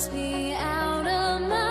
must be out of my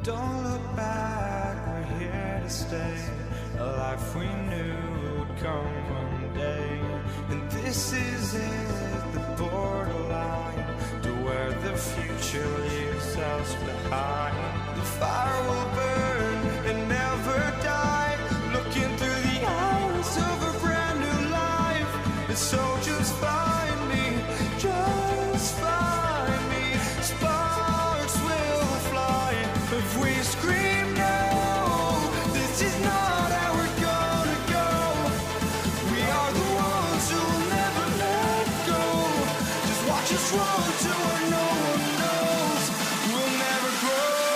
Don't look back, we're here to stay. A life we knew would come one day. And this is it, the borderline to where the future leaves us behind. The fire will burn and never die, looking through the eyes of a brand new life. And so just find me, just find me. Sparks will fly if we scream no. This is not how we're gonna go. We are the ones who will never let go. Just watch us run to where no one knows. We'll never grow.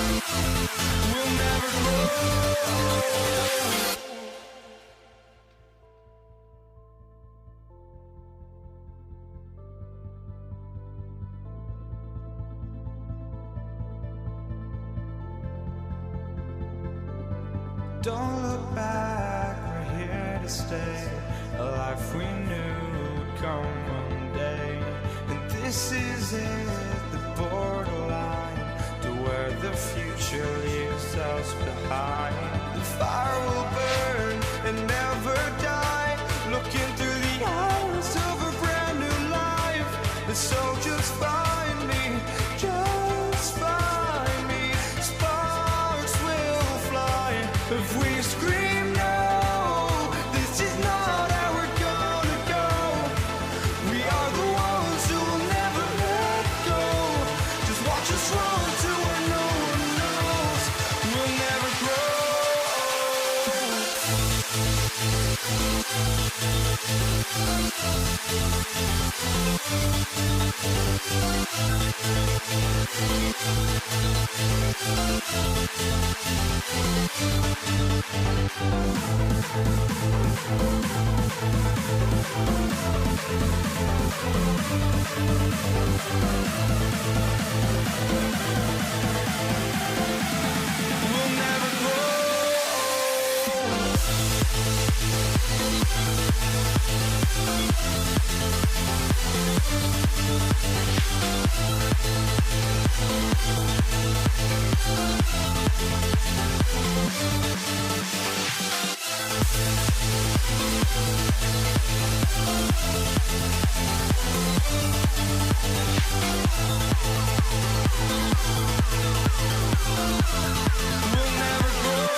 We'll never grow. Don't look back, we're here to stay. A life we knew would come one day. And this is it, the borderline to where the future leaves us behind. The fire will burn and never die, looking through the eyes of a brand new life. And so just find me, just find me. Sparks will fly if we scream no. This is not how we're gonna go. We are the ones who will never let go. Just watch us run to where no one knows. We'll never grow. We'll never grow. We'll never grow.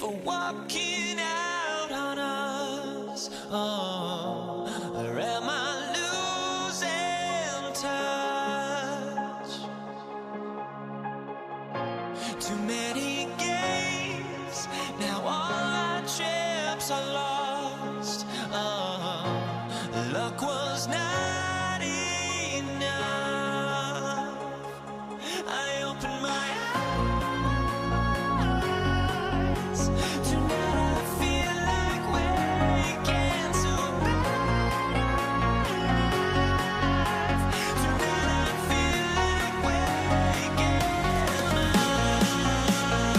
for walking out on us. Oh, or am I losing touch? Too many games, now all our chips are lost. Oh, luck was not enough. I opened my eyes. Tonight I feel like waking to life. Tonight I feel like waking up.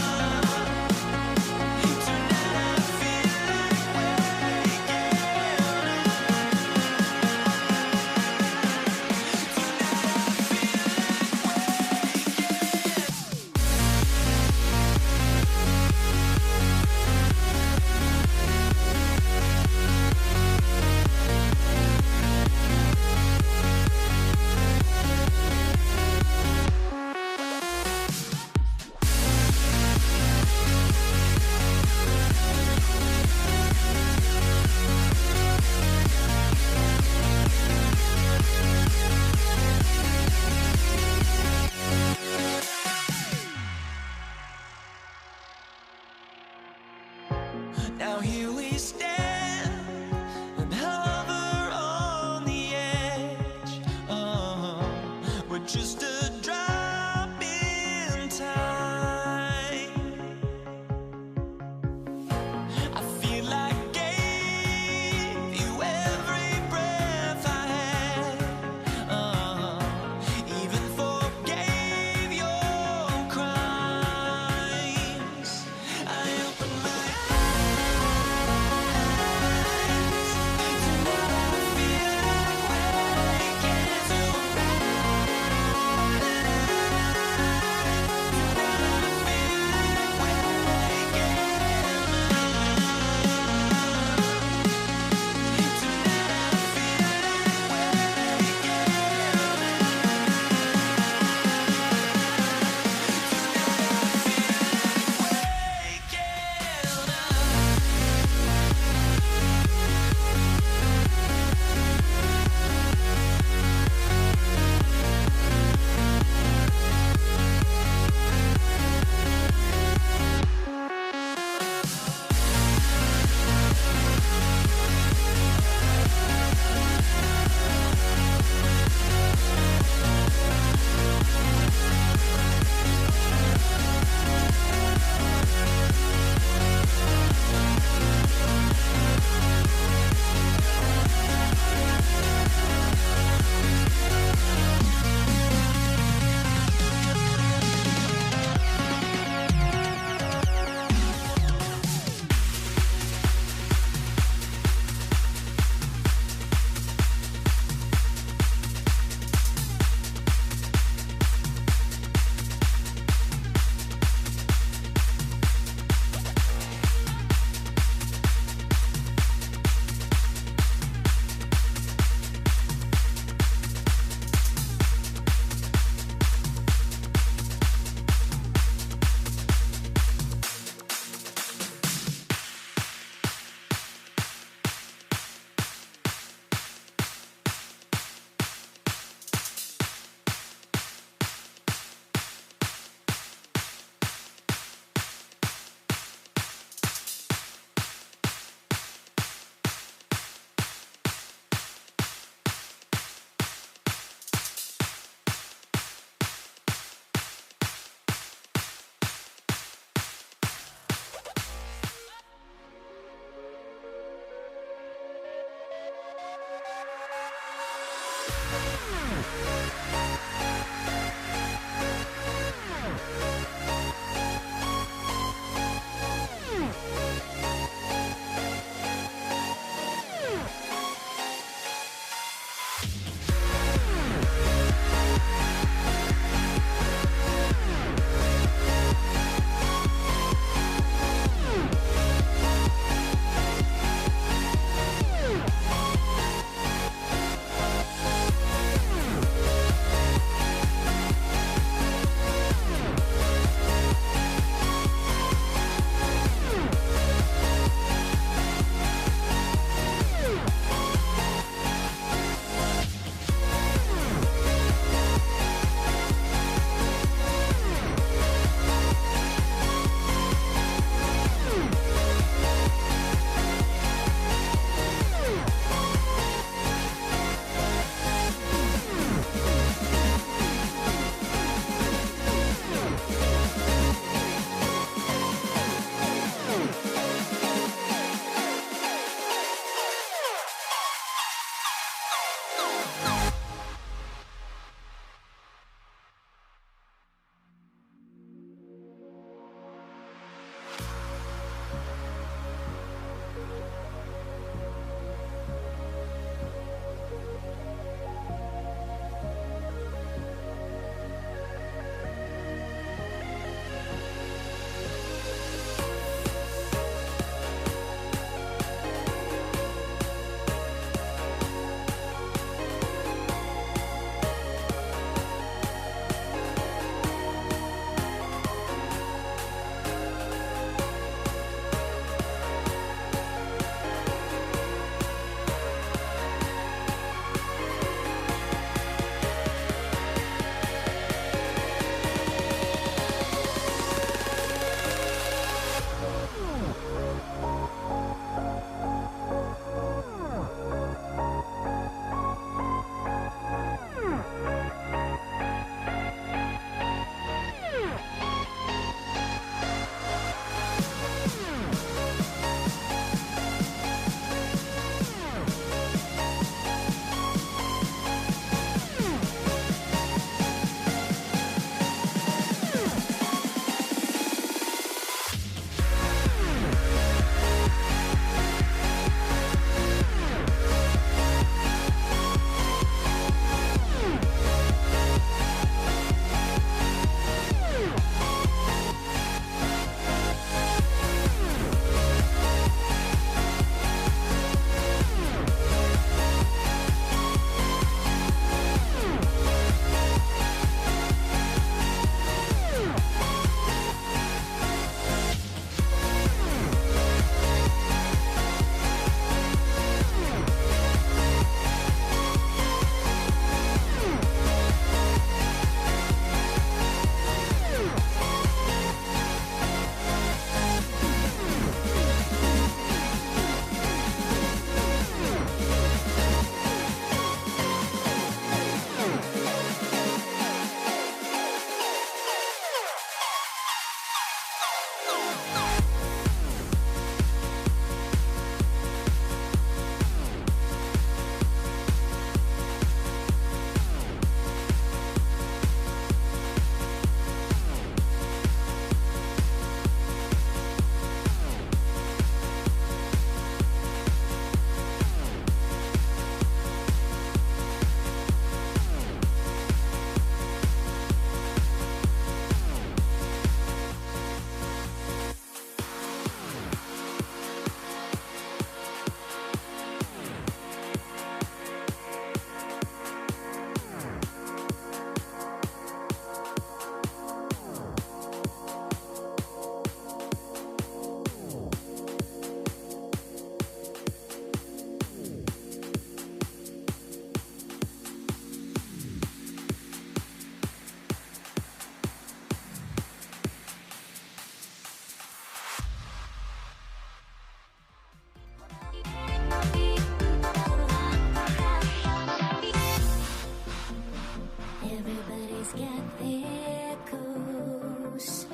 echoes,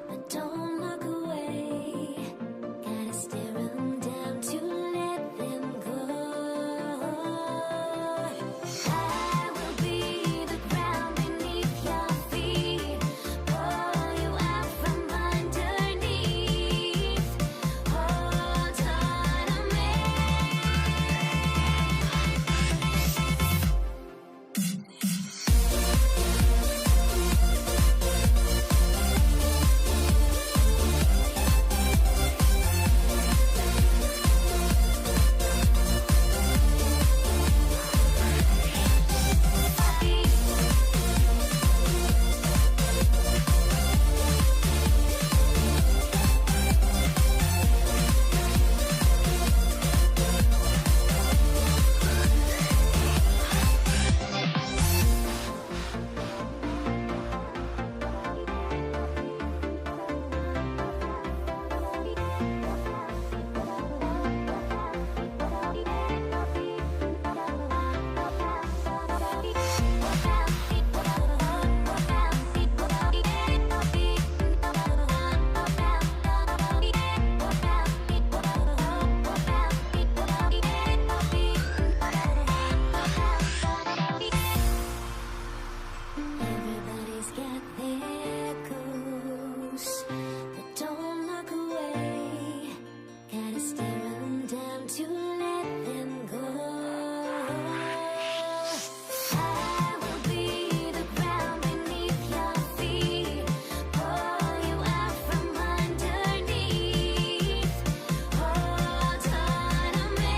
but don't look away. Gotta stare 'em down to let them go. I will be the ground beneath your feet, pull you out from underneath. Hold on to me. Everybody's got their goals, but don't look away. Gotta stare 'em down to let them go. I will be the ground beneath your feet, pull you out from underneath. Hold on to me.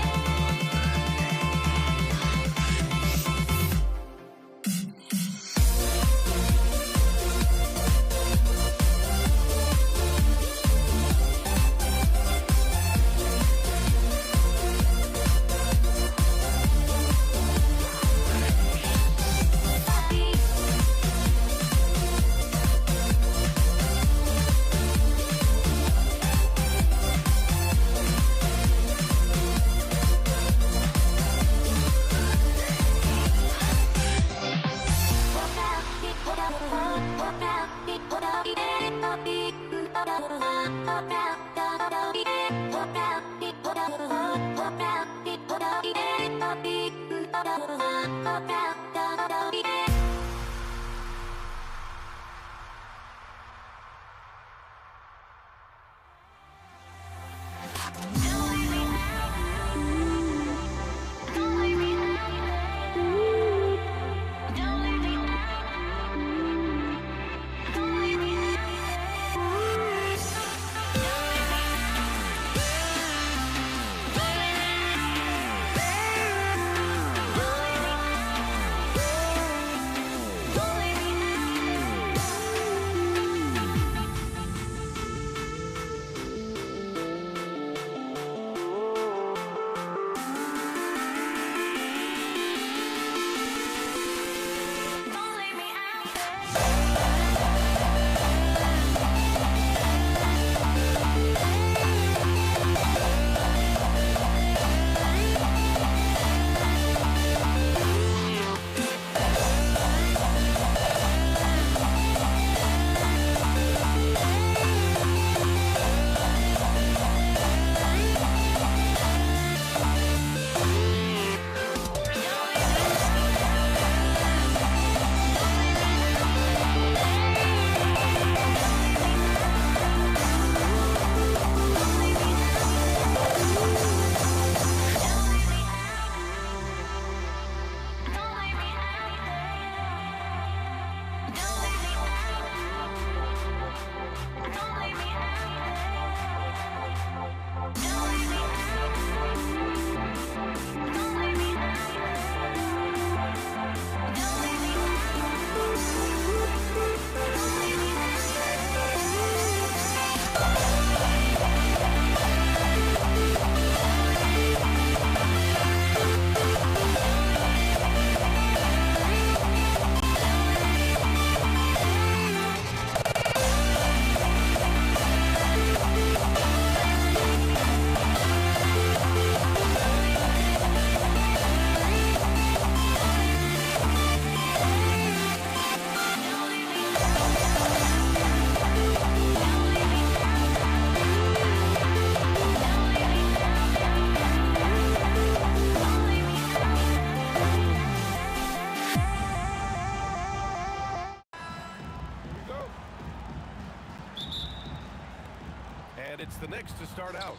And it's the Knicks to start out.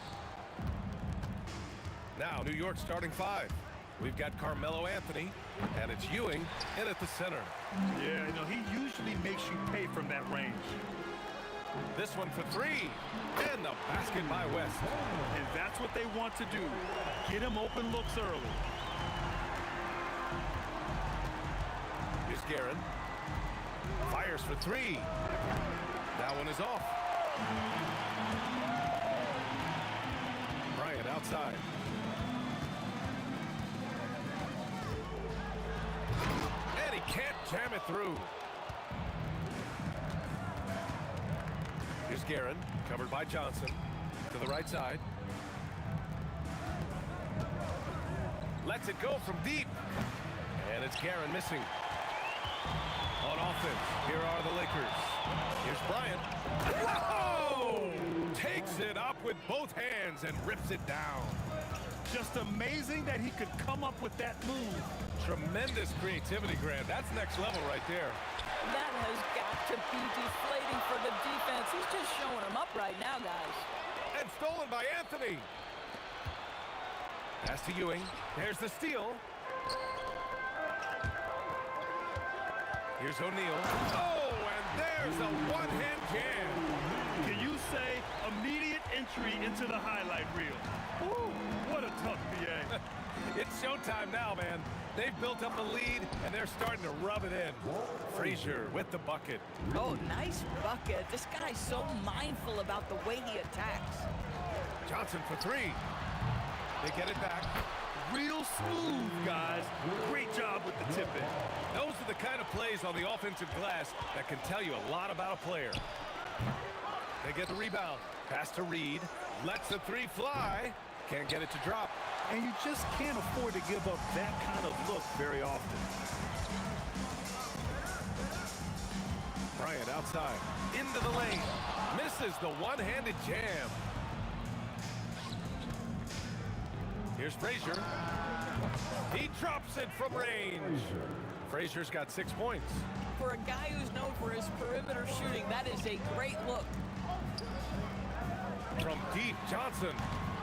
Now, New York starting 5. We've got Carmelo Anthony, and it's Ewing in at the center. Yeah, you know, he usually makes you pay from that range. This one for 3, and the basket by West. And that's what they want to do. Get him open looks early. Here's Guerin. Fires for 3. That one is off. Bryant outside. And he can't jam it through. Here's Guerin, covered by Johnson. To the right side. Lets it go from deep. And it's Guerin missing. On offense, here are the Lakers. Here's Bryant. Whoa! Takes it up with both hands and rips it down. Just amazing that he could come up with that move. Tremendous creativity, Grant. That's next level right there. That has got to be deflating for the defense. He's just showing them up right now, guys. And stolen by Anthony. Pass to Ewing. There's the steal. Here's O'Neal. Oh, and there's a one-hand jam. Can you say immediate entry into the highlight reel? Ooh, what a tough BA. It's showtime now, man. They've built up a lead, and they're starting to rub it in. Frazier with the bucket. Oh, nice bucket. This guy's so mindful about the way he attacks. Johnson for 3. They get it back. Real smooth, guys. Great job with the tip-in. Those are the kind of plays on the offensive glass that can tell you a lot about a player. They get the rebound. Pass to Reed. Lets the 3 fly. Can't get it to drop. And you just can't afford to give up that kind of look very often. Bryant outside. Into the lane. Misses the one-handed jam. Here's Frazier. He drops it from range. Frazier's got 6 points. For a guy who's known for his perimeter shooting, that is a great look. From deep, Johnson.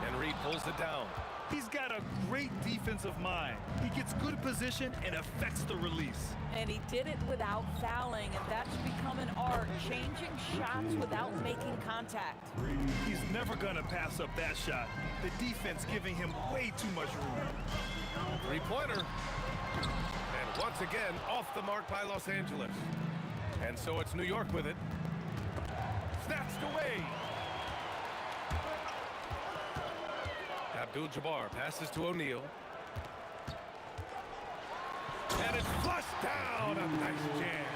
And Reed pulls it down. He's got a great defensive mind. He gets good position and affects the release. And he did it without fouling, and that's become an art, changing shots without making contact. He's never going to pass up that shot. The defense giving him way too much room. 3-pointer. And once again, off the mark by Los Angeles. And so it's New York with it. Snatched away. Abdul-Jabbar passes to O'Neal. And it's flushed down. A nice jam.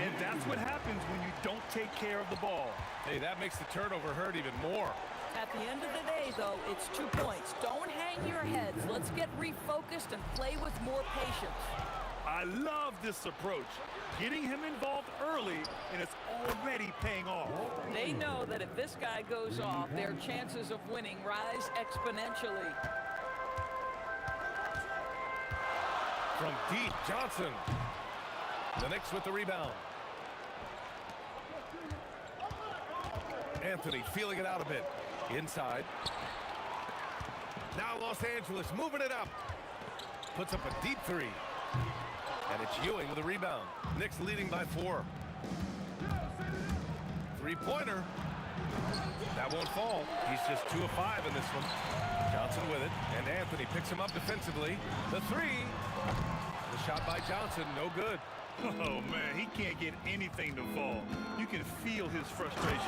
And that's what happens when you don't take care of the ball. Hey, that makes the turnover hurt even more. At the end of the day, though, it's 2 points. Don't hang your heads. Let's get refocused and play with more patience. I love this approach. Getting him involved early, and it's already paying off. They know that if this guy goes off, their chances of winning rise exponentially. From deep, Johnson. The Knicks with the rebound. Anthony feeling it out a bit. Inside. Now Los Angeles moving it up. Puts up a deep 3. And it's Ewing with a rebound. Knicks leading by 4. 3-pointer. That won't fall. He's just 2 of 5 in this one. Johnson with it. And Anthony picks him up defensively. The 3. The shot by Johnson, no good. Oh, man, he can't get anything to fall. You can feel his frustration.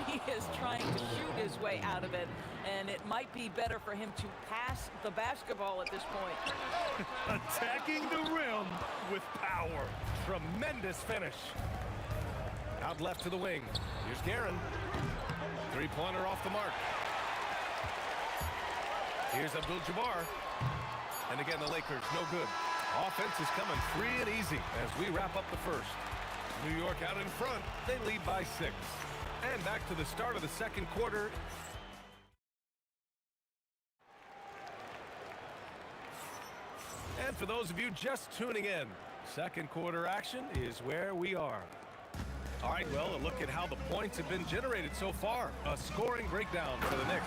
He is trying to shoot his way out of it, and it might be better for him to pass the basketball at this point. Attacking the rim with power. Tremendous finish. Out left to the wing. Here's Guerin. 3-pointer off the mark. Here's Abdul-Jabbar. And again, the Lakers, no good. Offense is coming free and easy as we wrap up the first. New York out in front. They lead by 6. And back to the start of the second quarter. And for those of you just tuning in, second quarter action is where we are. All right, well, a look at how the points have been generated so far. A scoring breakdown for the Knicks.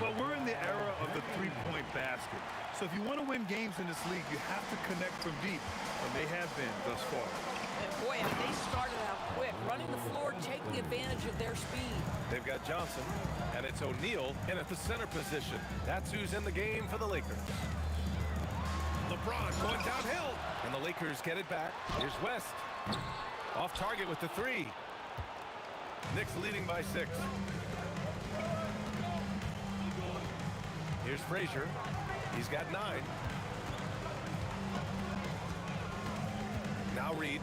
Well, we're in the era of the three-point basket. So if you want to win games in this league, you have to connect from deep. And they have been thus far. And boy, have they started out quick, running the floor, taking advantage of their speed. They've got Johnson, and it's O'Neal in at the center position. That's who's in the game for the Lakers. LeBron going downhill, and the Lakers get it back. Here's West. Off target with the three. Knicks leading by 6. Here's Frazier. He's got 9. Now Reed.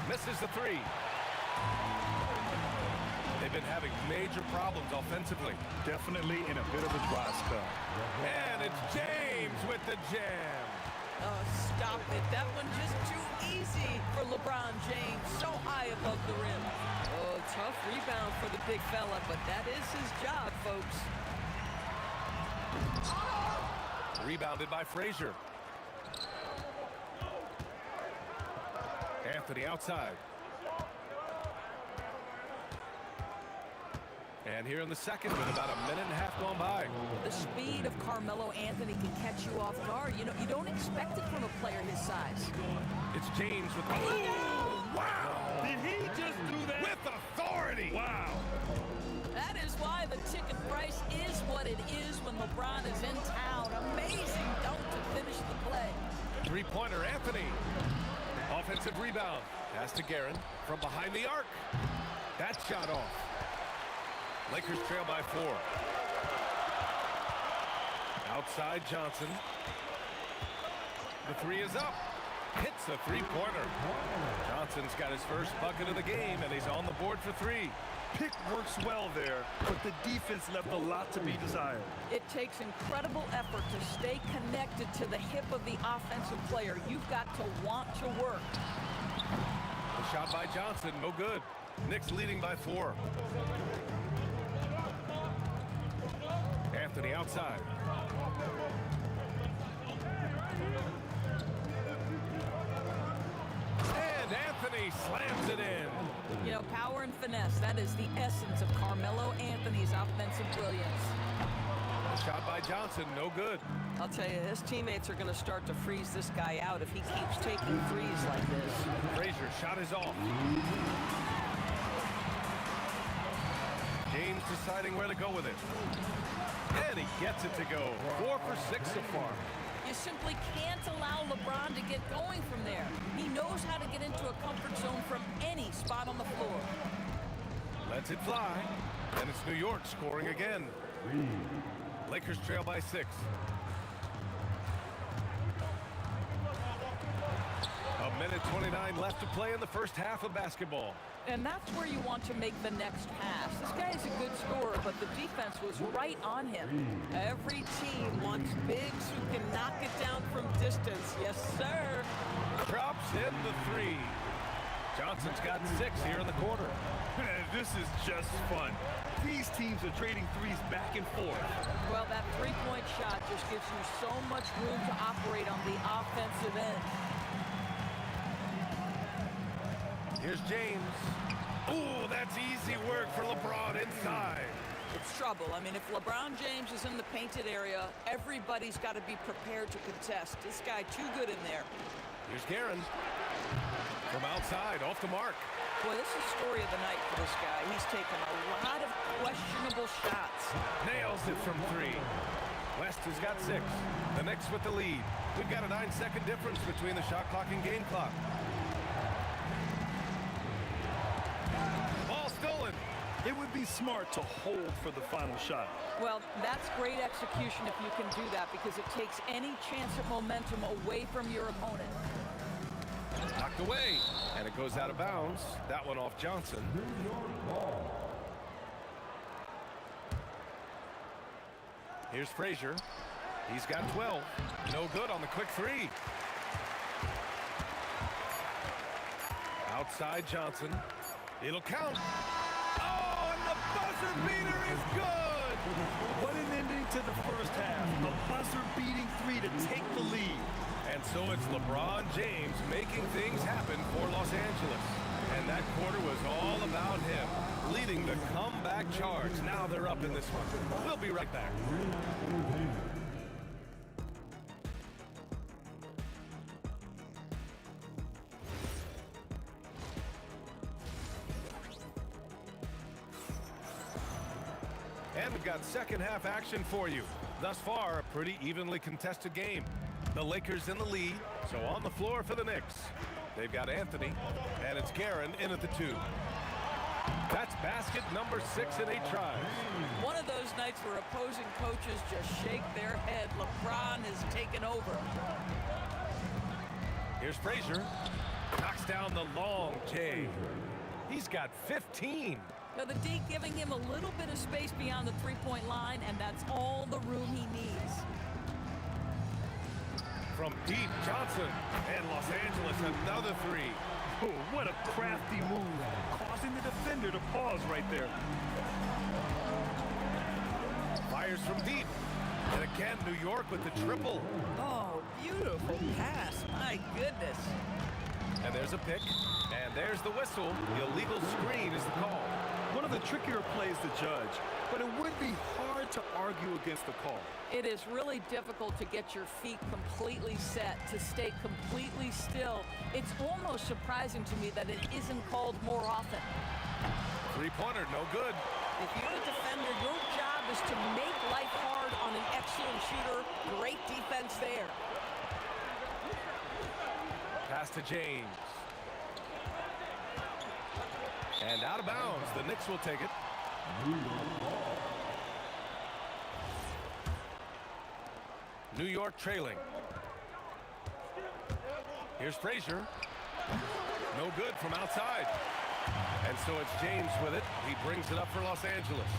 Misses the 3. They've been having major problems offensively. Definitely in a bit of a dry spell. And it's James with the jam. Oh, stop it. That one just too easy for LeBron James. So high above the rim. Oh, tough rebound for the big fella, but that is his job, folks. Rebounded by Frazier. Anthony outside. And here in the second with about a minute and a half gone by. The speed of Carmelo Anthony can catch you off guard. You know, you don't expect it from a player his size. It's James with the... Oh, wow! Did he just do that? With authority! Wow. That is why the ticket price is what it is when LeBron is in town. Amazing dunk to finish the play. Three-pointer, Anthony. Offensive rebound. Pass to Guerin from behind the arc. That shot off. Lakers trail by 4. Outside Johnson. The 3 is up. Hits a three-pointer. Johnson's got his first bucket of the game, and he's on the board for 3. Pick works well there, but the defense left a lot to be desired. It takes incredible effort to stay connected to the hip of the offensive player. You've got to want to work. The shot by Johnson, no good. Knicks leading by 4. Anthony outside. And Anthony slams it in. You know, power and finesse, that is the essence of Carmelo Anthony's offensive brilliance. The shot by Johnson, no good. I'll tell you, his teammates are going to start to freeze this guy out if he keeps taking threes like this. Frazier's shot is off. James deciding where to go with it. And he gets it to go. 4 for 6 so far. You simply can't allow LeBron to get going from there. He knows how to get into a comfort zone from any spot on the floor. Lets it fly. And it's New York scoring again. Lakers trail by 6. A minute 29 left to play in the first half of basketball. And that's where you want to make the next pass. This guy is a good scorer, but the defense was right on him. Every team wants bigs who can knock it down from distance. Yes, sir. Drops in the 3. Johnson's got 6 here in the quarter. This is just fun. These teams are trading threes back and forth. Well, that three-point shot just gives you so much room to operate on the offensive end. Here's James. Ooh, that's easy work for LeBron inside. It's trouble. I mean, if LeBron James is in the painted area, everybody's got to be prepared to contest. This guy too good in there. Here's Guerin. From outside, off the mark. Boy, this is story of the night for this guy. He's taken a lot of questionable shots. Nails it from 3. West has got 6. The Knicks with the lead. We've got a 9-second difference between the shot clock and game clock. Ball stolen. It would be smart to hold for the final shot. Well, that's great execution if you can do that, because it takes any chance of momentum away from your opponent. Knocked away, and it goes out of bounds. That one off Johnson. Here's Frazier. He's got 12. No good on the quick 3. Outside Johnson. It'll count. Oh, and the buzzer beater is good. What an ending to the first half. A buzzer-beating 3 to take the lead. And so it's LeBron James making things happen for Los Angeles. And that quarter was all about him, leading the comeback charge. Now they're up in this one. We'll be right back. And we've got second half action for you. Thus far, a pretty evenly contested game. The Lakers in the lead, so on the floor for the Knicks. They've got Anthony, and it's Guerin in at the 2. That's basket number 6 in 8 tries. One of those nights where opposing coaches just shake their head. LeBron has taken over. Here's Frazier. Knocks down the long J. He's got 15. Now the D giving him a little bit of space beyond the three-point line, and that's all the room he needs. From deep, Johnson. And Los Angeles, another 3. Oh, what a crafty move, causing the defender to pause right there. Fires from deep. And again, New York with the triple. Oh, beautiful pass. My goodness. And there's a pick. And there's the whistle. The illegal screen is the call. One of the trickier plays to judge, but it would be hard to argue against the call. It is really difficult to get your feet completely set, to stay completely still. It's almost surprising to me that it isn't called more often. Three-pointer, no good. If you're a defender, your job is to make life hard on an excellent shooter. Great defense there. Pass to James. And out of bounds. The Knicks will take it. New York trailing. Here's Frazier. No good from outside. And so it's James with it. He brings it up for Los Angeles.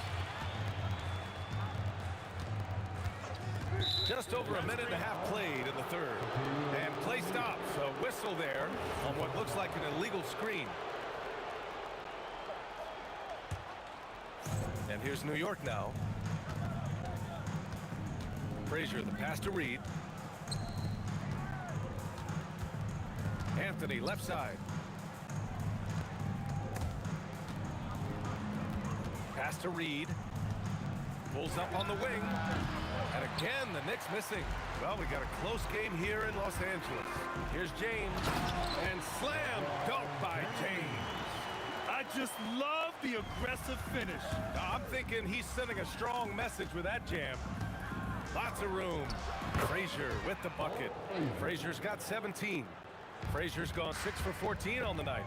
Just over a minute and a half played in the third. And play stops. A whistle there on what looks like an illegal screen. And here's New York now. Frazier, the pass to Reed. Anthony, left side. Pass to Reed. Pulls up on the wing. And again, the Knicks missing. Well, we got a close game here in Los Angeles. Here's James. And slam dunk by James. I just love the aggressive finish. I'm thinking he's sending a strong message with that jam. Lots of room. Frazier with the bucket. Frazier's got 17. Frazier's gone 6 for 14 on the night.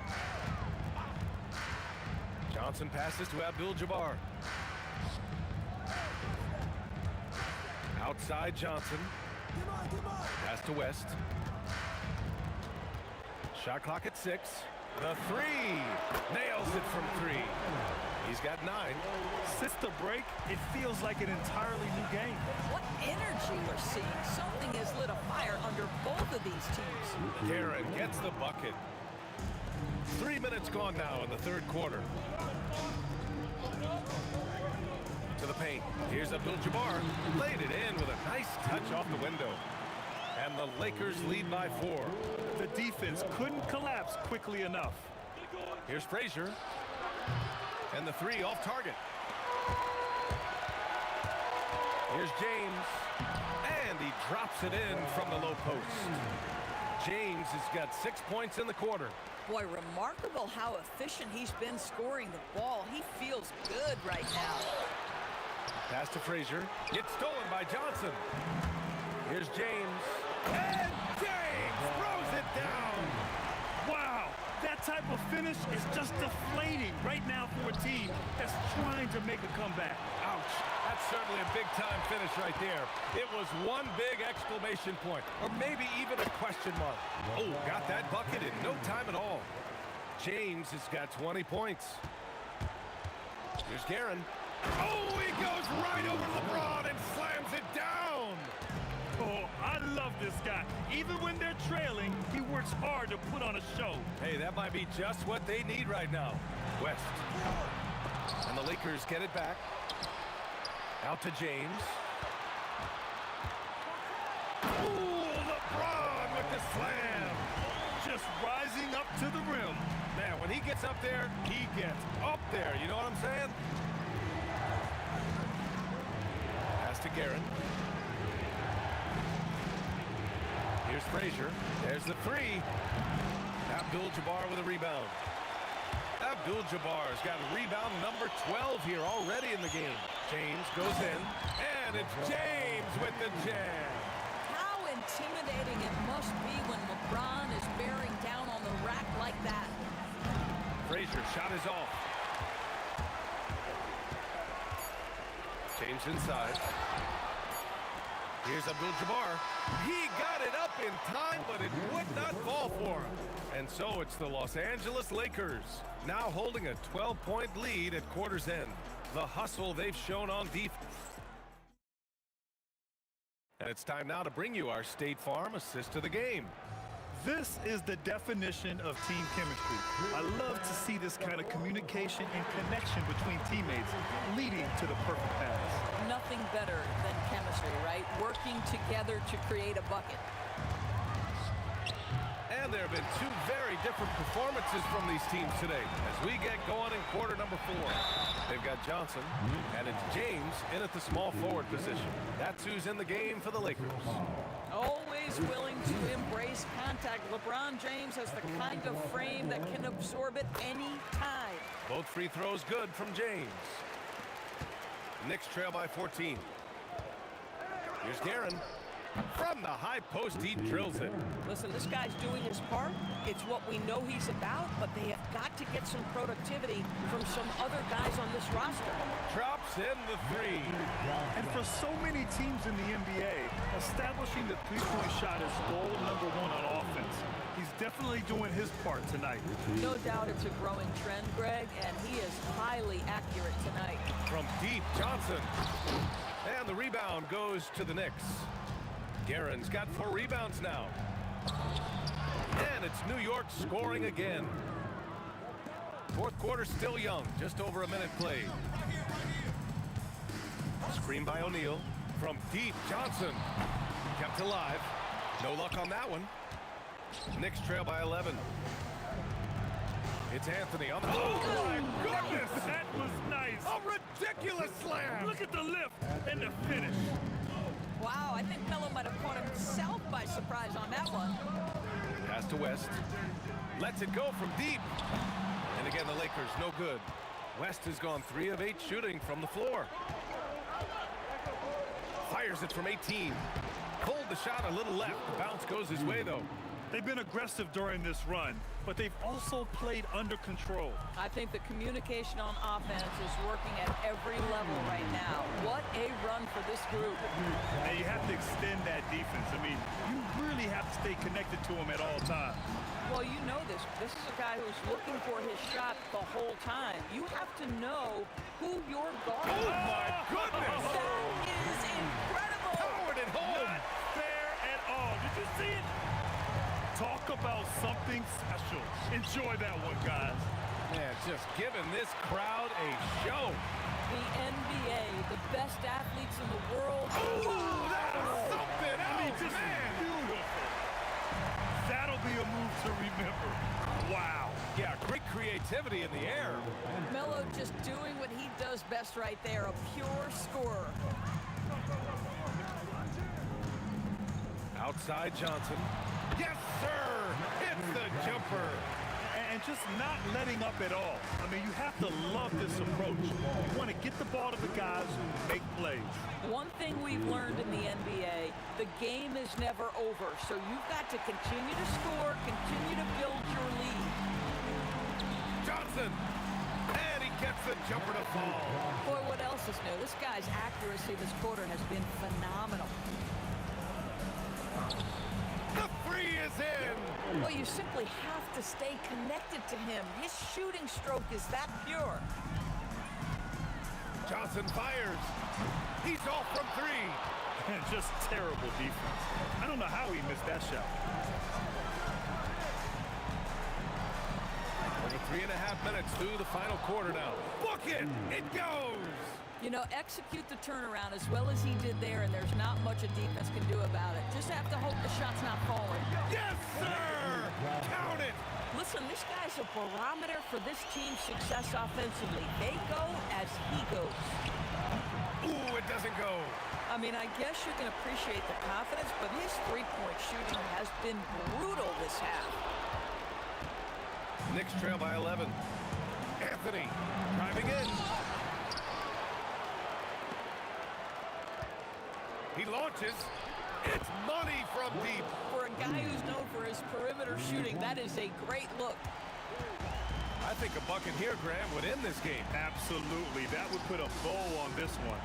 Johnson passes to Abdul-Jabbar. Outside Johnson. Pass to West. Shot clock at 6. The 3. Nails it from 3. He's got 9. Since the break, it feels like an entirely new game. What energy we're seeing. Something has lit a fire under both of these teams. Guerin gets the bucket. 3 minutes gone now in the third quarter. To the paint. Here's Abdul-Jabbar. Laid it in with a nice touch off the window. And the Lakers lead by 4. The defense couldn't collapse quickly enough. Here's Frazier. And the 3 off target. Here's James. And he drops it in from the low post. James has got 6 points in the quarter. Boy, remarkable how efficient he's been scoring the ball. He feels good right now. Pass to Frazier. It's stolen by Johnson. Here's James. And James throws it down. Wow, that type of finish is just deflating right now for a team that's trying to make a comeback. Ouch. That's certainly a big-time finish right there. It was one big exclamation point, or maybe even a question mark. Oh, got that bucket in no time at all. James has got 20 points. Here's Guerin. Oh, he goes right over LeBron and slams it down. Oh, I love this guy. Even when they're trailing, he works hard to put on a show. Hey, that might be just what they need right now. West. And the Lakers get it back. Out to James. Ooh, LeBron with the slam. Just rising up to the rim. Man, when he gets up there, he gets up there. You know what I'm saying? Pass to Guerin. Here's Frazier. There's the three. Abdul-Jabbar with a rebound. Abdul-Jabbar's got rebound number 12 here already in the game. James goes in, and it's James with the jam. How intimidating it must be when LeBron is bearing down on the rack like that. Frazier shot is off. James inside. Here's Abdul-Jabbar. He got it up in time, but it would not fall for him. And so it's the Los Angeles Lakers, now holding a 12-point lead at quarter's end. The hustle they've shown on defense. And it's time now to bring you our State Farm assist of the game. This is the definition of team chemistry. I love to see this kind of communication and connection between teammates leading to the perfect pass. Nothing better than chemistry, right? Working together to create a bucket. And there have been two very different performances from these teams today as we get going in quarter number 4. They've got Johnson, and it's James in at the small forward position. That's who's in the game for the Lakers. Always willing to embrace contact. LeBron James has the kind of frame that can absorb it any time. Both free throws good from James. Knicks trail by 14. Here's Guerin. From the high post, he drills it. Listen, this guy's doing his part. It's what we know he's about, but they have got to get some productivity from some other guys on this roster. Drops in the three. And for so many teams in the NBA, establishing the three-point shot is goal number 1 on offense. He's definitely doing his part tonight. No doubt it's a growing trend, Greg, and he is highly accurate tonight. From deep, Johnson. And the rebound goes to the Knicks. Guerin's got 4 rebounds now. And it's New York scoring again. Fourth quarter still young, just over a minute played. Screen by O'Neal. From deep, Johnson. Kept alive. No luck on that one. Knicks trail by 11. It's Anthony on the... Oh, my goodness! That was nice. A ridiculous slam! Look at the lift and the finish. Wow, I think Melo might have caught himself by surprise on that one. Pass to West. Lets it go from deep. And again, the Lakers no good. West has gone 3 of 8 shooting from the floor. Fires it from 18. Pulled the shot a little left. The bounce goes his way, though. They've been aggressive during this run, but they've also played under control. I think the communication on offense is working at every level right now. What a run for this group. And you have to extend that defense. I mean, you really have to stay connected to him at all times. Well, you know this. This is a guy who's looking for his shot the whole time. You have to know who your guard is. Oh, my goodness! That is incredible! Powered it home! Not fair at all. Did you see it? Talk about something special. Enjoy that one, guys. Man, just giving this crowd a show. The NBA, the best athletes in the world. Oh, that's something else, I mean, just man. beautiful. That'll be a move to remember. Wow. Yeah, great creativity in the air. Melo just doing what he does best right there, a pure scorer. Outside Johnson. Yes, sir! Hits the jumper. And just not letting up at all. I mean, you have to love this approach. You want to get the ball to the guys who make plays. One thing we've learned in the NBA, the game is never over. So you've got to continue to score, continue to build your lead. Johnson! And he gets the jumper to fall. Boy, what else is new? This guy's accuracy this quarter has been phenomenal. The three is in! Well, you simply have to stay connected to him. His shooting stroke is that pure. Johnson fires. He's off from 3. And just terrible defense. I don't know how he missed that shot. Over 3.5 minutes through the final quarter now. Book it! It goes! You know, execute the turnaround as well as he did there, and there's not much a defense can do about it. Just have to hope the shot's not falling. Yes, sir! Count it! Listen, this guy's a barometer for this team's success offensively. They go as he goes. Ooh, it doesn't go. I mean, I guess you can appreciate the confidence, but his three-point shooting has been brutal this half. Knicks trail by 11. Anthony driving in. He launches. It's money from deep. For a guy who's known for his perimeter shooting, that is a great look. I think a bucket here, Graham, would end this game. Absolutely. That would put a bow on this one.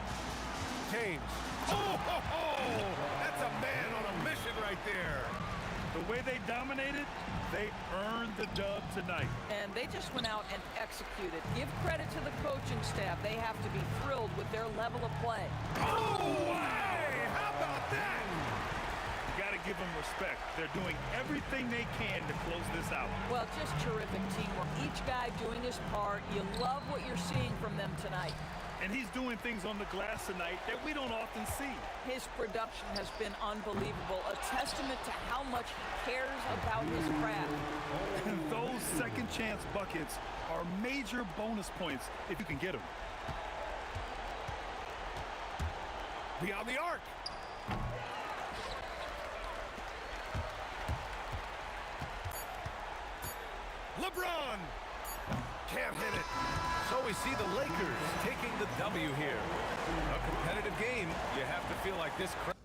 James. Oh, ho, ho! That's a man on a mission right there. The way they dominated, they earned the dub tonight. And they just went out and executed. Give credit to the coaching staff. They have to be thrilled with their level of play. Oh, hey! How about that? You got to give them respect. They're doing everything they can to close this out. Well, just terrific teamwork. Each guy doing his part. You love what you're seeing from them tonight. And he's doing things on the glass tonight that we don't often see. His production has been unbelievable, a testament to how much he cares about his craft. And those second chance buckets are major bonus points if you can get them. Beyond the arc. LeBron can't hit it. So we see the Lakers taking the W here. A competitive game. You have to feel like this crowd.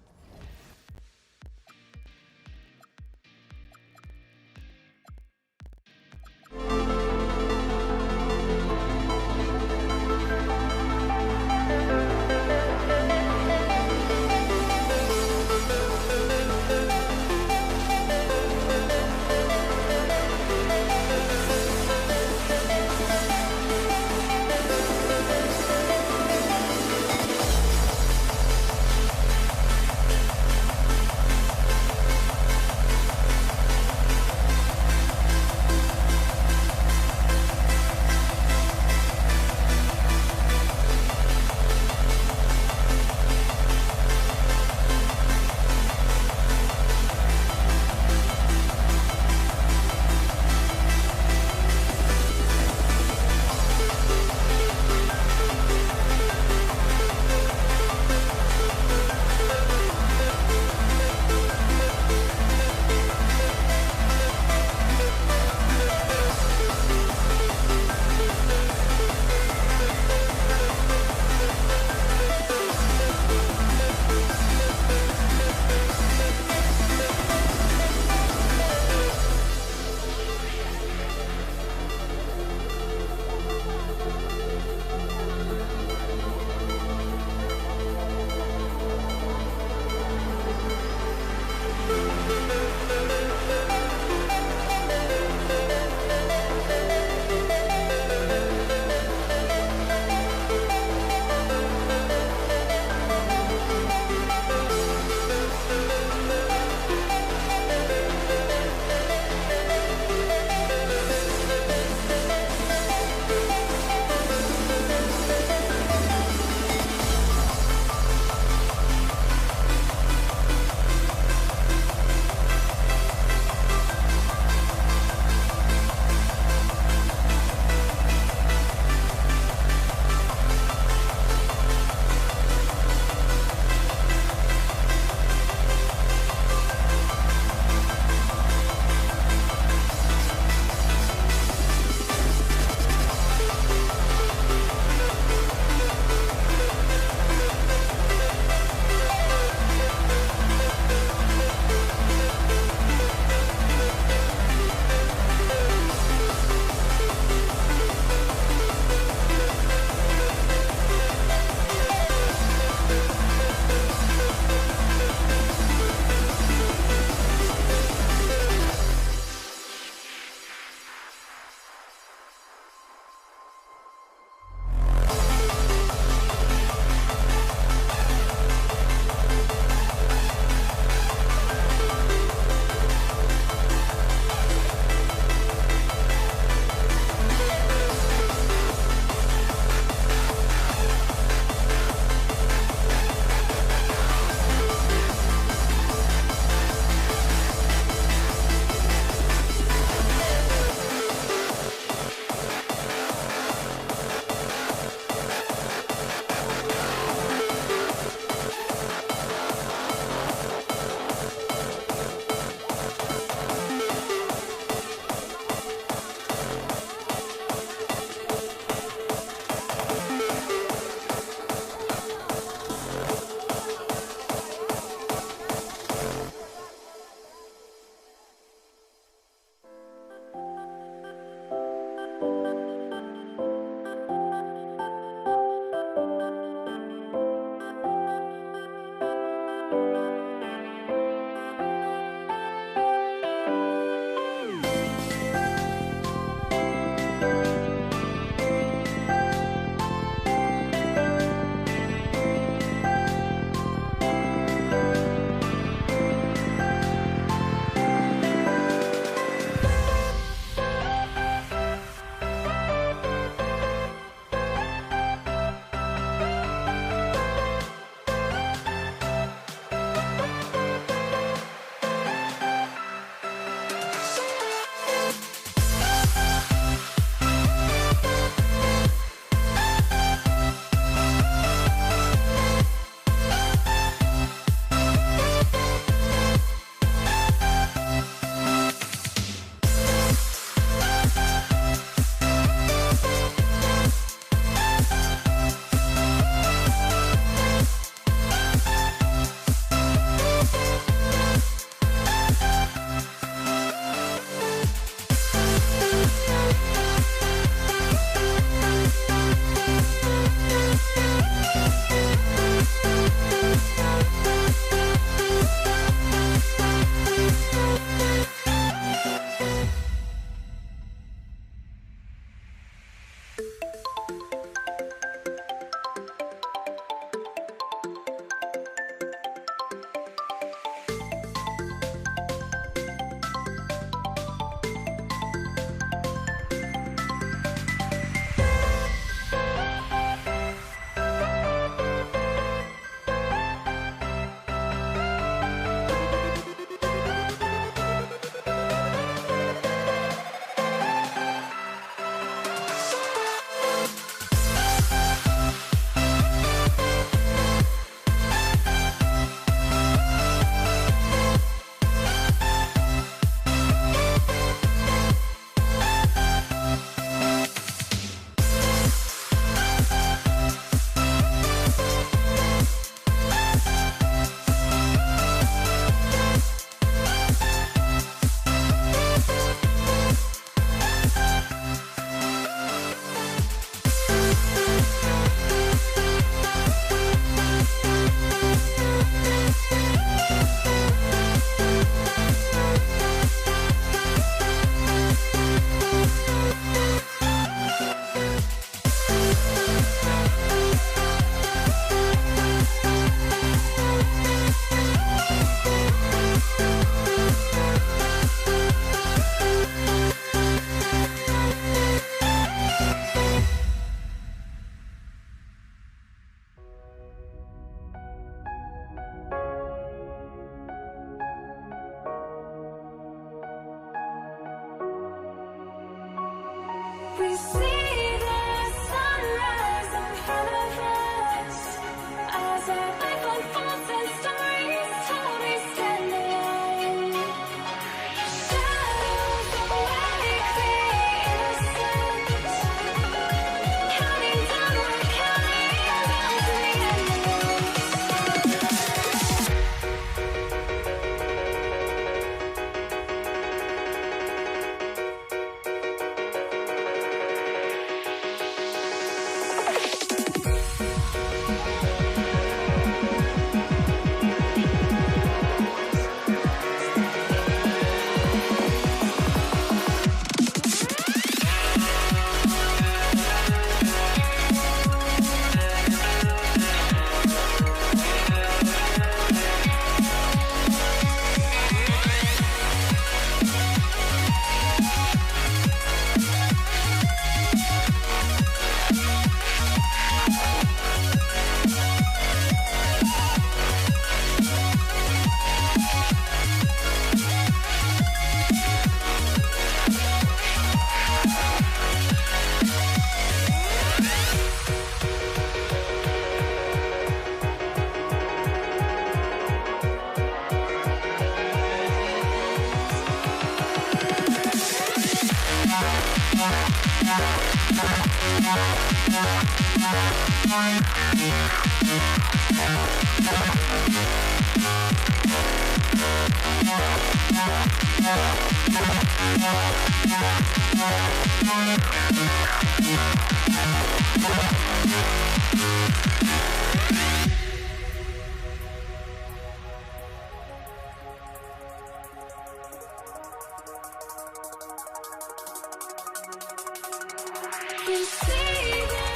You see the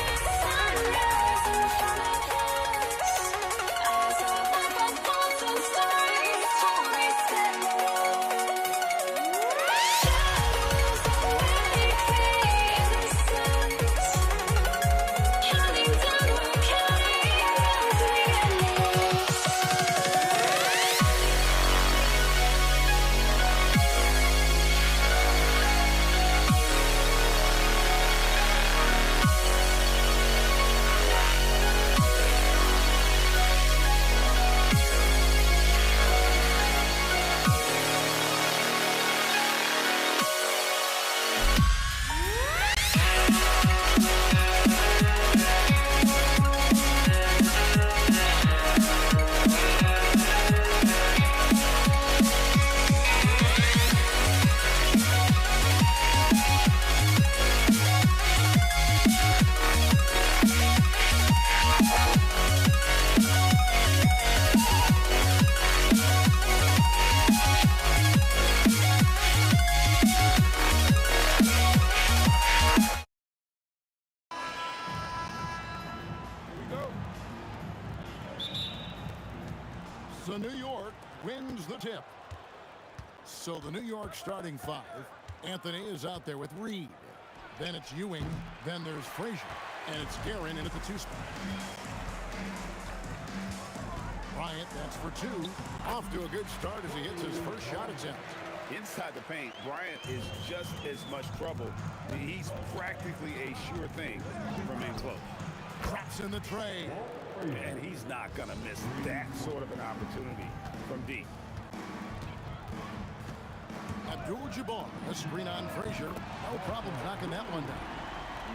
sunrise in front of us as our life unfolds and stories told itself. Shadows already fade in the suns, counting down, we're counting as we end. So New York wins the tip. So the New York starting five. Anthony is out there with Reed. Then it's Ewing. Then there's Frazier. And it's Guerin in at the 2 spot. Bryant, that's for 2. Off to a good start as he hits his first shot attempt. Inside the paint, Bryant is just as much trouble. He's practically a sure thing from in close. Traps in the tray. And he's not going to miss that sort of an opportunity from deep. Abdul-Jabbar, a screen on Frazier. No problem knocking that one down.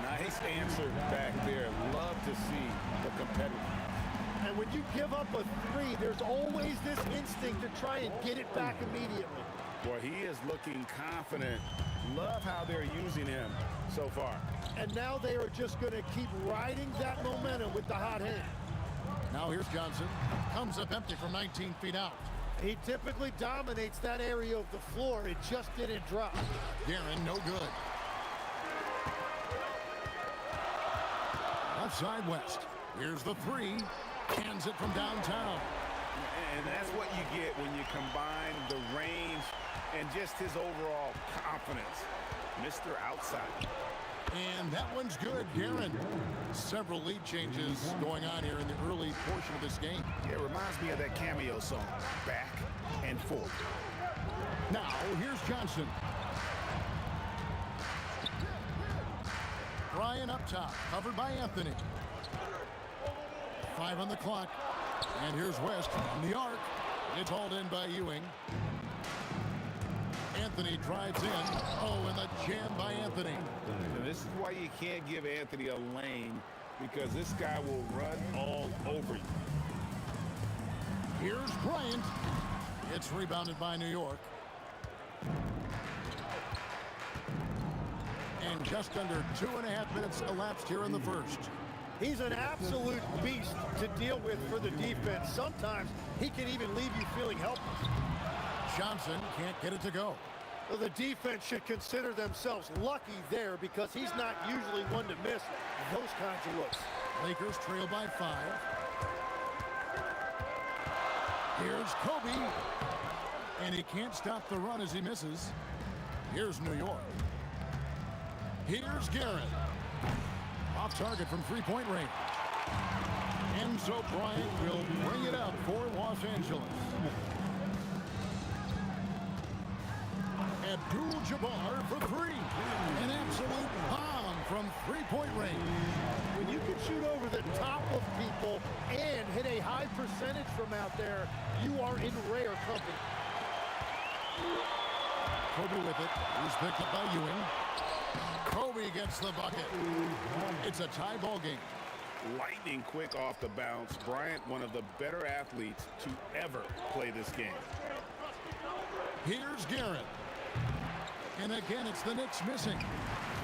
Nice answer back there. Love to see the competitor. And when you give up a 3, there's always this instinct to try and get it back immediately. Boy, he is looking confident. Love how they're using him so far. And now they are just going to keep riding that momentum with the hot hand. Now here's Johnson. Comes up empty from 19 feet out. He typically dominates that area of the floor. It just didn't drop. Guerin, no good. Left side West. Here's the 3. Hands it from downtown. And that's what you get when you combine the range and just his overall confidence. Mr. Outside. And that one's good, Guerin. Several lead changes going on here in the early portion of this game. Yeah, it reminds me of that cameo song, Back and Forth. Now, here's Johnson. Bryan up top, covered by Anthony. 5 on the clock. And here's West from the arc. It's hauled in by Ewing. Anthony drives in. Oh, and the jam by Anthony. And this is why you can't give Anthony a lane, because this guy will run all over you. Here's Bryant. It's rebounded by New York. And just under 2.5 minutes elapsed here in the first. He's an absolute beast to deal with for the defense. Sometimes he can even leave you feeling helpless. Johnson can't get it to go. Well, the defense should consider themselves lucky there, because he's not usually one to miss those kinds of looks. Lakers trail by 5. Here's Kobe. And he can't stop the run as he misses. Here's New York. Here's Guerin. Off target from 3-point range. And so Bryant will bring it up for Los Angeles. Abdul-Jabbar for 3. An absolute bomb from 3-point range. When you can shoot over the top of people and hit a high percentage from out there, you are in rare company. Kobe with it. He's picked up by Ewing. Kobe gets the bucket. It's a tie ball game. Lightning quick off the bounce. Bryant, one of the better athletes to ever play this game. Here's Garrett. And again, it's the Knicks missing.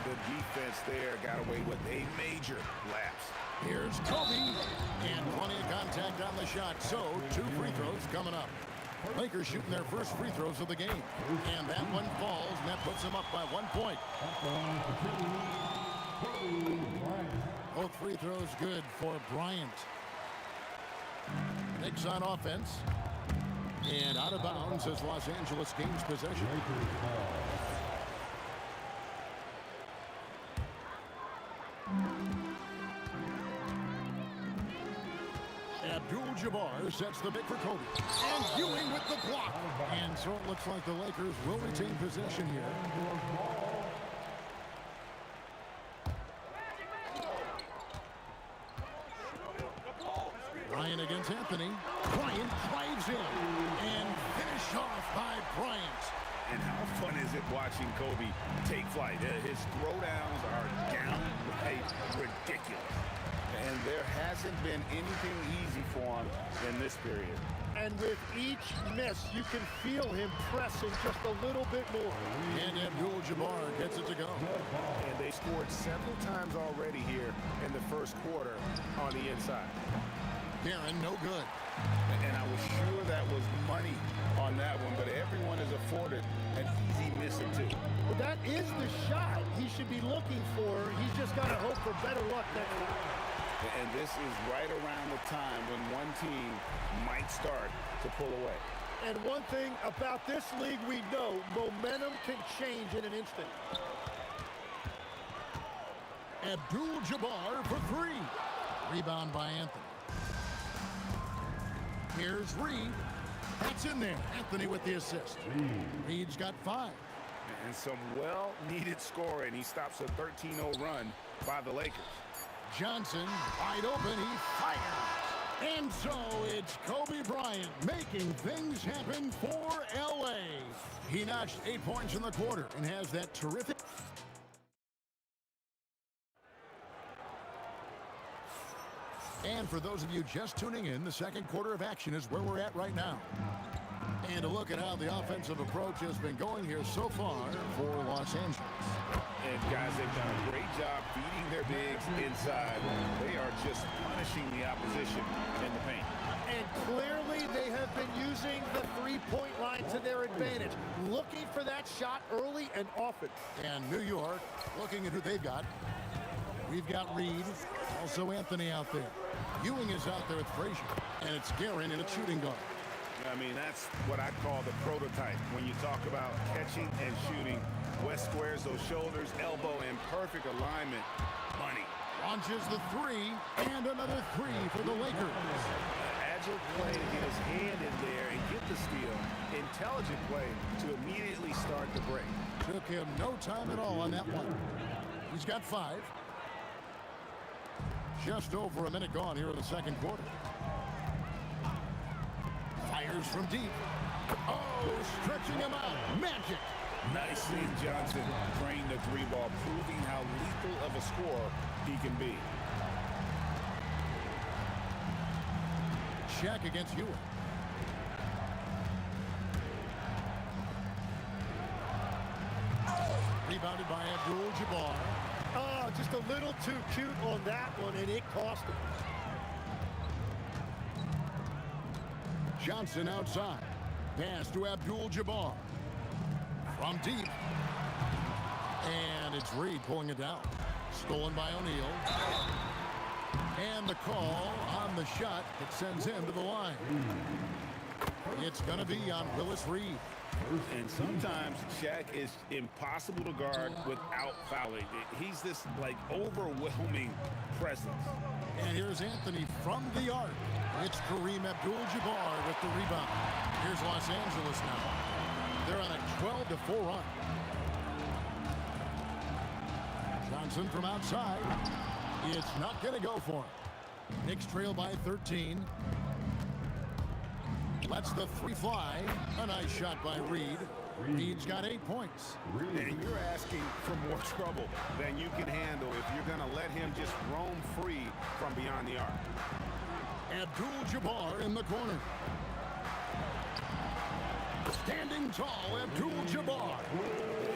The defense there got away with a major lapse. Here's Kobe. And plenty of contact on the shot. So, 2 free throws coming up. Lakers shooting their first free throws of the game. And that one falls, and that puts them up by 1 point. Both free throws good for Bryant. Knicks on offense. And out of bounds as Los Angeles gains possession. Abdul-Jabbar sets the pick for Kobe. And Ewing with the block. And so it looks like the Lakers will retain possession here. Bryant against Anthony. Bryant drives in. And finished off by Bryant. And how fun is it watching Kobe take flight? His throwdowns are downright ridiculous. And there hasn't been anything easy for him in this period. And with each miss, you can feel him pressing just a little bit more. And Abdul-Jabbar gets it to go. And they scored several times already here in the first quarter on the inside. Barron, no good. And I was sure that was money on that one, but everyone is afforded an easy miss or two. Well, that is the shot he should be looking for. He's just got to hope for better luck next time. And this is right around the time when one team might start to pull away. And one thing about this league we know, momentum can change in an instant. Abdul-Jabbar for 3. Rebound by Anthony. Here's Reed. That's in there. Anthony with the assist. Reed's got 5. And some well-needed scoring. He stops a 13-0 run by the Lakers. Johnson, wide open, he fires. And so it's Kobe Bryant making things happen for L.A. He notched 8 points in the quarter and has that terrific... And for those of you just tuning in, the second quarter of action is where we're at right now. And a look at how the offensive approach has been going here so far for Los Angeles. And guys, they've done a great job feeding their bigs inside. They are just punishing the opposition in the paint. And clearly they have been using the three-point line to their advantage, looking for that shot early and often. And New York, looking at who they've got. We've got Reed, also Anthony out there. Ewing is out there with Frazier, and it's Guerin in a shooting guard. I mean, that's what I call the prototype. When you talk about catching and shooting, West squares those shoulders, elbow in perfect alignment. Money. Launches the 3, and another 3 for the Lakers. Agile play to get his hand in there and get the steal. Intelligent play to immediately start the break. Took him no time at all on that one. He's got 5. Just over a minute gone here in the second quarter. Fires from deep. Oh, stretching him out. Magic. Nicely, Johnson drained the 3-ball, proving how lethal of a scorer he can be. Shaq against Ewing. Rebounded by Abdul-Jabbar. Oh, just a little too cute on that one, and it cost him. Johnson outside. Pass to Abdul-Jabbar. From deep. And it's Reed pulling it down. Stolen by O'Neal. And the call on the shot that sends him to the line. It's going to be on Willis Reed. And sometimes Shaq is impossible to guard without fouling. He's this, like, overwhelming presence. And here's Anthony from the arc. It's Kareem Abdul-Jabbar with the rebound. Here's Los Angeles now. They're on a 12-4 run. Johnson from outside. It's not going to go for him. Knicks trail by 13. Lets the 3 fly. A nice shot by Reed. Reed's got 8 points. And you're asking for more trouble than you can handle if you're going to let him just roam free from beyond the arc. Abdul-Jabbar in the corner. Standing tall, Abdul-Jabbar.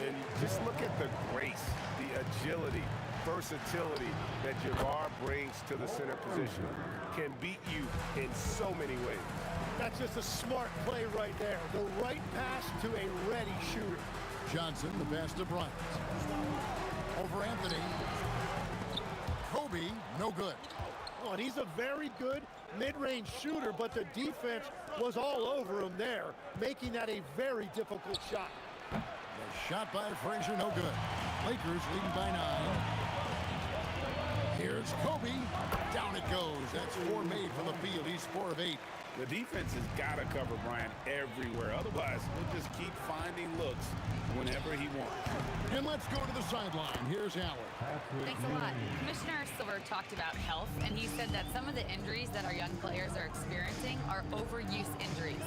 And just look at the grace, the agility, versatility that Jabbar brings to the center position. Can beat you in so many ways. That's just a smart play right there. The right pass to a ready shooter. Johnson, the pass to Bryant. Over Anthony. Kobe, no good. Oh, and he's a very good mid-range shooter, but the defense was all over him there, making that a very difficult shot. The shot by Frazier, no good. Lakers leading by 9. Here's Kobe. Down it goes. That's 4 made from the field. He's 4 of 8. The defense has got to cover Bryant everywhere. Otherwise, he'll just keep finding looks whenever he wants. And let's go to the sideline. Here's Allen. Thanks a lot. Commissioner Silver talked about health, and he said that some of the injuries that our young players are experiencing are overuse injuries.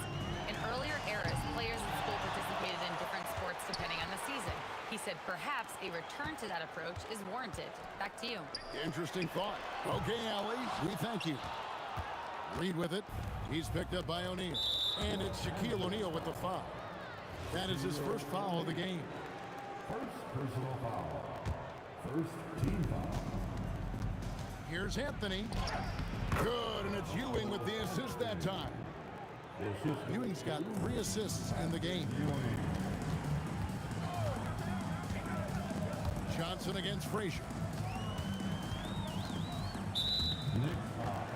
In earlier eras, players in school participated in different sports depending on the season. He said perhaps a return to that approach is warranted. Back to you. Interesting thought. Okay, Allie, we thank you. Reed with it. He's picked up by O'Neal. And it's Shaquille O'Neal with the foul. That is his first foul of the game. First personal foul. First team foul. Here's Anthony. Good, and it's Ewing with the assist that time. Ewing's got 3 assists in the game. Johnson against Frazier. Next foul.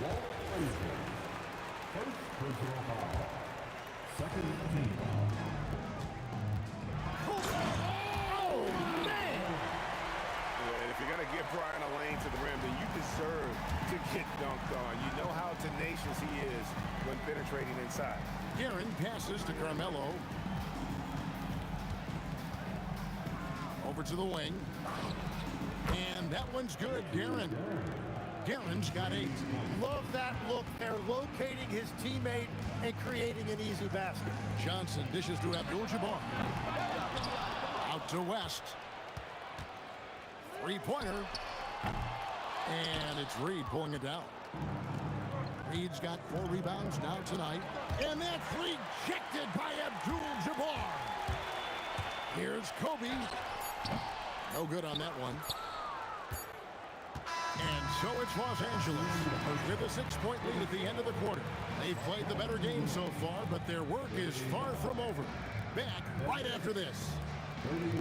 Walt Frazier. First personal foul. Second team foul. Oh, man! And if you're going to give Bryant a lane to the rim, then you deserve to get dunked on. You know how tenacious he is when penetrating inside. Guerin passes to Carmelo. Over to the wing. And that one's good, Guerin. Guerin's got 8. Love that look there, locating his teammate and creating an easy basket. Johnson dishes to Abdul-Jabbar. Out to West. 3-pointer. And it's Reed pulling it down. Reed's got 4 rebounds now tonight. And that's rejected by Abdul-Jabbar. Here's Kobe. No good on that one. And so it's Los Angeles with a 6-point lead at the end of the quarter. They've played the better game so far, but their work is far from over. Back right after this. 33.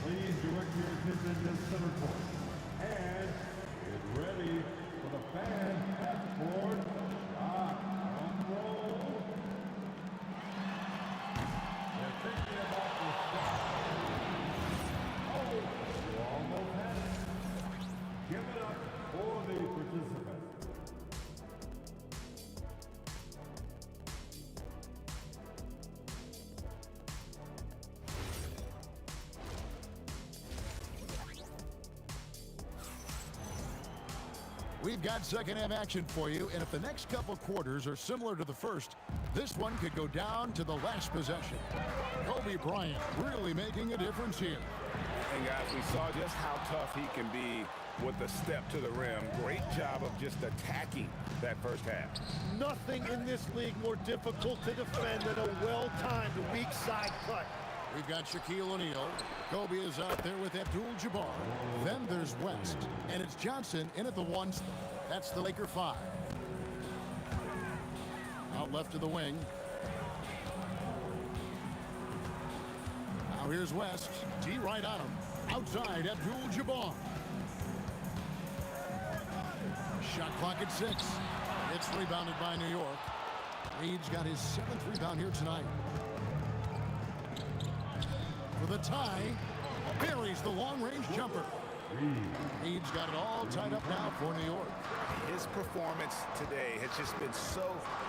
Please direct your attention to center court. And get ready for the fan half-court shot on roll. They're thinking about the shot. Oh, you almost had it. Give it up for the participants. We've got second-half action for you, and if the next couple quarters are similar to the first, this one could go down to the last possession. Kobe Bryant really making a difference here. And guys, we saw just how tough he can be with the step to the rim. Great job of just attacking that first half. Nothing in this league more difficult to defend than a well-timed weak side cut. We've got Shaquille O'Neal. Kobe is out there with Abdul-Jabbar. Then there's West. And it's Johnson in at the 1. That's the Laker 5. Out left to the wing. Now here's West. D right on him. Outside, Abdul-Jabbar. Shot clock at 6. It's rebounded by New York. Reed's got his 7th rebound here tonight. For the tie, buries the long-range jumper. Reed's got it all tied up now for New York. His performance today has just been so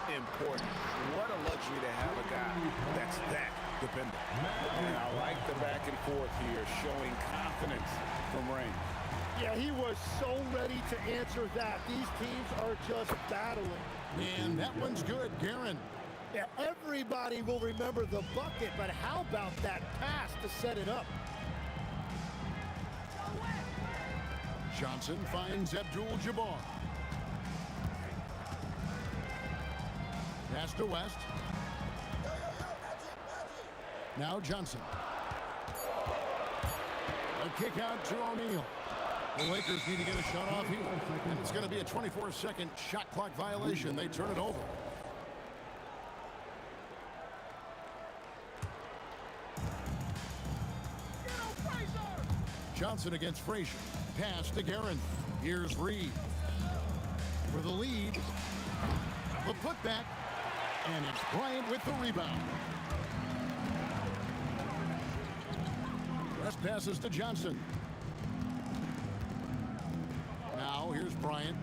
important. What a luxury to have a guy that's that dependent. And I like the back and forth here, showing confidence from Rain. Yeah, he was so ready to answer that. These teams are just battling. And that one's good, Guerin. Yeah, everybody will remember the bucket, but how about that pass to set it up? Johnson finds Abdul-Jabbar. Pass to West. Now Johnson. A kick out to O'Neal. The Lakers need to get a shot off here. And it's going to be a 24-second shot clock violation. They turn it over. Johnson against Frazier. Pass to Guerin. Here's Reed. For the lead. The putback. And it's Bryant with the rebound. West passes to Johnson. Now here's Bryant.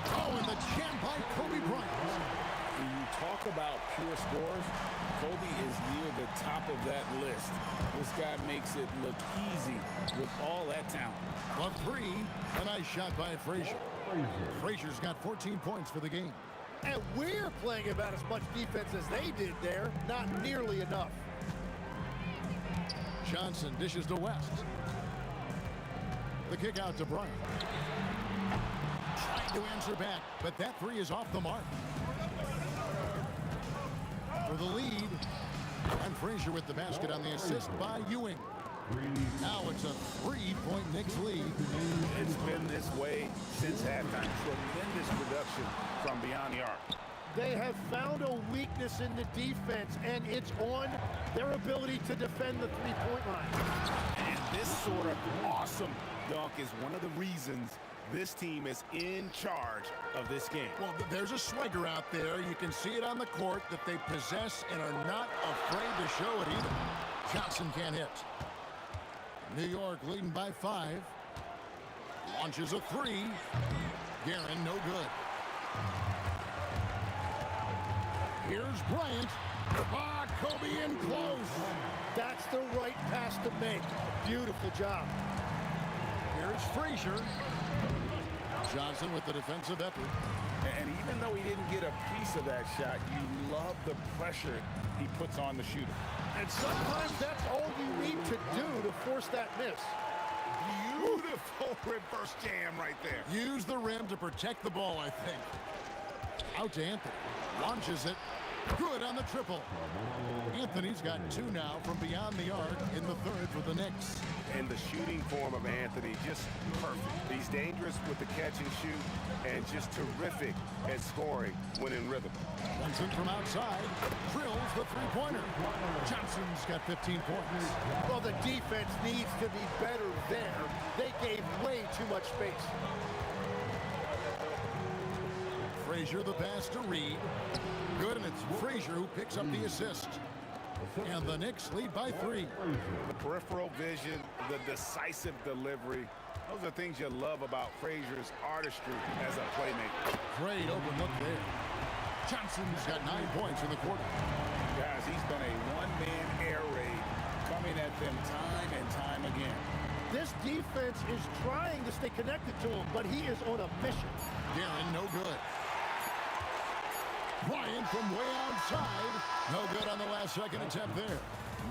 Oh, and the jam by Kobe Bryant. When you talk about pure scores, Kobe is near the top of that list. This guy makes it look easy with all that talent. On three, a nice shot by Frazier. Frazier's got 14 points for the game. And we're playing about as much defense as they did there. Not nearly enough. Johnson dishes to West. The kick out to Bryant. Trying to answer back, but that three is off the mark. For the lead, and Frazier with the basket on the assist by Ewing. Now it's a 3-point Knicks lead. It's been this way since halftime. Tremendous production from beyond the arc. They have found a weakness in the defense, and it's on their ability to defend the three-point line. And this sort of awesome dunk is one of the reasons this team is in charge of this game. Well, there's a swagger out there. You can see it on the court that they possess and are not afraid to show it either. Johnson can't hit. New York leading by 5. Launches a three. Guerin, no good. Here's Bryant. Ah, Kobe in close. That's the right pass to make. Beautiful job. Here's Frazier. Johnson with the defensive effort. And even though he didn't get a piece of that shot, you love the pressure he puts on the shooter. And sometimes that's all you need to do to force that miss. Beautiful reverse jam right there. Use the rim to protect the ball, I think. Out to Anthony. Launches it. Good on the triple. Anthony's got 2 now from beyond the arc in the third for the Knicks. And the shooting form of Anthony, just perfect. He's dangerous with the catch and shoot and just terrific at scoring when in rhythm. Johnson from outside drills the three-pointer. Johnson's got 15 points. Well, the defense needs to be better there. They gave way too much space. Frazier the pass to Reed. Good, and it's Frazier who picks up the assist. And the Knicks lead by 3. The peripheral vision, the decisive delivery, those are things you love about Frazier's artistry as a playmaker. Great open look there. Johnson's got 9 points in the quarter. Guys, he's been a one-man air raid coming at them time and time again. This defense is trying to stay connected to him, but he is on a mission. Guerin, no good. Bryant from way outside. No good on the last second attempt there.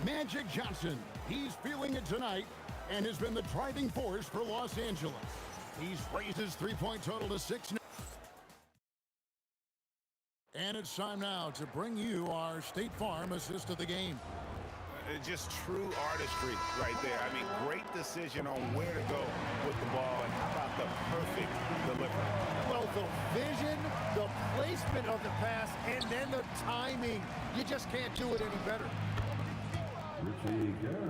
Magic Johnson. He's feeling it tonight and has been the driving force for Los Angeles. He's raised his three-point total to 6 now. And it's time now to bring you our State Farm assist of the game. Just true artistry right there. I mean, great decision on where to go with the ball, and how about the perfect delivery? Well, the vision, the placement of the pass, and then the timing. You just can't do it any better.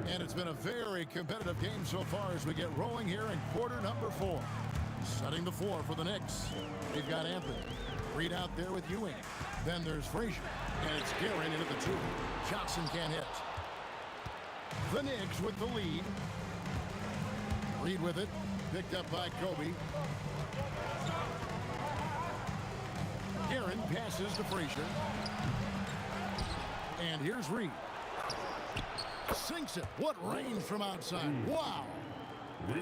And it's been a very competitive game so far as we get rolling here in quarter number 4. Setting the floor for the Knicks. We've got Anthony. Reed out there with Ewing. Then there's Frazier. And it's Guerin in at the 2. Johnson can't hit. The Knicks with the lead. Reed with it. Picked up by Kobe. Guerin passes to Frazier. And here's Reed. Sinks it. What range from outside. Wow.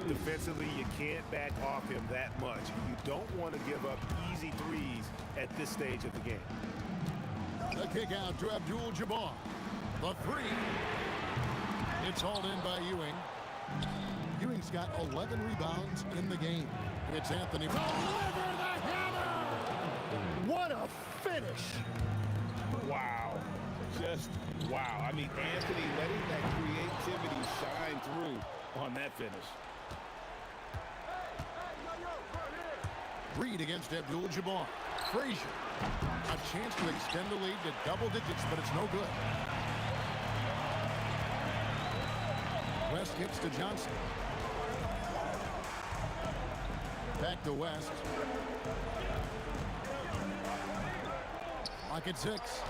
Defensively, you can't back off him that much. You don't want to give up easy threes at this stage of the game. The kick out to Abdul-Jabbar. The three. It's hauled in by Ewing. Ewing's got 11 rebounds in the game. It's Anthony. Deliver the hammer! What a finish! Wow. Just wow. I mean, Anthony letting that creativity shine through on that finish. Reed against Abdul-Jabbar. Frazier. A chance to extend the lead to double digits, but it's no good. West kicks to Johnson. Back to West. Lock at 6.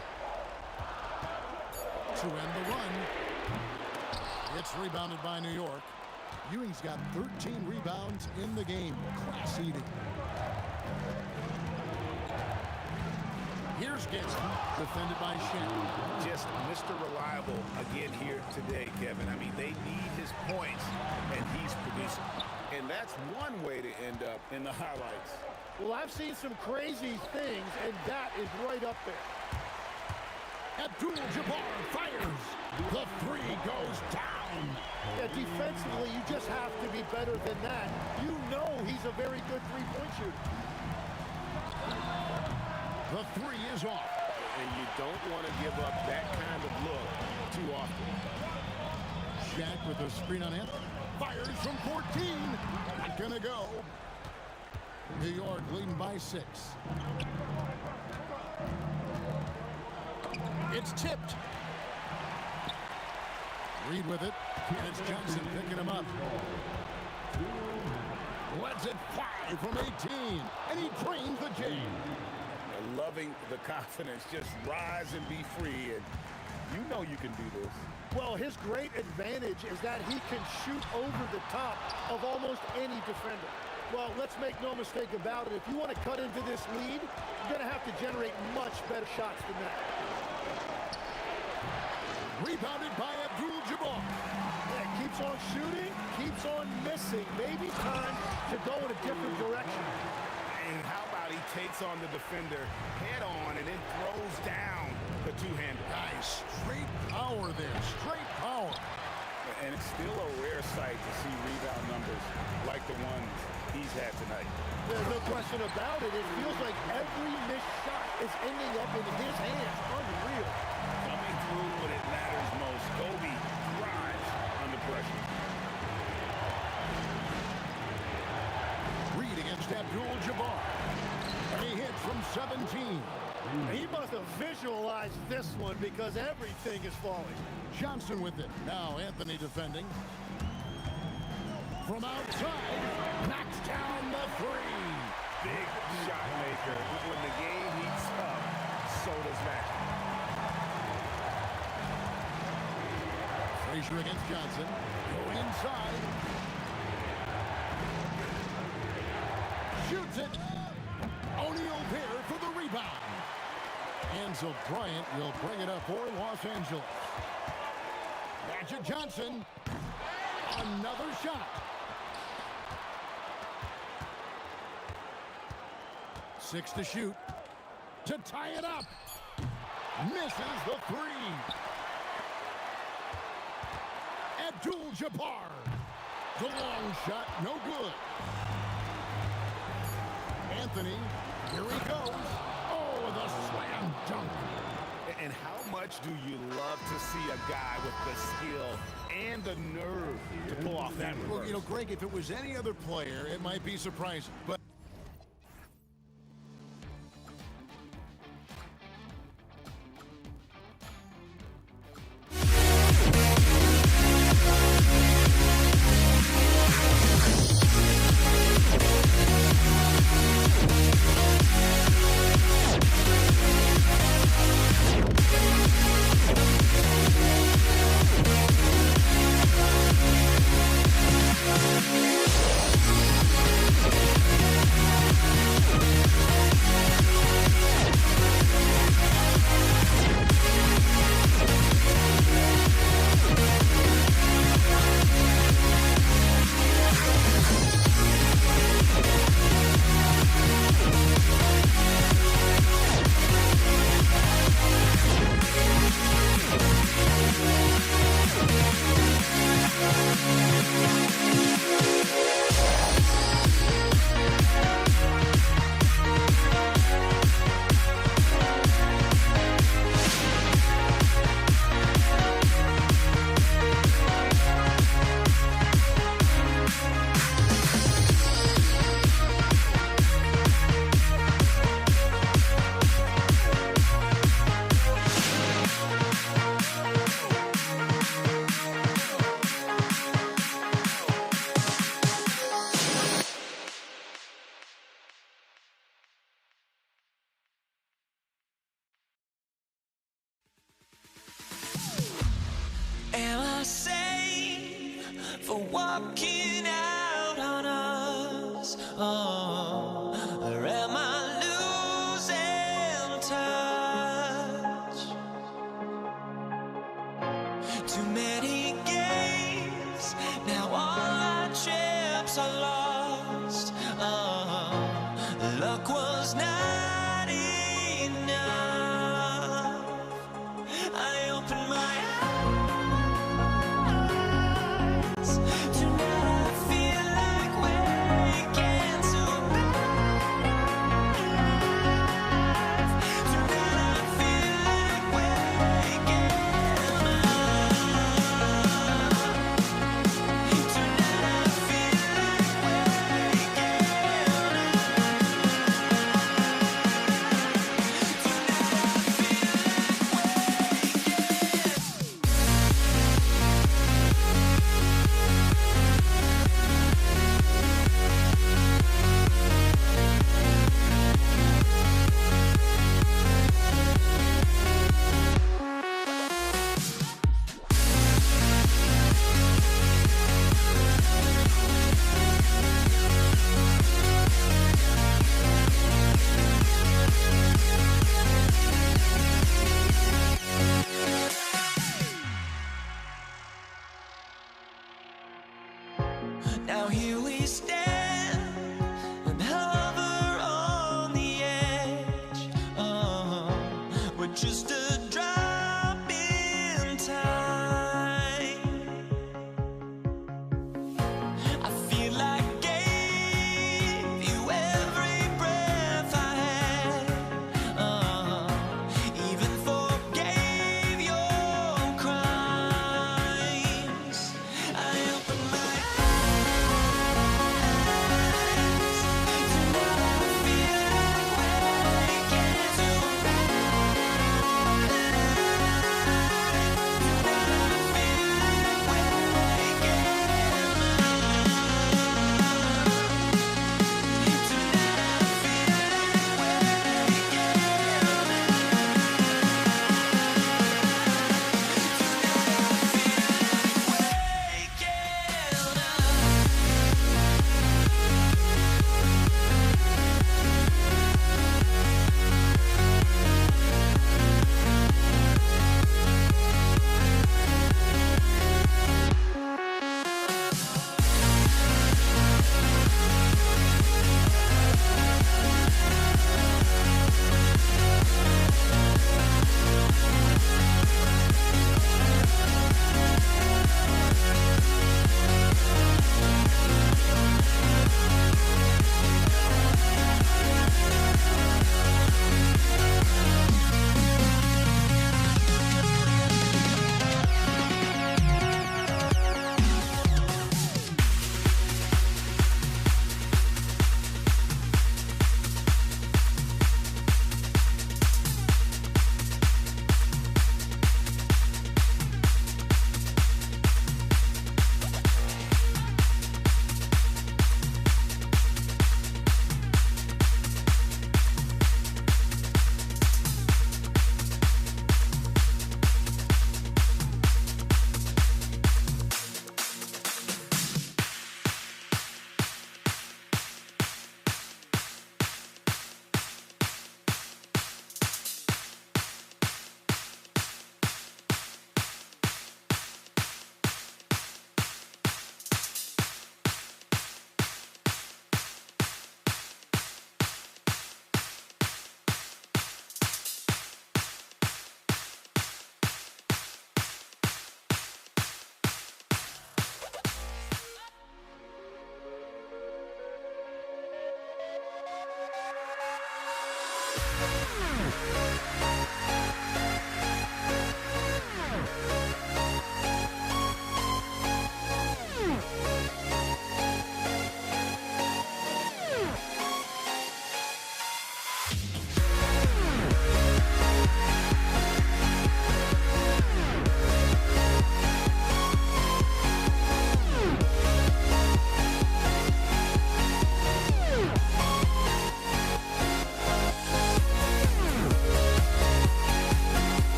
To end the run. It's rebounded by New York. Ewing's got 13 rebounds in the game. Class eating. Here's Gibson, defended by Shen. Just Mr. Reliable again here today, Kevin. I mean, they need his points, and he's producing. And that's one way to end up in the highlights. Well, I've seen some crazy things, and that is right up there. Abdul-Jabbar fires. The three goes down. Yeah, defensively, you just have to be better than that. You know he's a very good three-point shooter. The three is off. And you don't want to give up that kind of look too often. Shaq with a screen on Anthony. Fires from 14. Not gonna go. New York leading by 6. It's tipped. Reed with it. And it's Johnson picking him up. Lets it fly from 18. And he drains the game. Loving the confidence. Just rise and be free. And you know you can do this. Well, his great advantage is that he can shoot over the top of almost any defender. Well, let's make no mistake about it. If you want to cut into this lead, you're going to have to generate much better shots than that. Rebounded by Abdul-Jabbar. Yeah, keeps on shooting, keeps on missing. Maybe time to go in a different direction. And how about he takes on the defender head on and then throws down the two-hander. Nice. Straight power there. Straight power. And it's still a rare sight to see rebound numbers like the ones he's had tonight. There's no question about it. It feels like every missed shot is ending up in his hands. Unreal. Coming through when it matters most. Kobe thrives under pressure. Reed against Abdul-Jabbar. And he hits from 17. He must have visualized this one because everything is falling. Johnson with it. Now Anthony defending. From outside, knocks down the three. Big shot maker. When the game heats up, so does that. Frazier against Johnson. Going inside. Shoots it. O'Neal there for the rebound. Ansel Bryant will bring it up for Los Angeles. Magic Johnson. Another shot. 6 to shoot. To tie it up. Misses the three. Abdul-Jabbar. The long shot, no good. Anthony, here he goes. Oh, the slam dunk. And how much do you love to see a guy with the skill and the nerve to pull off that reverse? Well, you know, Greg, if it was any other player, it might be surprising. But for walking out on us? Oh, or am I losing touch? Too many games, now all our chips are lost. Oh, luck was not enough. I opened my eyes. Tonight I feel like waking to life. Tonight I feel like waking up. Tonight I feel like waking now here we stand and hover on the edge. Oh, we're just a drop in time. I feel like I gave you every breath I had. Even forgave your crimes. I opened my eyes.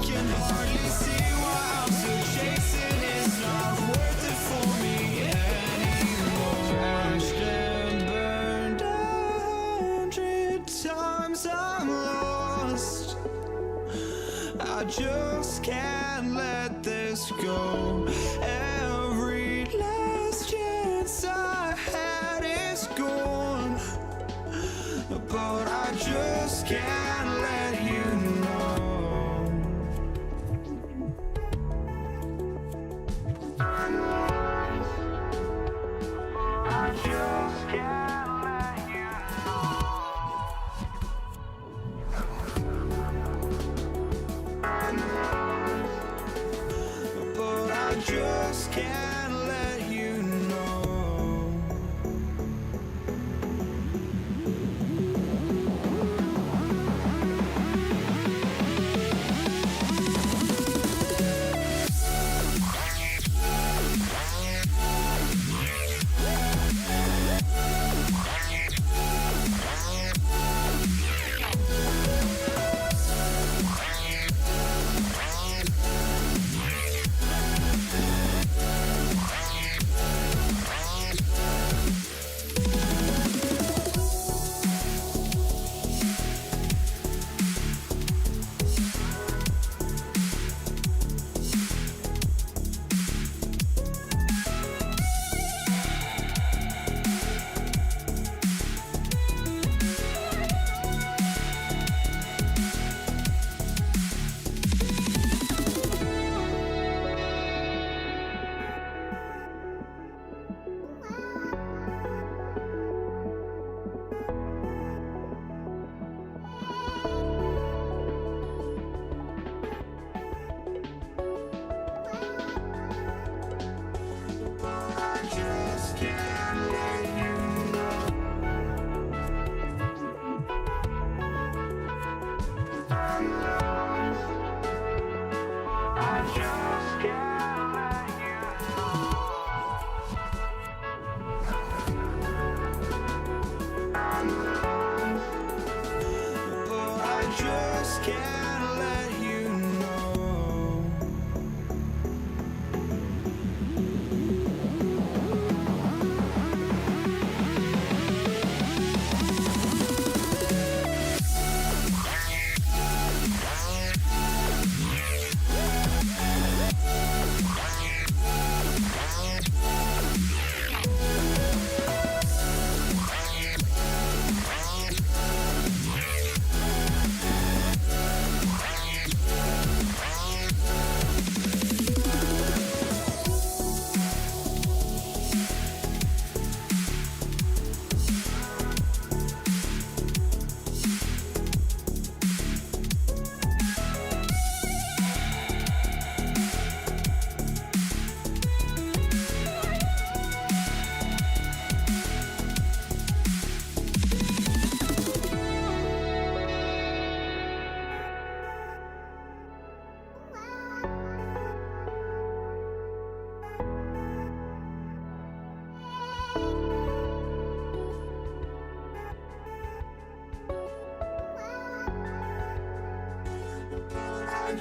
can hardly see why I'm still chasing. It's not worth it for me anymore. Crashed and burned 100 times. I'm lost. I just can't let this go. Every last chance I had is gone, but I just can't let you know. I just can't let you know. But I just can't let you know.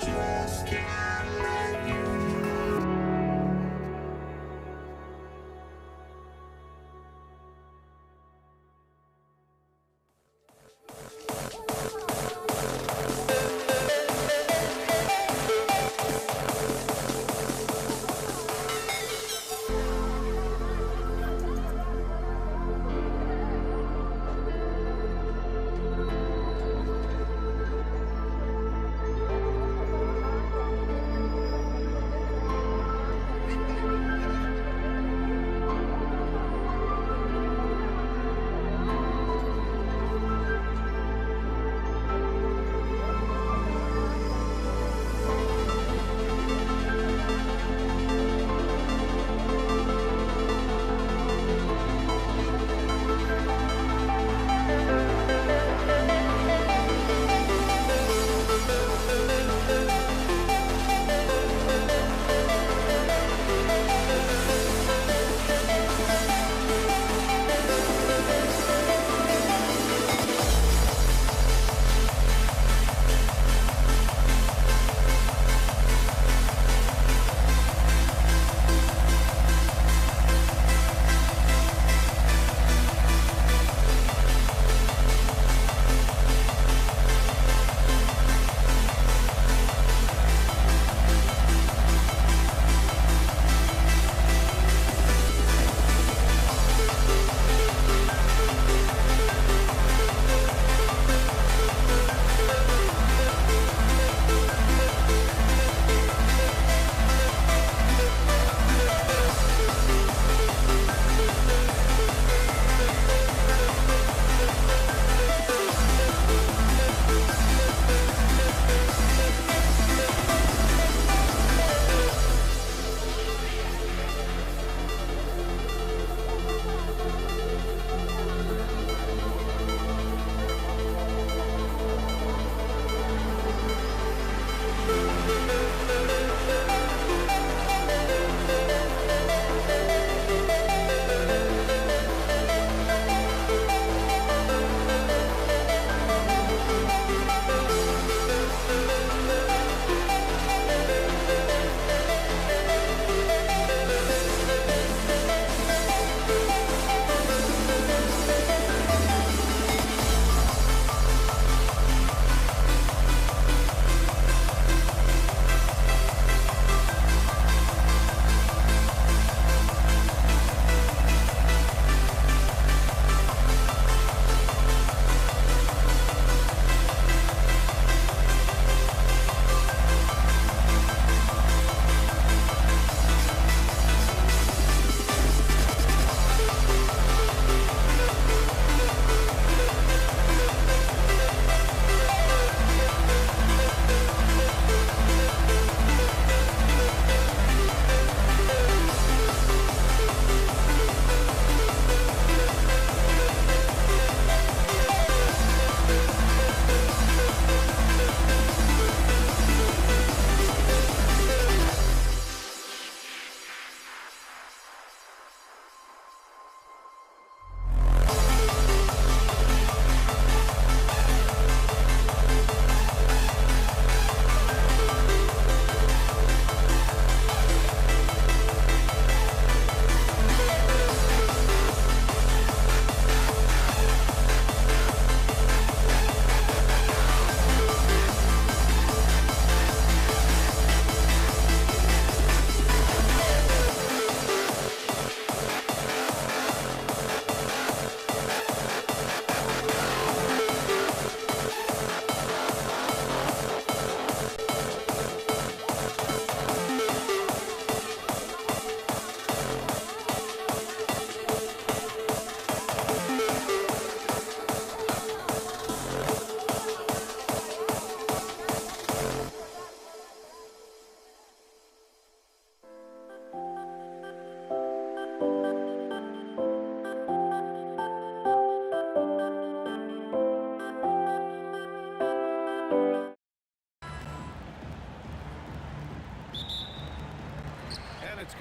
just can't let you know.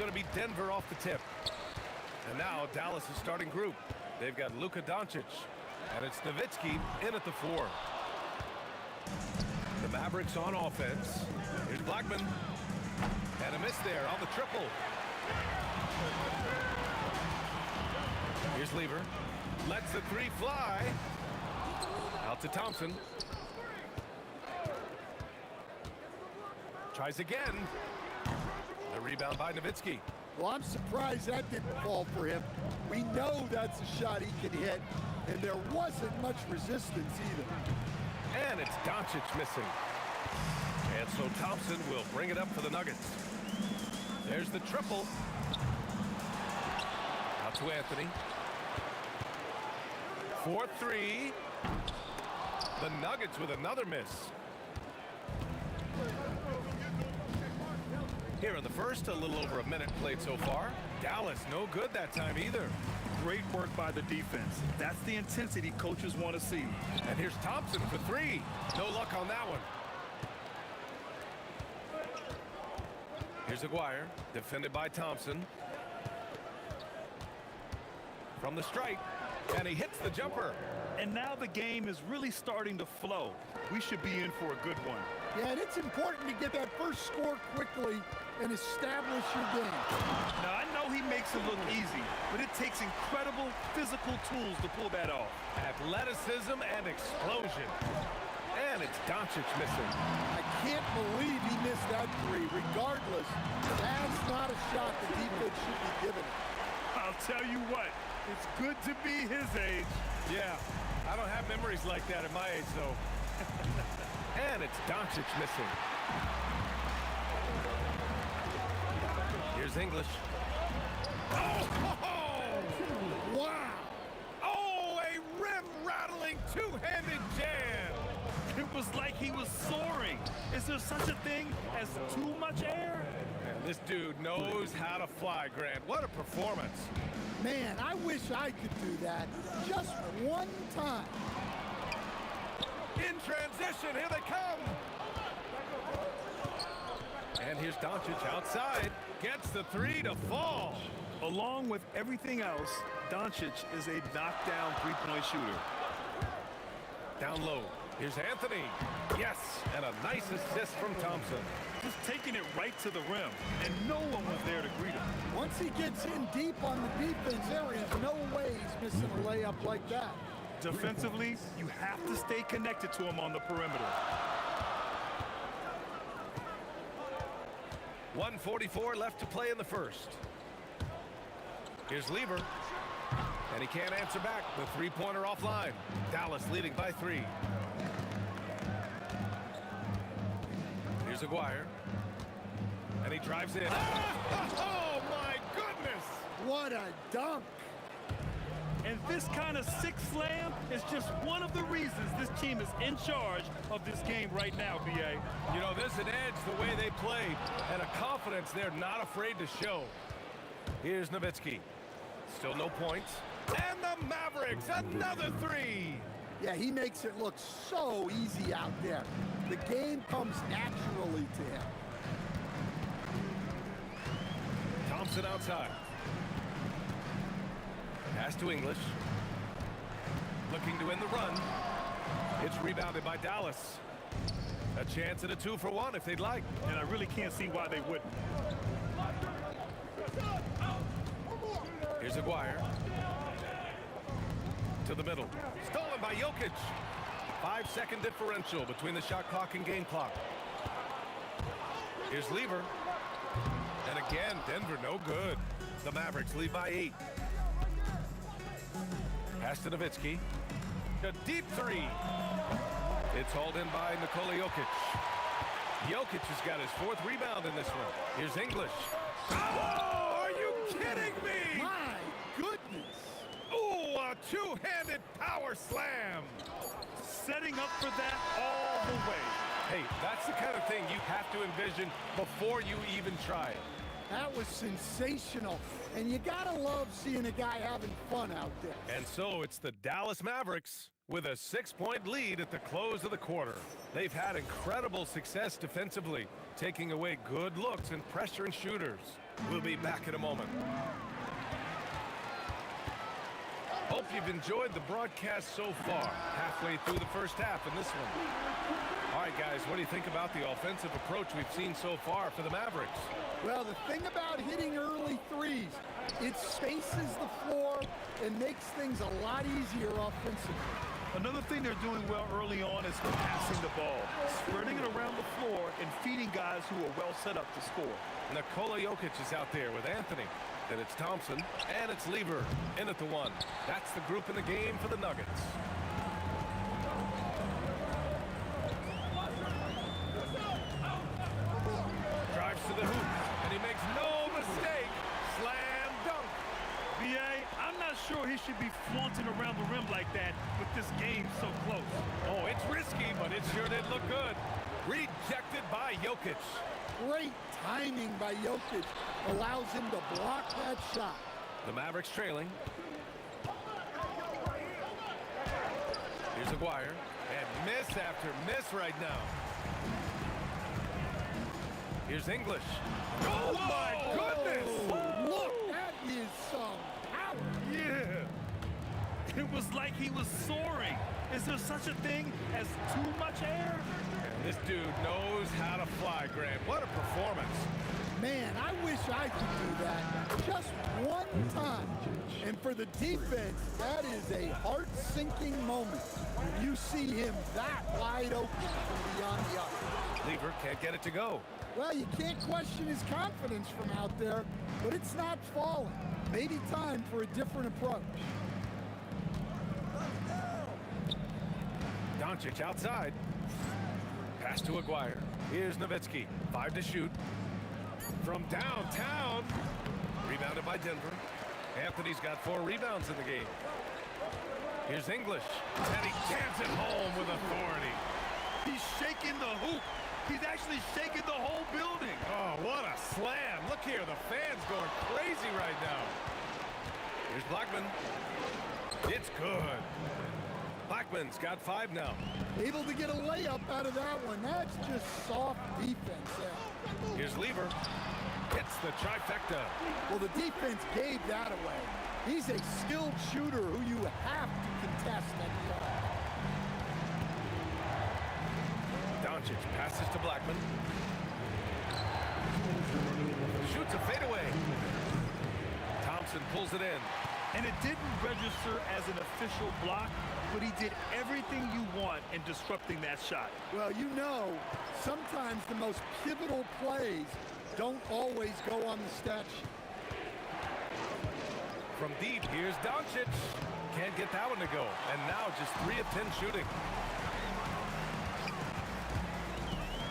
going to be Denver off the tip. And now Dallas' starting group. They've got Luka Doncic, and it's Nowitzki in at the 4. The Mavericks on offense. Here's Blackman. And a miss there on the triple. Here's Lever. Lets the 3 fly. Out to Thompson. Tries again. The rebound by Nowitzki. Well, I'm surprised that didn't fall for him. We know that's a shot he can hit, and there wasn't much resistance either. And it's Doncic missing. And so Thompson will bring it up for the Nuggets. There's the triple. Out to Anthony. 4-3. The Nuggets with another miss. Here in the first, a little over a minute played so far. Dallas, no good that time either. Great work by the defense. That's the intensity coaches want to see. And here's Thompson for 3. No luck on that one. Here's Aguirre, defended by Thompson. From the strike, and he hits the jumper. And now the game is really starting to flow. We should be in for a good one. Yeah, and it's important to get that first score quickly and establish your game. Now, I know he makes it look easy, but it takes incredible physical tools to pull that off. Athleticism and explosion. And it's Doncic missing. I can't believe he missed that 3. Regardless, that's not a shot the defense should be giving him. I'll tell you what, it's good to be his age. Yeah, I don't have memories like that at my age, though. And it's Doncic missing. Here's English. Oh! Wow! Oh, a rim-rattling two-handed jam! It was like he was soaring. Is there such a thing as too much air? And this dude knows how to fly, Grant. What a performance. Man, I wish I could do that just one time. In transition, here they come. And here's Doncic outside. Gets the 3 to fall. Along with everything else, Doncic is a knockdown three-point shooter. Down low. Here's Anthony. Yes, and a nice assist from Thompson. Just taking it right to the rim, and no one was there to greet him. Once he gets in deep on the defense area, there's no way he's missing a layup like that. Defensively, you have to stay connected to him on the perimeter. 1:44 left to play in the first. Here's Lever. And he can't answer back. The three-pointer offline. Dallas leading by 3. Here's Aguirre. And he drives in. Oh, my goodness! What a dunk! And this kind of sick slam is just one of the reasons this team is in charge of this game right now, B.A. You know, there's an edge the way they play and a confidence they're not afraid to show. Here's Nowitzki. Still no points. And the Mavericks, another 3. Yeah, he makes it look so easy out there. The game comes naturally to him. Thompson outside. Pass to English. Looking to win the run. It's rebounded by Dallas. A chance at a 2-for-1 if they'd like. And I really can't see why they wouldn't. Here's Aguirre. To the middle. Stolen by Jokic. 5-second differential between the shot clock and game clock. Here's Lever. And again, Denver no good. The Mavericks lead by 8. Pass to Nowitzki. A deep 3. It's hauled in by Nikola Jokic. Jokic has got his 4th rebound in this one. Here's English. Oh, are you kidding me? My goodness! Ooh, a two-handed power slam. Setting up for that all the way. Hey, that's the kind of thing you have to envision before you even try it. That was sensational. And you gotta love seeing a guy having fun out there. And so it's the Dallas Mavericks with a 6-point lead at the close of the quarter. They've had incredible success defensively, taking away good looks and pressuring shooters. We'll be back in a moment. Hope you've enjoyed the broadcast so far. Halfway through the first half in this one. All right, guys, what do you think about the offensive approach we've seen so far for the Mavericks? Well, the thing about hitting early threes, it spaces the floor and makes things a lot easier offensively. Another thing they're doing well early on is passing the ball, spreading it around the floor and feeding guys who are well set up to score. Nikola Jokic is out there with Anthony. Then it's Thompson, and it's Lever in at the one. That's the group in the game for the Nuggets. Drives to the hoop, and he makes no mistake. Slam dunk. B.A., I'm not sure he should be flaunting around the rim like that with this game so close. Oh, it's risky, but it sure did look good. Rejected by Jokic. Great timing by Jokic allows him to block that shot. The Mavericks trailing. Here's Aguirre, and miss after miss right now. Here's English. Oh, my goodness! Oh, look, that is some power. Yeah. It was like he was soaring. Is there such a thing as too much air? This dude knows how to fly, Grant. What a performance. Man, I wish I could do that just one time. And for the defense, that is a heart-sinking moment when you see him that wide open from beyond the arc. Lever can't get it to go. Well, you can't question his confidence from out there, but it's not falling. Maybe time for a different approach. Doncic outside. Pass to Aguirre. Here's Nowitzki. 5 to shoot. From downtown. Rebounded by Denver. Anthony's got 4 rebounds in the game. Here's English. And he jams it home with authority. He's shaking the hoop. He's actually shaking the whole building. Oh, what a slam. Look here. The fans going crazy right now. Here's Blackman. It's good. Blackman's got 5 now. Able to get a layup out of that one. That's just soft defense there. Here's Lever. Hits the trifecta. Well, the defense gave that away. He's a skilled shooter who you have to contest at the arc. Doncic passes to Blackman. Shoots a fadeaway. Thompson pulls it in. And it didn't register as an official block, but he did everything you want in disrupting that shot. Well, you know, sometimes the most pivotal plays don't always go on the stat sheet. From deep, here's Doncic. Can't get that one to go. And now just 3 of 10 shooting.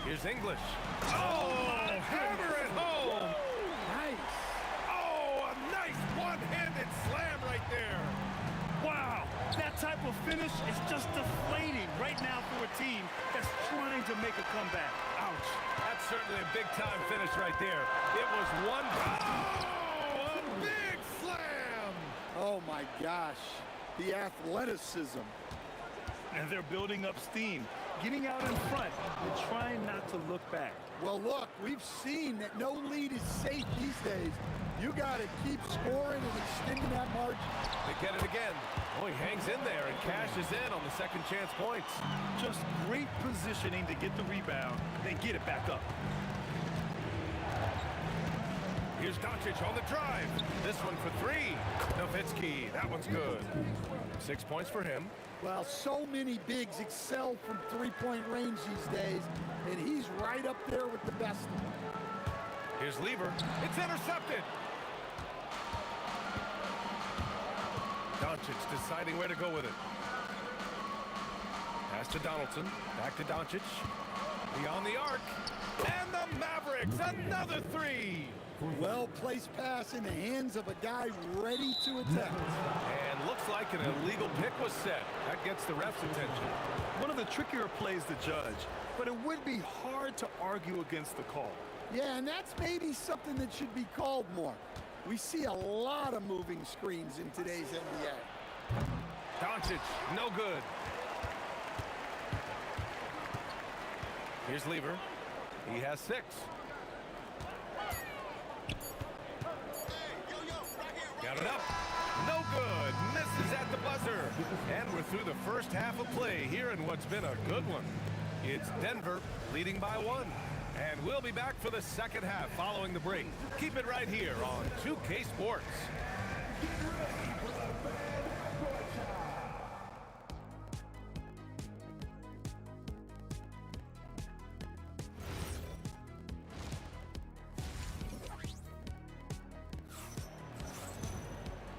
Here's English. Oh, hammer it home. Nice. Oh, a nice one-handed slam right there. Wow, that type of finish is just deflating right now for a team that's trying to make a comeback. Ouch. That's certainly a big-time finish right there. It was one. Oh, a big slam. Oh, my gosh. The athleticism. And they're building up steam, getting out in front and trying not to look back. Well, look, we've seen that no lead is safe these days. You got to keep scoring and extending that margin. They get it again. Oh, he hangs in there and cashes in on the second chance points. Just great positioning to get the rebound, then get it back up. Here's Doncic on the drive. This one for 3. Nowitzki, that one's good. 6 points for him. Well, so many bigs excel from three-point range these days, and he's right up there with the best of them. Here's Lever. It's intercepted. Doncic deciding where to go with it. Pass to Donaldson. Back to Doncic. Beyond the arc. And the Mavericks, another 3. Well-placed pass in the hands of a guy ready to attack. And looks like an illegal pick was set. That gets the ref's attention. One of the trickier plays to judge, but it would be hard to argue against the call. Yeah, and that's maybe something that should be called more. We see a lot of moving screens in today's NBA. Doncic, no good. Here's Lever. He has 6. buzzer. And we're through the first half of play here in what's been a good one. It's Denver leading by 1. And we'll be back for the second half following the break. Keep it right here on 2K Sports.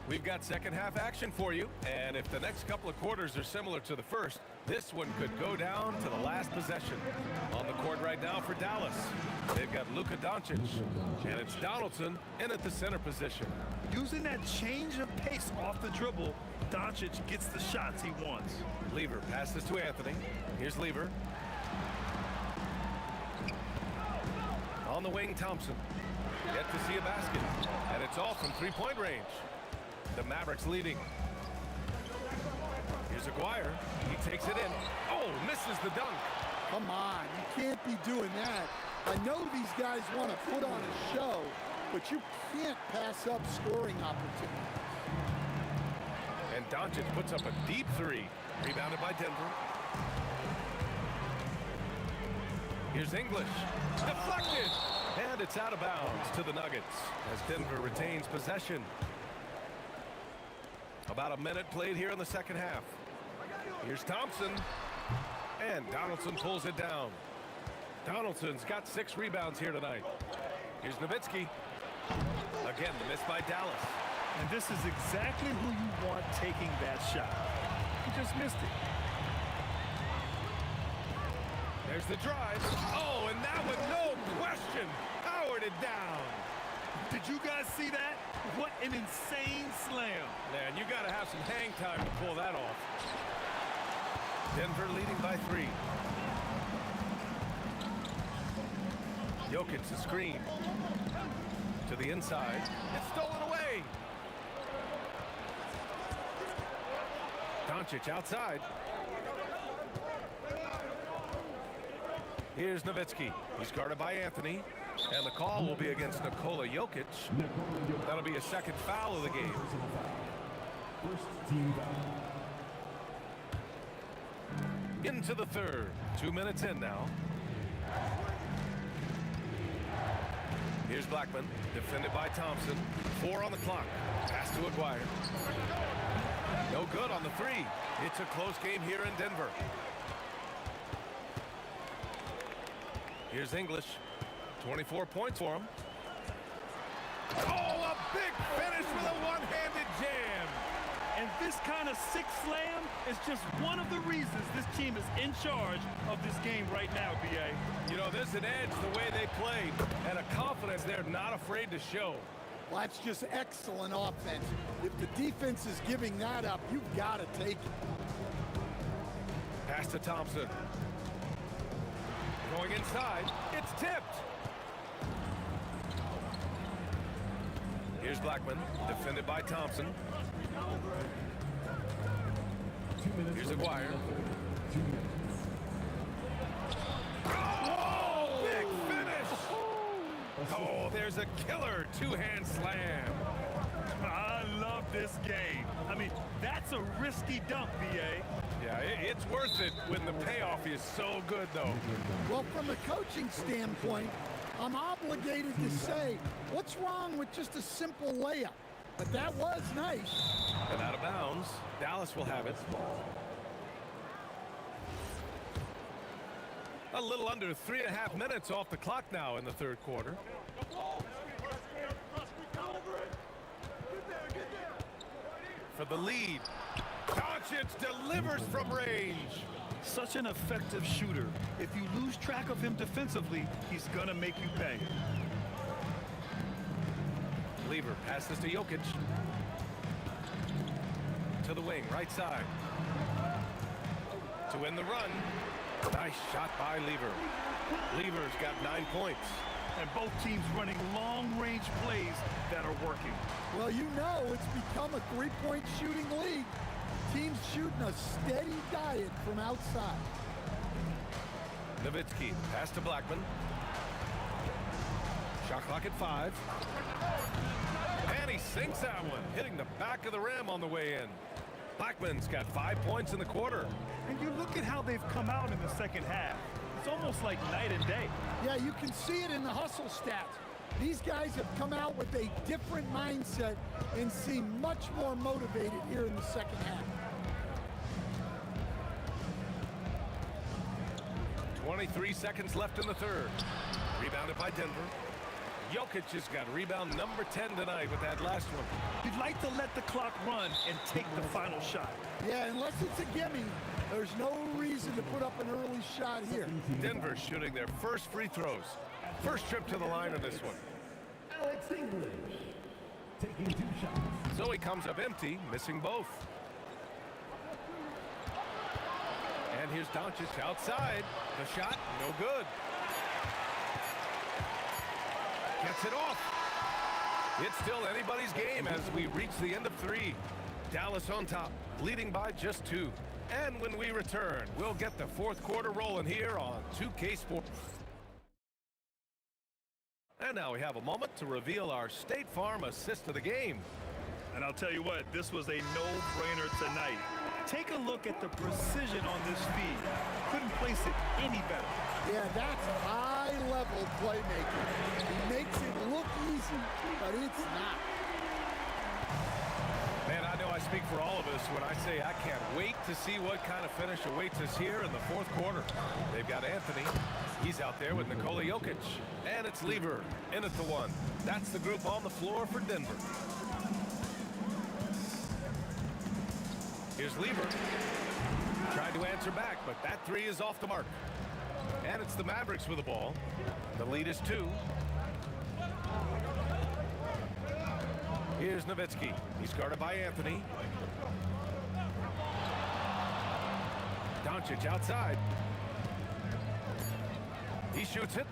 We've got second half action for you, and if the next couple of quarters are similar to the first, this one could go down to the last possession. On the court right now for Dallas, they've got Luka Doncic, and it's Donaldson in at the center position. Using that change of pace off the dribble, Doncic gets the shots he wants. Lever passes to Anthony. Here's Lever. On the wing, Thompson. Yet to see a basket, and it's all from three-point range. The Mavericks leading. Here's Aguirre. He takes it in. Oh, misses the dunk. Come on, you can't be doing that. I know these guys want to put on a show, but you can't pass up scoring opportunities. And Doncic puts up a deep three. Rebounded by Denver. Here's English. Deflected. And it's out of bounds to the Nuggets as Denver retains possession. About a minute played here in the second half. Here's Thompson. And Donaldson pulls it down. Donaldson's got 6 rebounds here tonight. Here's Nowitzki. Again, the miss by Dallas. And this is exactly who you want taking that shot. He just missed it. There's the drive. Oh, and that one, no question, powered it down. Did you guys see that? What an insane slam. Man, you got to have some hang time to pull that off. Denver leading by 3. Jokic the screen. To the inside. It's stolen away. Doncic outside. Here's Nowitzki. He's guarded by Anthony. And the call will be against Nikola Jokic. That'll be a second foul of the game. Into the third. 2 minutes in now. Here's Blackman. Defended by Thompson. 4 on the clock. Pass to Aguirre. No good on the 3. It's a close game here in Denver. Here's English. 24 points for him. Oh, a big finish with a one-handed jam. And this kind of sick slam is just one of the reasons this team is in charge of this game right now, B.A. You know, there's an edge the way they play and a confidence they're not afraid to show. Well, that's just excellent offense. If the defense is giving that up, you've got to take it. Pass to Thompson. Going inside. It's tipped. Here's Blackman, defended by Thompson. Here's Aguirre. Oh, big finish! Oh, there's a killer two-hand slam. I love this game. I mean, that's a risky dunk, B.A. Yeah, it's worth it when the payoff is so good, though. Well, from a coaching standpoint, I'm obligated to say, what's wrong with just a simple layup? But that was nice. And out of bounds, Dallas will have it. A little under 3.5 minutes off the clock now in the third quarter. For the lead, Doncic delivers from range. Such an effective shooter. If you lose track of him defensively, he's gonna make you pay. Lever passes to Jokic. To the wing, right side. To win the run. Nice shot by Lever. Lever's got 9 points. And both teams running long-range plays that are working. Well, you know it's become a three-point shooting league. Teams shooting a steady diet from outside. Nowitzki, pass to Blackman. Shot clock at 5. And he sinks that one, hitting the back of the rim on the way in. Blackman's got 5 points in the quarter. And you look at how they've come out in the second half. It's almost like night and day. Yeah, you can see it in the hustle stats. These guys have come out with a different mindset and seem much more motivated here in the second half. 23 seconds left in the third. Rebounded by Denver. Jokic has got rebound number 10 tonight with that last one. You'd like to let the clock run and take the final shot. Yeah, unless it's a gimme, there's no reason to put up an early shot here. Denver shooting their first free throws. First trip to the line on this one. Alex English taking 2 shots. So he comes up empty, missing both. And here's Doncic outside. The shot, no good. Gets it off. It's still anybody's game as we reach the end of 3. Dallas on top, leading by just 2. And when we return, we'll get the fourth quarter rolling here on 2K Sports. And now we have a moment to reveal our State Farm assist of the game. And I'll tell you what, this was a no-brainer tonight. Take a look at the precision on this feed. Couldn't place it any better. Yeah, that's high-level playmaking. He makes it look easy, but it's not. Man, I know I speak for all of us when I say I can't wait to see what kind of finish awaits us here in the fourth quarter. They've got Anthony. He's out there with Nikola Jokic. And it's Lever in at the 1. That's the group on the floor for Denver. Here's Lever. Tried to answer back, but that 3 is off the mark. And it's the Mavericks with the ball. The lead is 2. Here's Nowitzki. He's guarded by Anthony. Doncic outside. He shoots it.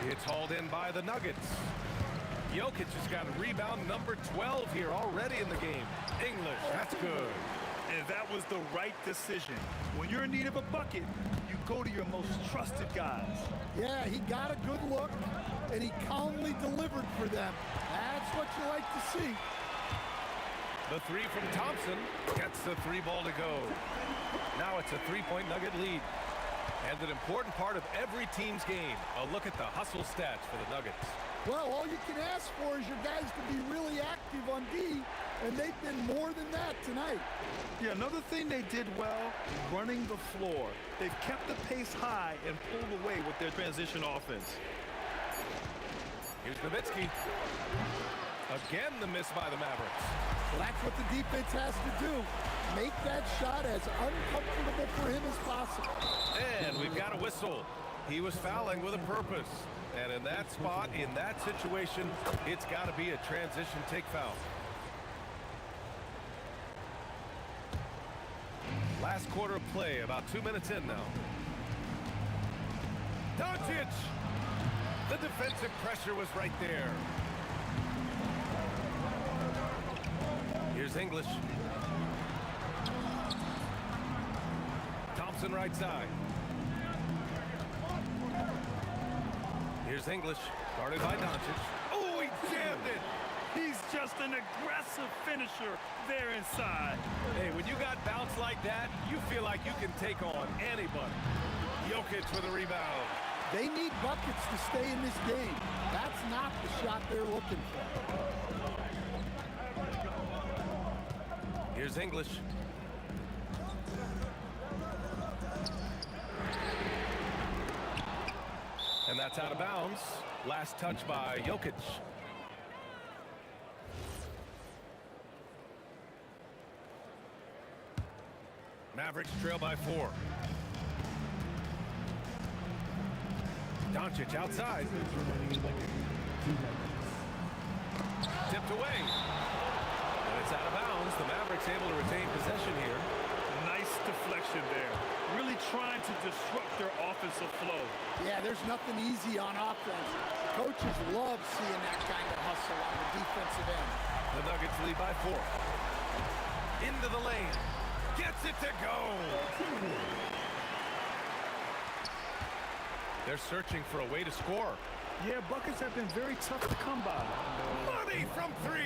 It's hauled in by the Nuggets. Jokic has got a rebound number 12 here already in the game. English, that's good. And that was the right decision. When you're in need of a bucket, you go to your most trusted guys. Yeah, he got a good look, and he calmly delivered for them. That's what you like to see. The 3 from Thompson gets the 3 ball to go. Now it's a 3-point Nugget lead. And an important part of every team's game, a look at the hustle stats for the Nuggets. Well, all you can ask for is your guys to be really active on D, and they've been more than that tonight. Yeah, another thing they did well, running the floor. They've kept the pace high and pulled away with their transition offense. Here's Nowitzki. Again, the miss by the Mavericks. Well, that's what the defense has to do. Make that shot as uncomfortable for him as possible. And we've got a whistle. He was fouling with a purpose. And in that spot, in that situation, it's got to be a transition take foul. Last quarter of play, about 2 minutes in now. Doncic! The defensive pressure was right there. Here's English. Thompson right side. Here's English, guarded by Doncic. Oh, he jammed it! He's just an aggressive finisher there inside. Hey, when you got bounce like that, you feel like you can take on anybody. Jokic with a rebound. They need buckets to stay in this game. That's not the shot they're looking for. Here's English. And that's out of bounds. Last touch by Jokic. Mavericks trail by 4. Doncic outside. Tipped away. And it's out of bounds. The Mavericks able to retain possession here. Nice deflection there. Really trying to disrupt their offensive flow. Yeah, there's nothing easy on offense. Coaches love seeing that kind of hustle on the defensive end. The Nuggets lead by 4. Into the lane. Gets it to go. They're searching for a way to score. Yeah, buckets have been very tough to come by. Money from 3.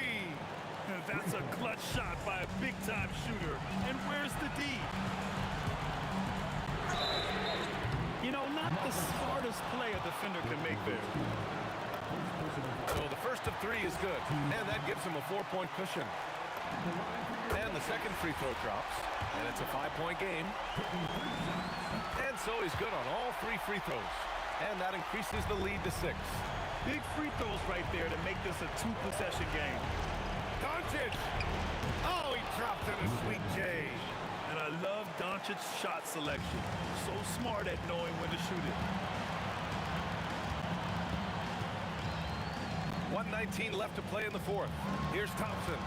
That's a clutch shot by a big-time shooter. And where's the D? You know, not the smartest play a defender can make there. So the first of three is good, and that gives him a 4-point cushion. And the second free throw drops, and it's a 5-point game. And so he's good on all 3 free throws, and that increases the lead to 6. Big free throws right there to make this a 2-possession game. Doncic! Oh, he dropped in a sweet J. And I love Doncic's shot selection. So smart at knowing when to shoot it. 1:19 left to play in the fourth. Here's Thompson.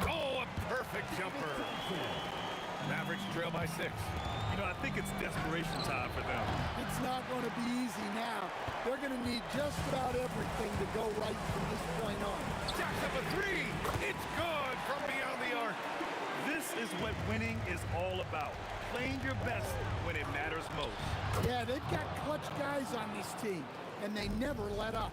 Oh, a perfect jumper. Mavericks trail by 6. You know, I think it's desperation time for them. It's not going to be easy now. They're going to need just about everything to go right from this point on. Jacks up a 3. It's good from beyond the arc. This is what winning is all about. Playing your best when it matters most. Yeah, they've got clutch guys on this team, and they never let up.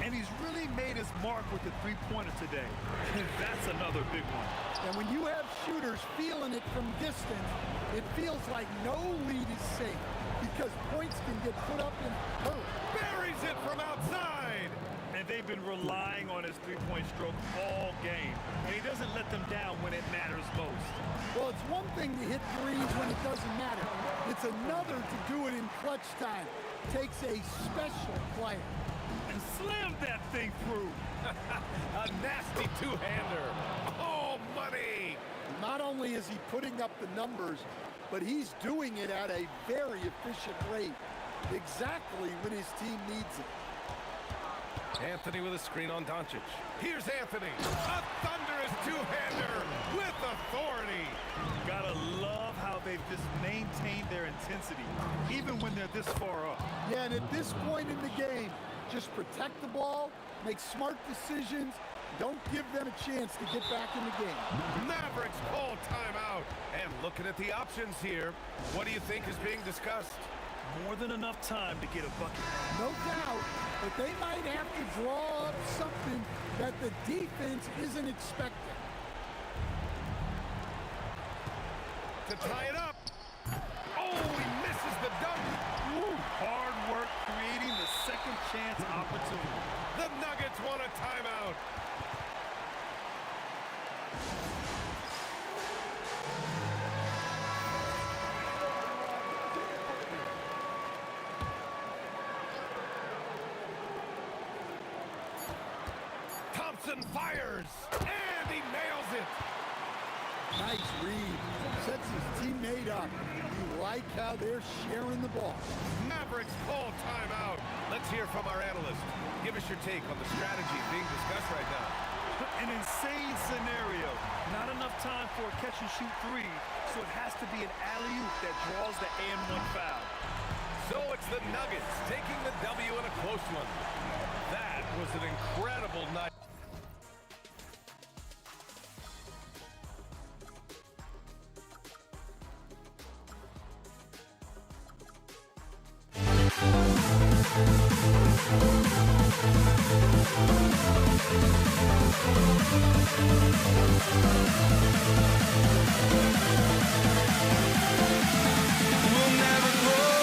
And he's really made his mark with the three-pointer today. And that's another big one. And when you have shooters feeling it from distance, it feels like no lead is safe because points can get put up in a hurry. Buries it from outside. And they've been relying on his three-point stroke all game. And he doesn't let them down when it matters most. Well, it's one thing to hit threes when it doesn't matter. It's another to do it in clutch time. Takes a special player. And slam that thing through. A nasty two-hander. Oh, money. Not only is he putting up the numbers, but he's doing it at a very efficient rate. Exactly when his team needs it. Anthony with a screen on Doncic. Here's Anthony. A thunderous two-hander with authority. Gotta love how they've just maintained their intensity, even when they're this far up. Yeah, and at this point in the game, just protect the ball, make smart decisions, don't give them a chance to get back in the game. Mavericks call timeout. And looking at the options here, what do you think is being discussed? More than enough time to get a bucket. No doubt, but they might have to draw up something that the defense isn't expecting. To tie it up. Oh, he misses the dunk. Ooh, hard work creating the second chance opportunity. The Nuggets want a timeout. Thompson fires, and he nails it. Nice read. Sets his teammate up. You like how they're sharing the ball. Mavericks call timeout. Let's hear from our analyst. Give us your take on the strategy being discussed right now. An insane scenario. Not enough time for a catch-and-shoot three, so it has to be an alley-oop that draws the and-one foul. So it's the Nuggets taking the W in a close one. That was an incredible night. We'll never grow.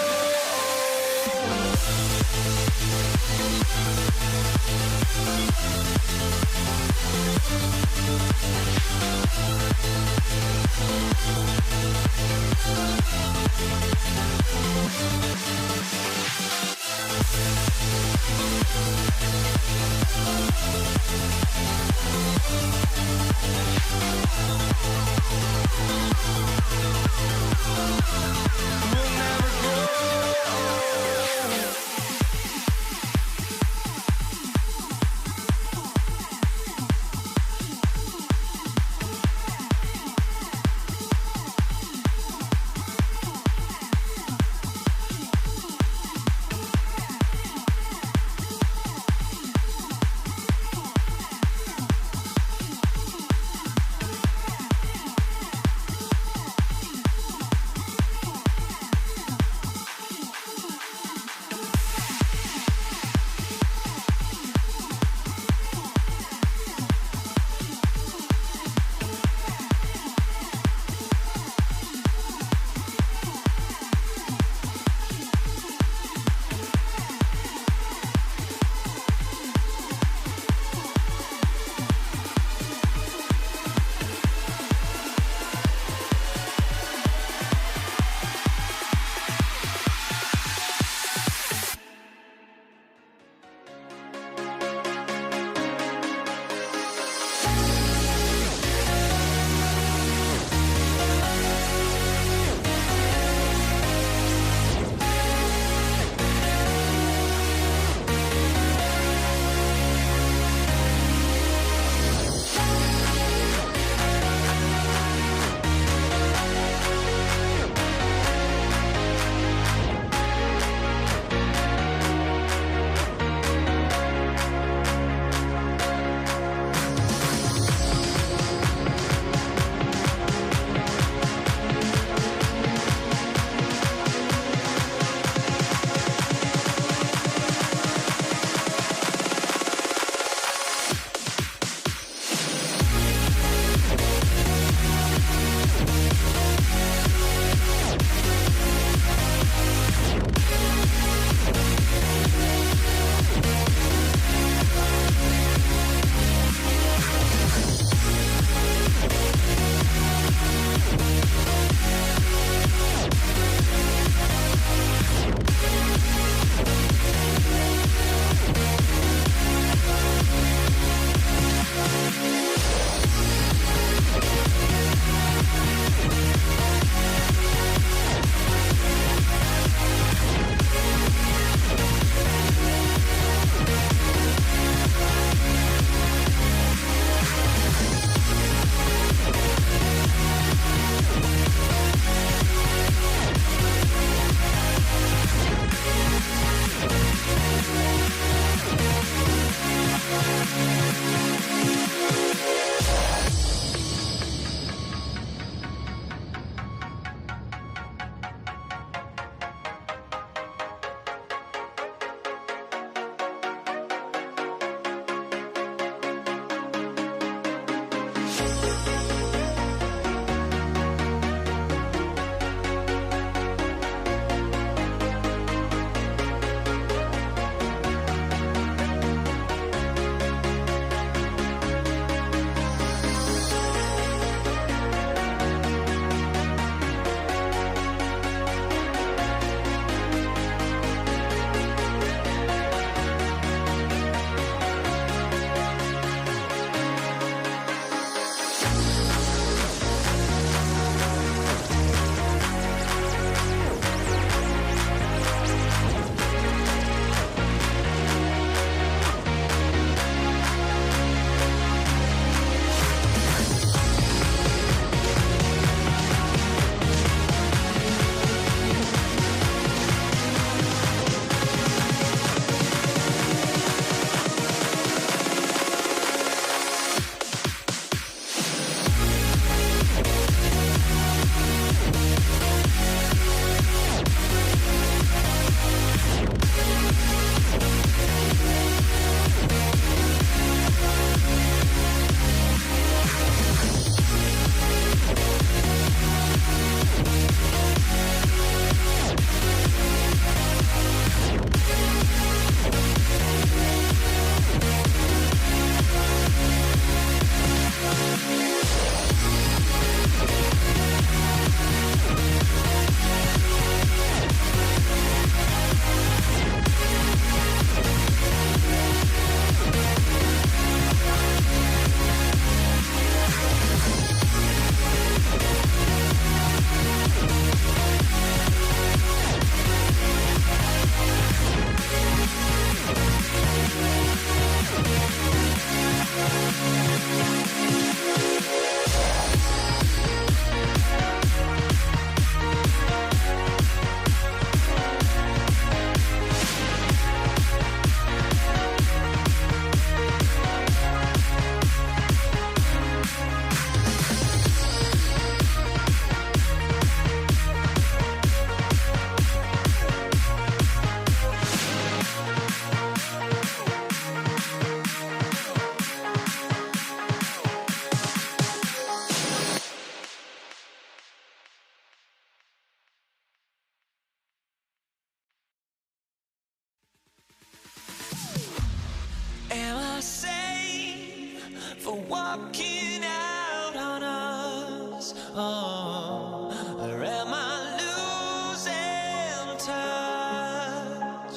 for walking out on us? Oh, or am I losing touch?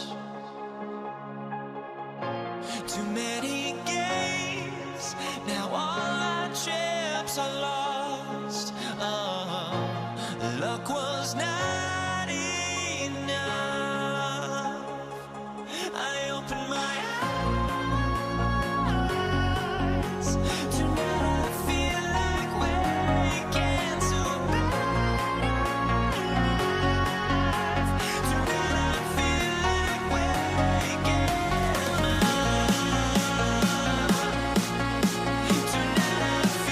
Too many games, now all our chips are lost. Oh, luck was not enough. I opened my eyes. Tonight I feel like waking to life. Tonight I feel like waking up. Tonight I feel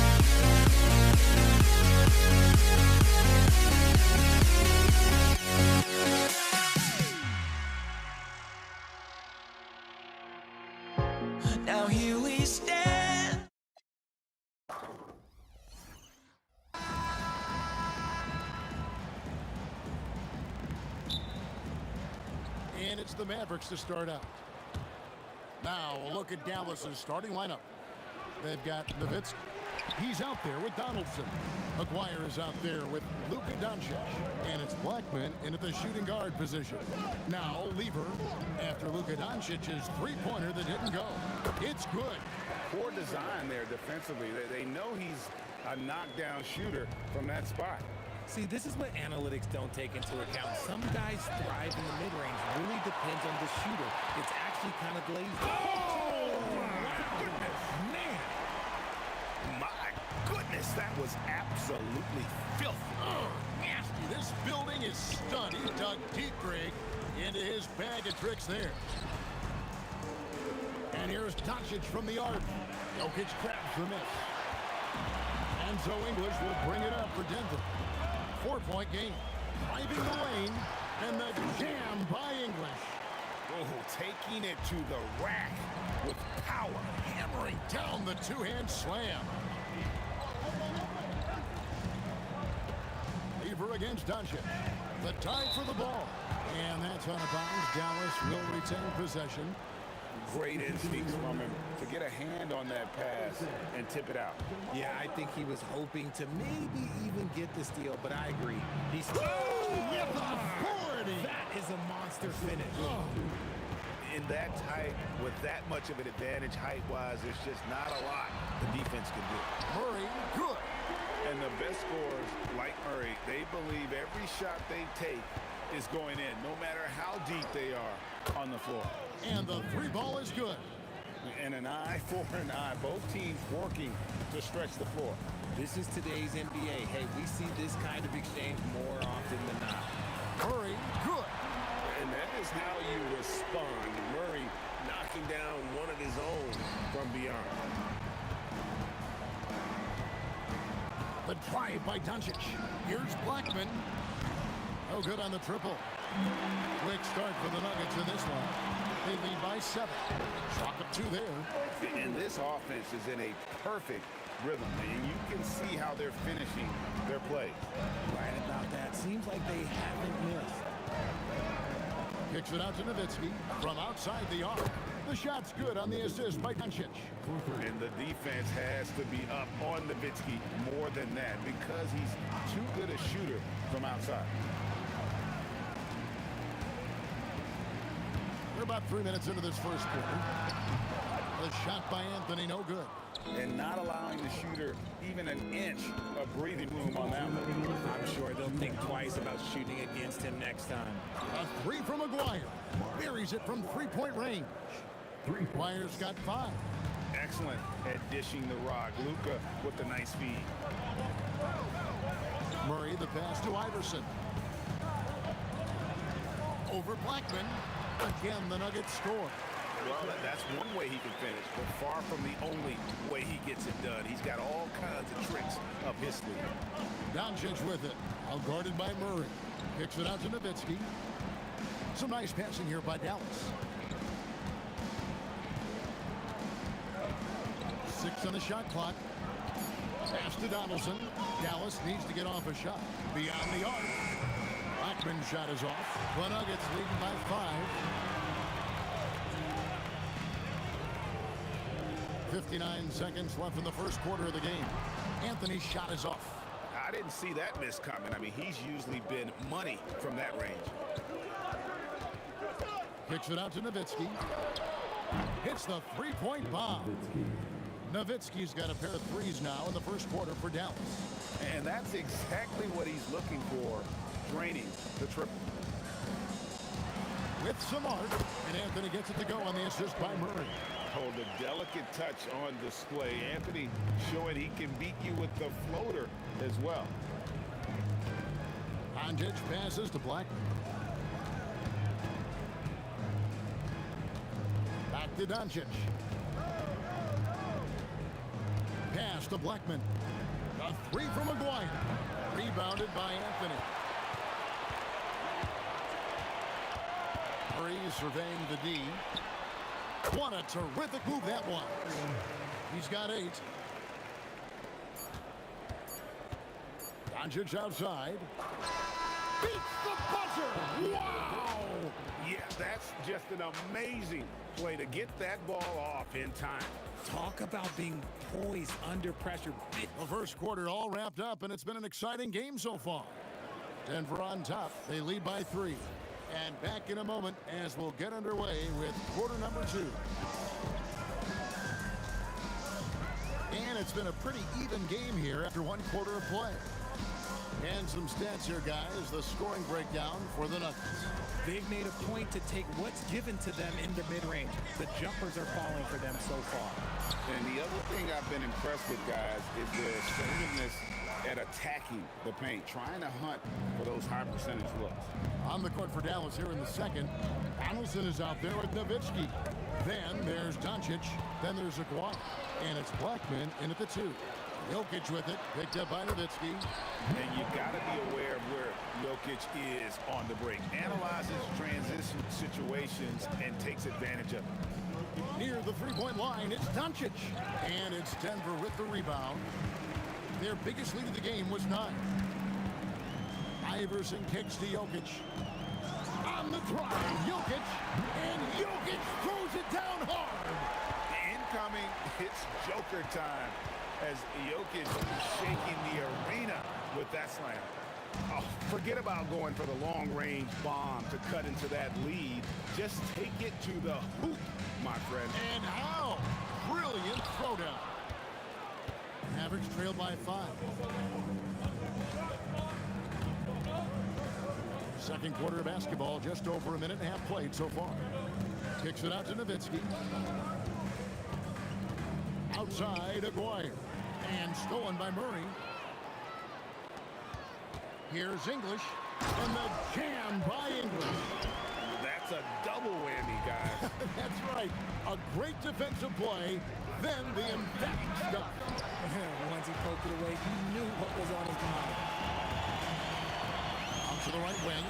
like waking now here we stand. And it's the Mavericks to start out. Now a look at Dallas's starting lineup. They've got Nowitzki. He's out there with Donaldson. McGuire is out there with Luka Doncic. And it's Blackman into the shooting guard position. Now Lever after Luka Doncic's three-pointer that didn't go. It's good. Poor design there defensively. They know he's a knockdown shooter from that spot. See, this is what analytics don't take into account. Some guys thrive in the mid-range. Really depends on the shooter. It's actually kind of lazy. Oh, That was absolutely filthy. Oh, nasty. This building is stunned. He dug deep, Greg, into his bag of tricks there. And here's Doncic from the arc. Jokic grabs the miss. And so English will bring it up for Denver. 4-point game. Driving the lane. And the jam by English. Oh, taking it to the rack with power. Hammering down the two-hand slam. Lever against Doncic. The tie for the ball. And that's out of bounds. Dallas will retain possession. Great instincts from him to get a hand on that pass and tip it out. Yeah, I think he was hoping to maybe even get the steal, but I agree. He's with authority. That is a monster finish. In that tight, with that much of an advantage height-wise, there's just not a lot the defense can do. Murray, good. And the best scorers, like Murray, they believe every shot they take is going in, no matter how deep they are on the floor. And the three ball is good. And an eye for an eye. Both teams working to stretch the floor. This is today's NBA. Hey, we see this kind of exchange more often than not. Murray, good. And that is how you respond. Murray knocking down one of his own from beyond. The drive by Doncic. Here's Blackman. Oh, good on the triple. Quick start for the Nuggets in this one. They lead by 7. Chalk up 2 there. And this offense is in a perfect rhythm. And you can see how they're finishing their play. Right about that. Seems like they haven't missed. Kicks it out to Nowitzki from outside the arc. The shot's good on the assist by Doncic. And the defense has to be up on Nowitzki more than that because he's too good a shooter from outside. We're about 3 minutes into this first quarter. The shot by Anthony, no good. And not allowing the shooter even an inch of breathing room on that one. I'm sure they'll think twice about shooting against him next time. A 3 from Maguire. Buries it from three-point range. Maguire's got 5. Excellent at dishing the rock. Luka with the nice feed. Murray, the pass to Iverson. Over Blackman. Again, the Nuggets score. Well, that's one way he can finish, but far from the only way he gets it done. He's got all kinds of tricks up his sleeve. Doncic with it. Well guarded by Murray. Kicks it out to Nowitzki. Some nice passing here by Dallas. 6 on the shot clock. Pass to Donaldson. Dallas needs to get off a shot. Beyond the arc. Blackman's shot is off. The Nuggets leading by 5. 59 seconds left in the first quarter of the game. Anthony's shot is off. I didn't see that miss coming. I mean, he's usually been money from that range. Kicks it out to Nowitzki. Hits the three-point bomb. Nowitzki's got a pair of threes now in the first quarter for Dallas. And that's exactly what he's looking for, draining the triple. With some art, and Anthony gets it to go on the assist by Murray. Oh, the delicate touch on display. Anthony showing he can beat you with the floater as well. Doncic passes to Blackman. Back to Doncic. Pass to Blackman. A 3 from Maguire. Rebounded by Anthony. Murray surveying the D. What a terrific move that was. He's got 8. Doncic outside. Beats the buzzer. Wow! Yeah, that's just an amazing play to get that ball off in time. Talk about being poised under pressure. The first quarter all wrapped up, and it's been an exciting game so far. Denver on top. They lead by 3. And back in a moment as we'll get underway with quarter number 2. And it's been a pretty even game here after 1 quarter of play. And some stats here, guys. The scoring breakdown for the Nuggets. They've made a point to take what's given to them in the mid-range. The jumpers are falling for them so far. And the other thing I've been impressed with, guys, is their assertiveness at attacking the paint, trying to hunt for those high percentage looks. On the court for Dallas here in the second. Donaldson is out there with Nowitzki. Then there's Doncic. Then there's Aguirre. And it's Blackman in at the 2. Jokic with it, picked up by Nowitzki. And you got to be aware of where Jokic is on the break. Analyzes transition situations and takes advantage of it. Near the three-point line, it's Doncic. And it's Denver with the rebound. Their biggest lead of the game was 9. Iverson kicks to Jokic. On the drive, Jokic. And Jokic throws it down hard. Incoming, it's Joker time as Jokic is shaking the arena with that slam. Oh, forget about going for the long-range bomb to cut into that lead. Just take it to the hoop, my friend. And how? Brilliant throwdown. Mavericks trailed by 5. Second quarter of basketball, just over a minute and a half played so far. Kicks it out to Nowitzki. Outside, Aguirre. And stolen by Murray. Here's English. And the jam by English. That's a double whammy, guys. That's right. A great defensive play. Then the emphatic stuff. Once he poked it away, he knew what was on his mind. Out to the right wing.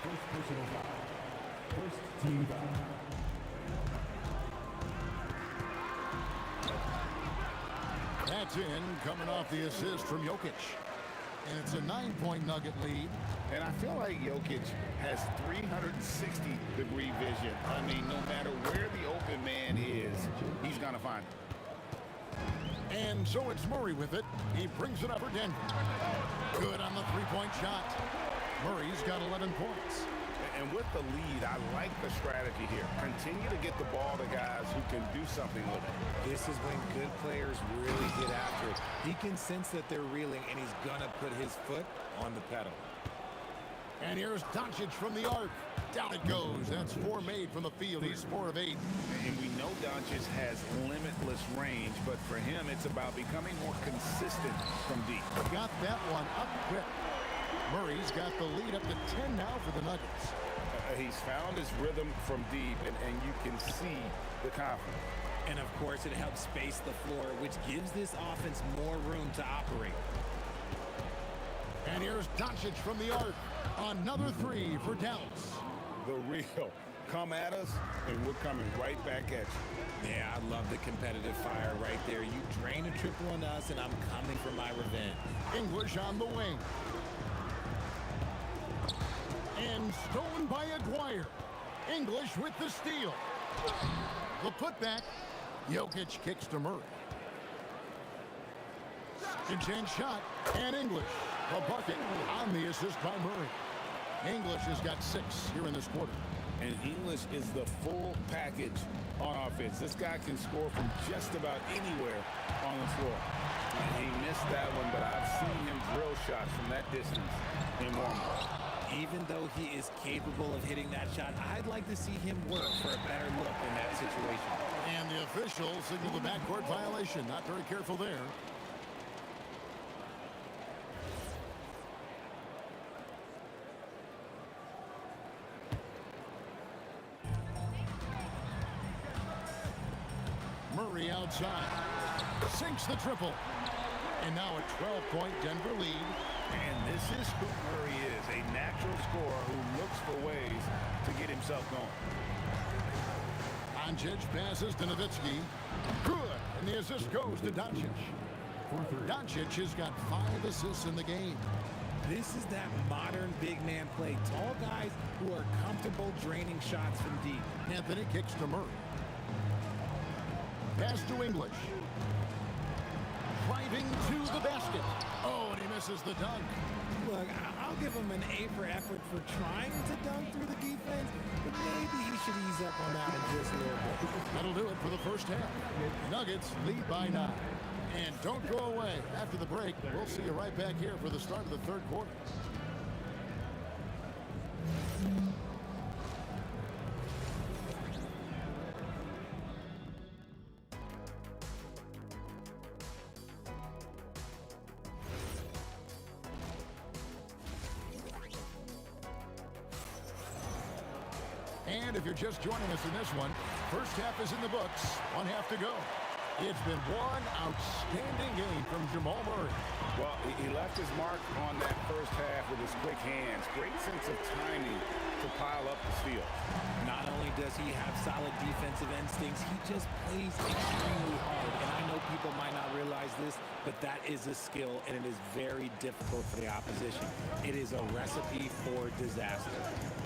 First personal foul. First team foul. That's in, coming off the assist from Jokic. And it's a 9-point Nugget lead. And I feel like Jokic has 360-degree vision. I mean, no matter where the open man is, he's going to find it. And so it's Murray with it. He brings it up for Denver. Good on the three-point shot. Murray's got 11 points. And with the lead, I like the strategy here. Continue to get the ball to guys who can do something with it. This is when good players really get after it. He can sense that they're reeling, and he's going to put his foot on the pedal. And here's Doncic from the arc. Down it goes. That's 4 made from the field. He's 4 of 8. And we know Doncic has limitless range, but for him, it's about becoming more consistent from deep. Got that one up quick. Murray's got the lead up to 10 now for the Nuggets. He's found his rhythm from deep, and you can see the confidence. And, of course, it helps space the floor, which gives this offense more room to operate. And here's Doncic from the arc. Another 3 for Dallas. The real. Come at us, and we're coming right back at you. Yeah, I love the competitive fire right there. You drain a triple on us, and I'm coming for my revenge. English on the wing. And stolen by Aguirre. English with the steal. The putback. Jokic kicks to Murray. Second shot. And English. The bucket on the assist by Murray. English has got 6 here in this quarter. And English is the full package on offense. This guy can score from just about anywhere on the floor. And he missed that one, but I've seen him drill shots from that distance in warm-up. Even though he is capable of hitting that shot, I'd like to see him work for a better look in that situation. And the official signaled the backcourt violation. Not very careful there. Murray outside. Sinks the triple. And now a 12-point Denver lead. And this is who Murray is, a natural scorer who looks for ways to get himself going. Doncic passes to Nowitzki. Good. And the assist goes to Doncic. Doncic has got 5 assists in the game. This is that modern big man play. Tall guys who are comfortable draining shots from deep. Anthony kicks to Murray. Pass to English. Driving to the basket. Oh, and he misses the dunk. Look, I'll give him an A for effort for trying to dunk through the defense, but maybe he should ease up on that one just a little bit. That'll do it for the first half. Nuggets lead by 9. And don't go away. After the break, we'll see you right back here for the start of the third quarter. And if you're just joining us in this one, first half is in the books. One half to go. It's been one outstanding game from Jamal Murray. Well, he left his mark on that first half with his quick hands. Great sense of timing to pile up the steals. Not only does he have solid defensive instincts, he just plays extremely hard. And I know people might not realize this, but that is a skill, and it is very difficult for the opposition. It is a recipe for disaster.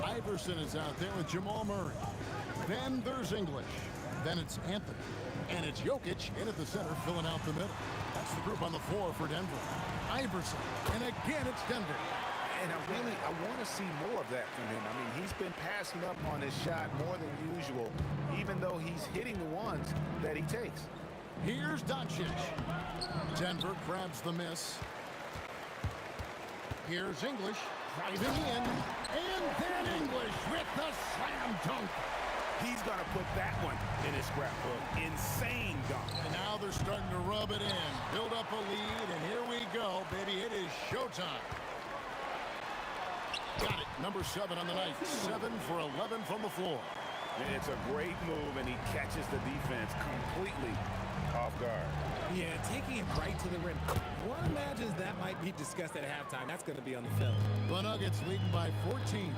Iverson is out there with Jamal Murray. Then there's English. Then it's Anthony. And it's Jokic in at the center, filling out the middle. That's the group on the floor for Denver. Iverson. And again, it's Denver. And I want to see more of that from him. I mean, he's been passing up on his shot more than usual, even though he's hitting the ones that he takes. Here's Doncic. Denver grabs the miss. Here's English driving in. And then English with the slam dunk. He's going to put that one in his scrapbook. Insane dunk. And now they're starting to rub it in. Build up a lead, and here we go, baby. It is showtime. Got it. Number 7 on the night. 7 for 11 from the floor. And it's a great move, and he catches the defense completely off guard. Yeah, taking it right to the rim. One imagines that might be discussed at halftime. That's going to be on the film. The Nuggets leading by 14.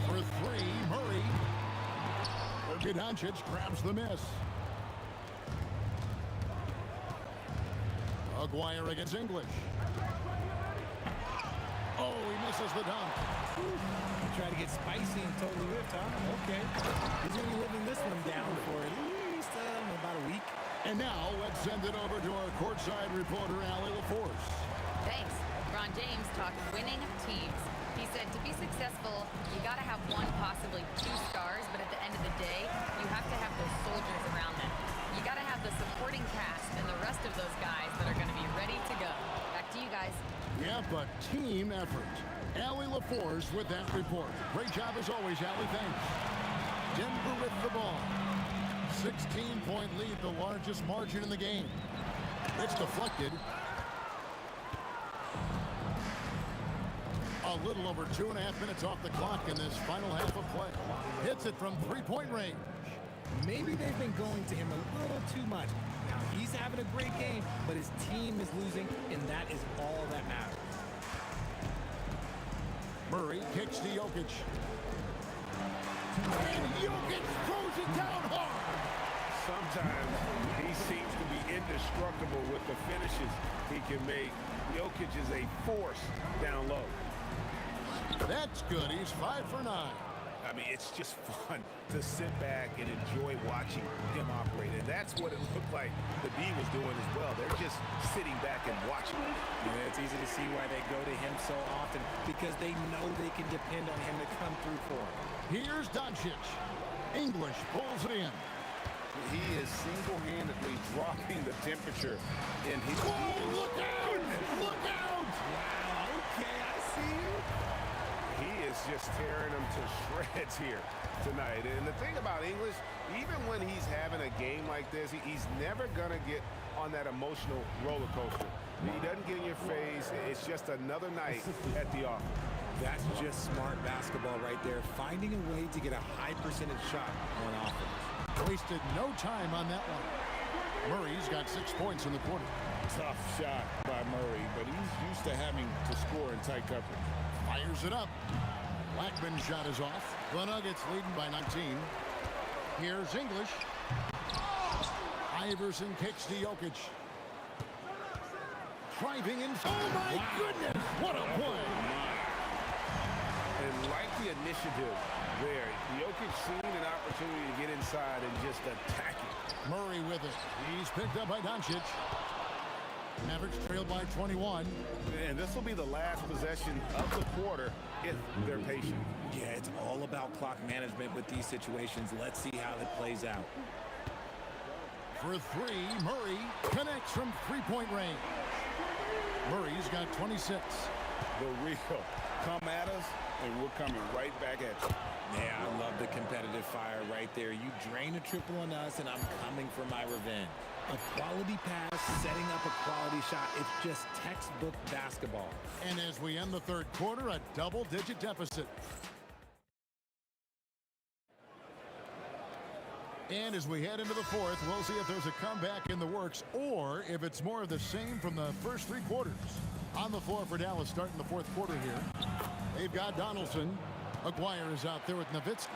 For 3, Murray. Doncic grabs the miss. Aguirre against English. Oh, he misses the dunk. Try to get spicy and totally whipped, huh? Okay. He's going to be living this one down for at least about a week. And now let's send it over to our courtside reporter, Allie LaForce. Thanks. LeBron James talked winning teams. He said to be successful, you got to have one, possibly 2 stars, but at the end of the day, you have to have those soldiers around them. You got to have the supporting cast and the rest of those guys that are going to be ready to go. Back to you guys. Yeah, but team effort. Allie LaForce with that report. Great job as always, Allie. Thanks. Denver with the ball. 16-point lead, the largest margin in the game. It's deflected. A little over 2.5 minutes off the clock in this final half of play. Hits it from 3-point range. Maybe they've been going to him a little too much. Now, he's having a great game, but his team is losing, and that is all that matters. Murray kicks to Jokic. And Jokic throws it down hard. Sometimes he seems to be indestructible with the finishes he can make. Jokic is a force down low. That's good. He's 5 for 9. I mean, it's just fun to sit back and enjoy watching him operate. And that's what it looked like the D was doing as well. They're just sitting back and watching. Yeah, it's easy to see why they go to him so often, because they know they can depend on him to come through for them. Here's Doncic. English pulls it in. He is single-handedly dropping the temperature in his... Whoa, look out! Look out! Wow, okay, I see you. He is just tearing them to shreds here tonight. And the thing about English, even when he's having a game like this, he's never going to get on that emotional roller coaster. He doesn't get in your face. It's just another night at the office. That's just smart basketball right there, finding a way to get a high percentage shot on offense. Wasted no time on that one. Murray's got 6 points in the quarter. Tough shot by Murray, but he's used to having to score in tight coverage. Fires it up. Blackman's shot is off. The Nuggets leading by 19. Here's English. Iverson kicks to Jokic. Driving in. Oh, my goodness. What a play. And like the initiative there, Jokic seen an opportunity to get inside and just attack it. Murray with it. He's picked up by Doncic. Mavericks trailed by 21. And this will be the last possession of the quarter if they're patient. Yeah, it's all about clock management with these situations. Let's see how it plays out. for three. Murray connects from three-point range. Murray's got 26. The real. Come at us, and we're coming right back at you. Yeah, I love the competitive fire right there. You drain a triple on us, and I'm coming for my revenge. A quality pass, setting up a quality shot. It's just textbook basketball. And as we end the third quarter, a double-digit deficit. And as we head into the fourth, we'll see if there's a comeback in the works or if it's more of the same from the first three quarters. On the floor for Dallas starting the fourth quarter here. They've got Donaldson. Aguirre is out there with Nowitzki.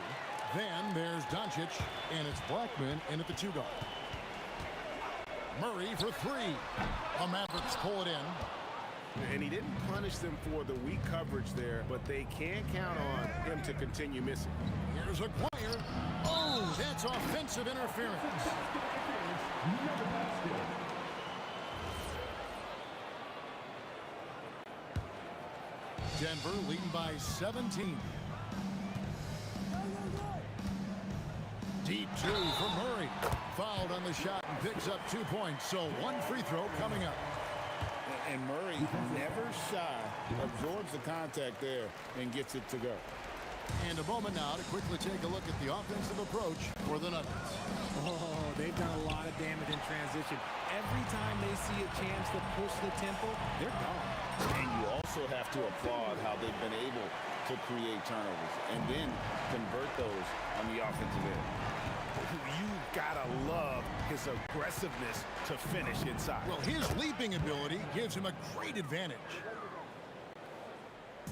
Then there's Doncic, and it's Blackman in at the two guard. Murray for three. The Mavericks pull it in. And he didn't punish them for the weak coverage there, but they can count on him to continue missing. Here's Aguirre. Oh, that's offensive interference. Denver leading by 17. Deep two for Murray. Fouled on the shot and picks up 2 points. So one free throw coming up. And Murray, never shy, absorbs the contact there and gets it to go. And a moment now to quickly take a look at the offensive approach for the Nuggets. Oh, they've done a lot of damage in transition. Every time they see a chance to push the tempo, they're gone. And you also have to applaud how they've been able to create turnovers and then convert those on the offensive end. You gotta love his aggressiveness to finish inside. Well, his leaping ability gives him a great advantage.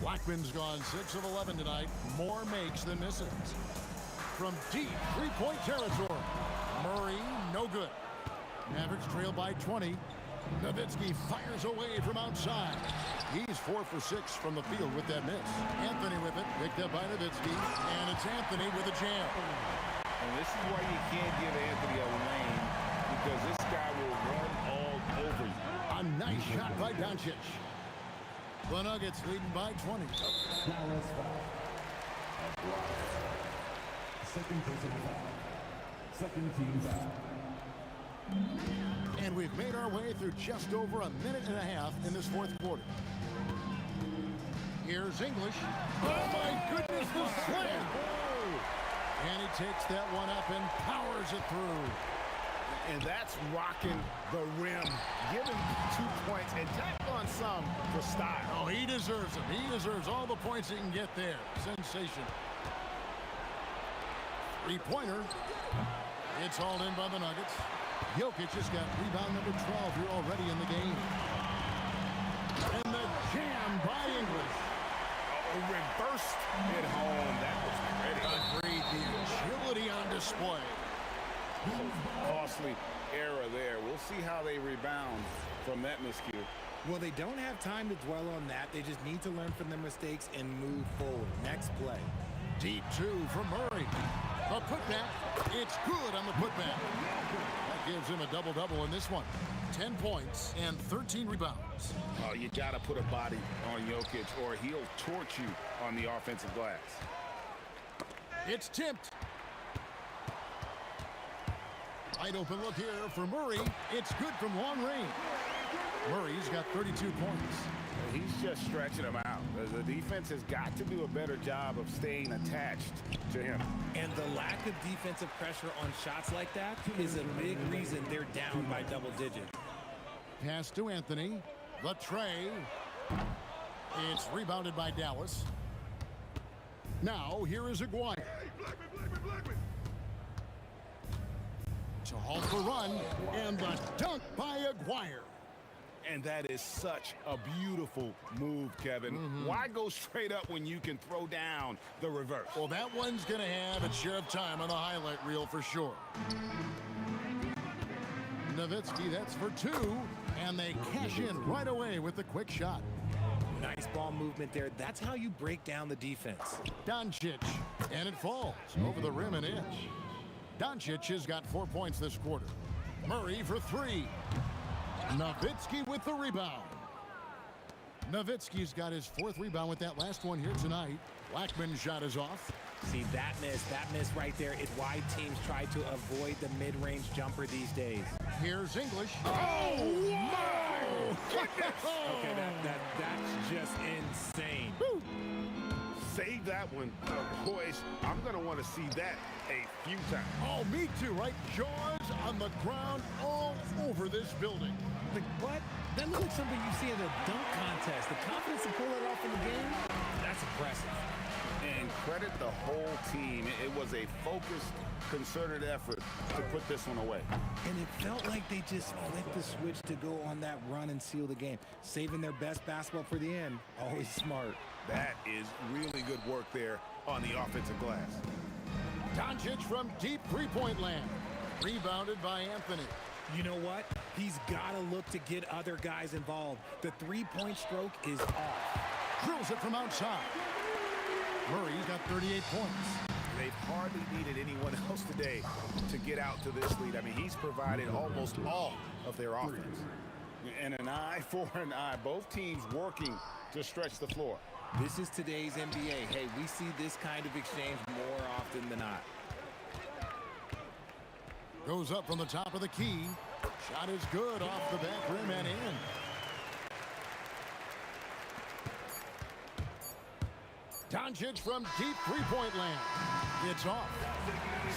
Blackman's gone 6 of 11 tonight. More makes than misses. From deep three-point territory. Murray, no good. Mavericks trail by 20. Nowitzki fires away from outside. He's 4 for 6 from the field with that miss. Anthony with it, picked up by Nowitzki, and it's Anthony with a jam. And this is why you can't give Anthony a lane, because this guy will run all over you. A nice shot by Doncic. The Nuggets leading by 20. Dallas foul. Second personal foul. Second team foul. And we've made our way through just over a minute and a half in this fourth quarter. Here's English. Oh my goodness, the slam! And he takes that one up and powers it through. And that's rocking the rim. Give him 2 points and tack on some for style. Oh, he deserves them. He deserves all the points he can get there. Sensation. Three-pointer. It's hauled in by the Nuggets. Jokic has got rebound number 12 here already in the game. And the jam by English. Oh, reversed it home. That was pretty. Agreed. The agility on display. Costly error there. We'll see how they rebound from that miscue. Well, they don't have time to dwell on that. They just need to learn from their mistakes and move forward. Next play. Deep two from Murray. A putback. It's good on the putback. That gives him a double-double in this one. 10 points and 13 rebounds. Oh, you got to put a body on Jokic or he'll torch you on the offensive glass. It's tipped. Wide open look here for Murray. It's good from long range. Murray's got 32 points. He's just stretching them out. The defense has got to do a better job of staying attached to him. And the lack of defensive pressure on shots like that is a big reason they're down by double digits. Pass to Anthony. The tray. It's rebounded by Dallas. Now, here is Aguirre. To halt the run, and the dunk by Aguirre. And that is such a beautiful move, Kevin. Why go straight up when you can throw down the reverse? Well, that one's going to have its share of time on the highlight reel for sure. Nowitzki, that's for 2, and they cash in right away with the quick shot. Nice ball movement there. That's how you break down the defense. Doncic, and it falls over the rim an inch. Doncic has got 4 points this quarter. Murray for 3. Nowitzki with the rebound. Nowitzki's got his 4th rebound with that last one here tonight. Blackman's shot is off. See, that miss right there is why teams try to avoid the mid-range jumper these days. Here's English. Oh, my goodness! Okay, that's just insane. Woo. Save that one. Boys, I'm going to want to see that a few times. Oh, me too, right? Jaws on the ground all over this building. Like, what? That looks like something you see in a dunk contest. The confidence to pull it off in the game, that's impressive. And credit the whole team. It was a focused, concerted effort to put this one away. And it felt like they just flipped the switch to go on that run and seal the game. Saving their best basketball for the end. Always smart. That is really good work there on the offensive glass. Doncic from deep three-point land. Rebounded by Anthony. You know what? He's got to look to get other guys involved. The three-point stroke is off. Drills it from outside. Murray's got 38 points. They've hardly needed anyone else today to get out to this lead. I mean, he's provided almost all of their offense. And an eye for an eye. Both teams working to stretch the floor. This is today's NBA. Hey, we see this kind of exchange more often than not. Goes up from the top of the key. Shot is good off the back rim and in. Doncic from deep three-point land. It's off.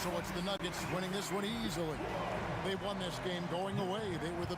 So it's the Nuggets winning this one easily. They won this game going away. They were the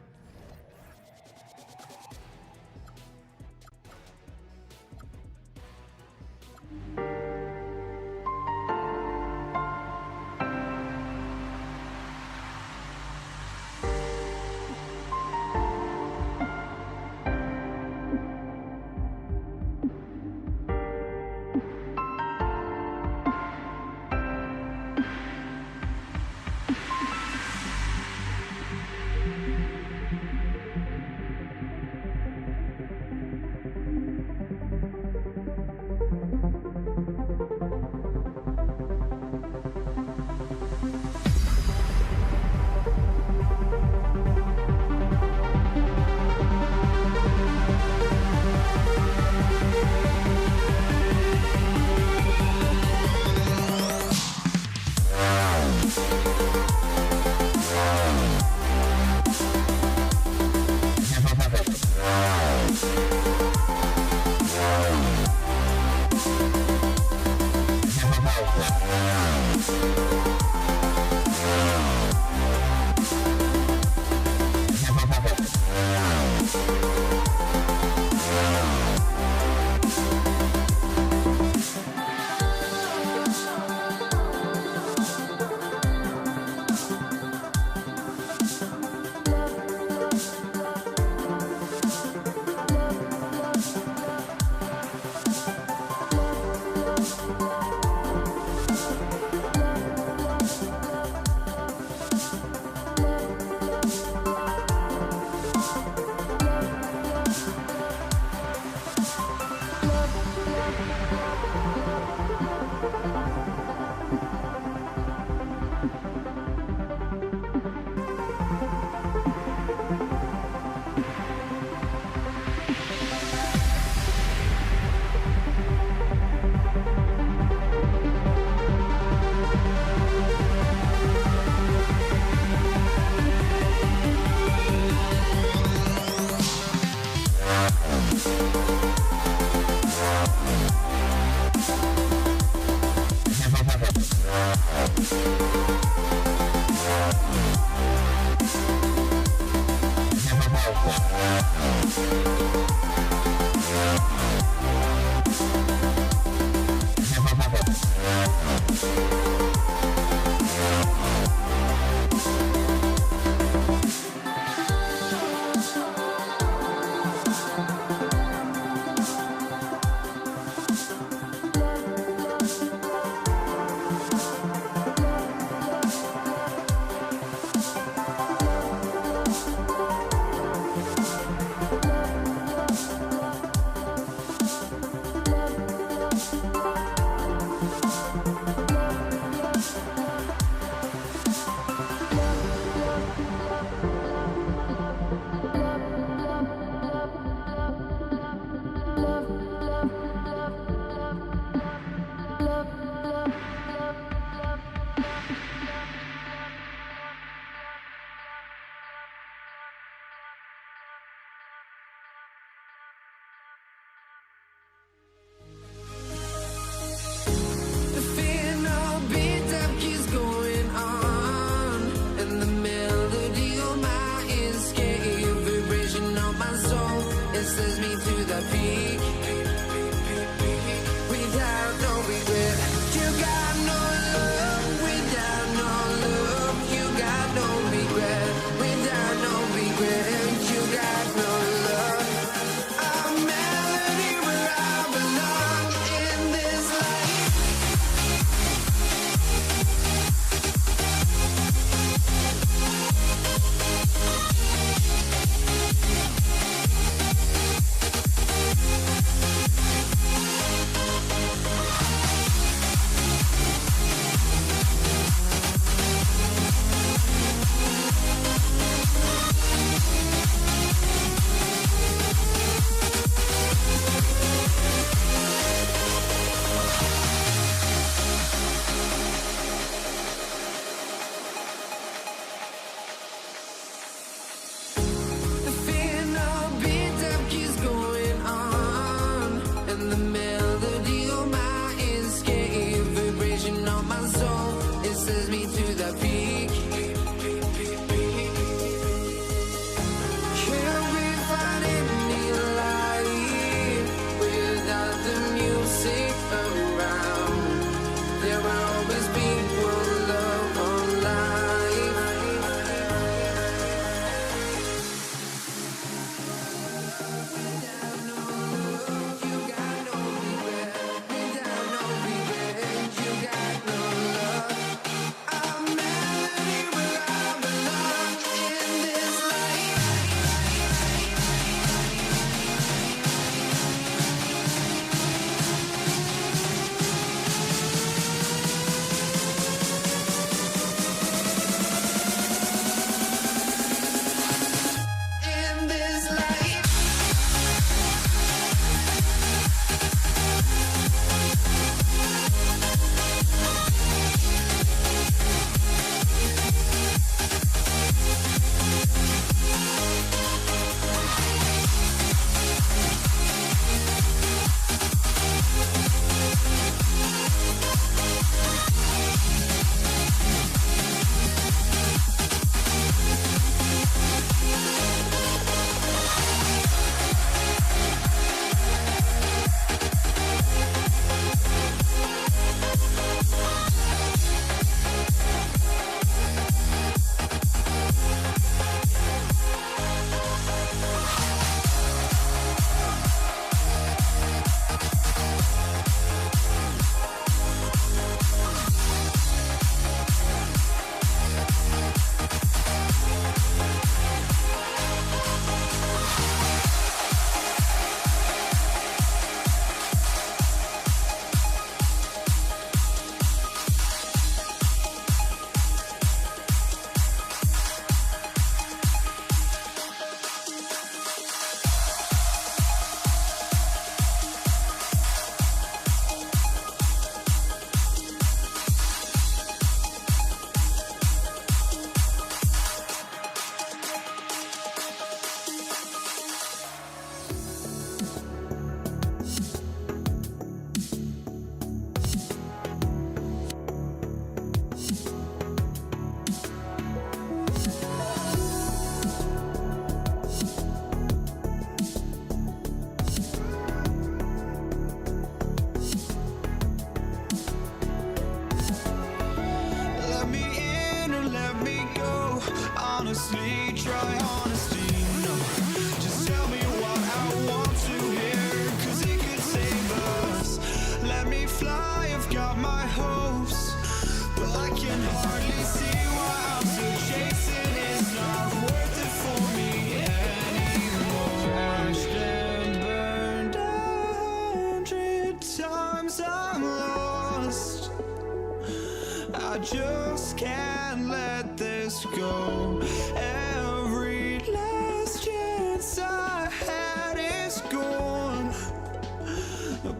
honestly, try honesty, no. Just tell me what I want to hear, 'cause it could save us. Let me fly, I've got my hopes, but I can hardly see why I'm still chasing. It's not worth it for me anymore. Crashed and burned 100 times, I'm lost. I just can't let this go. Every last chance I had is gone,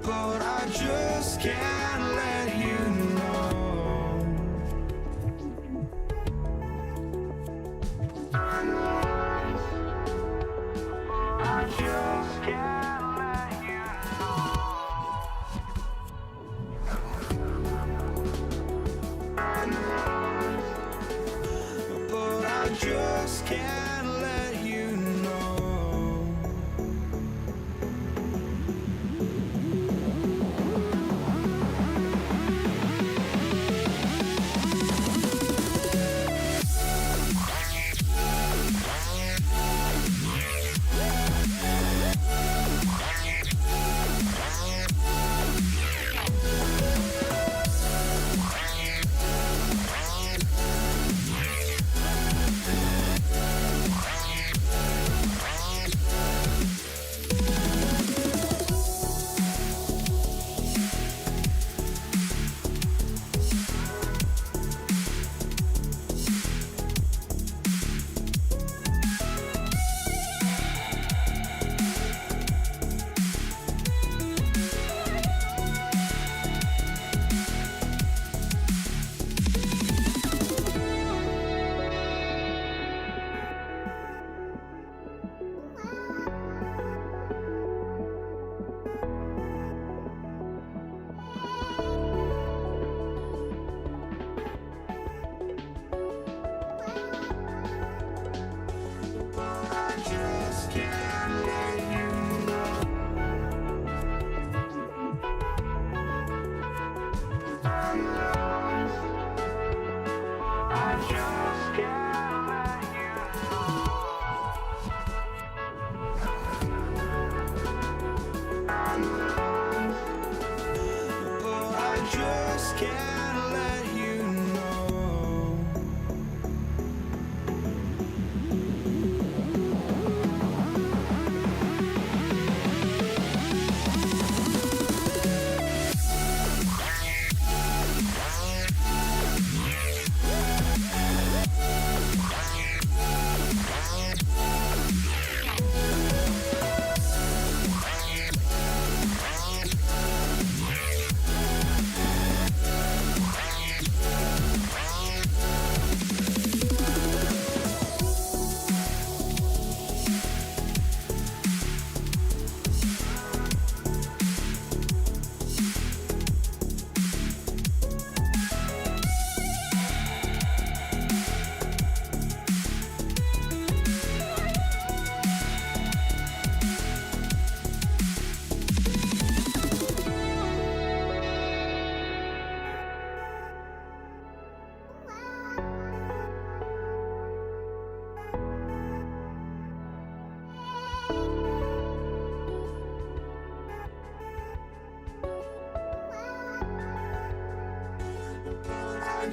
but I just can't let you know. I just can't let you know. But I just can't let you know.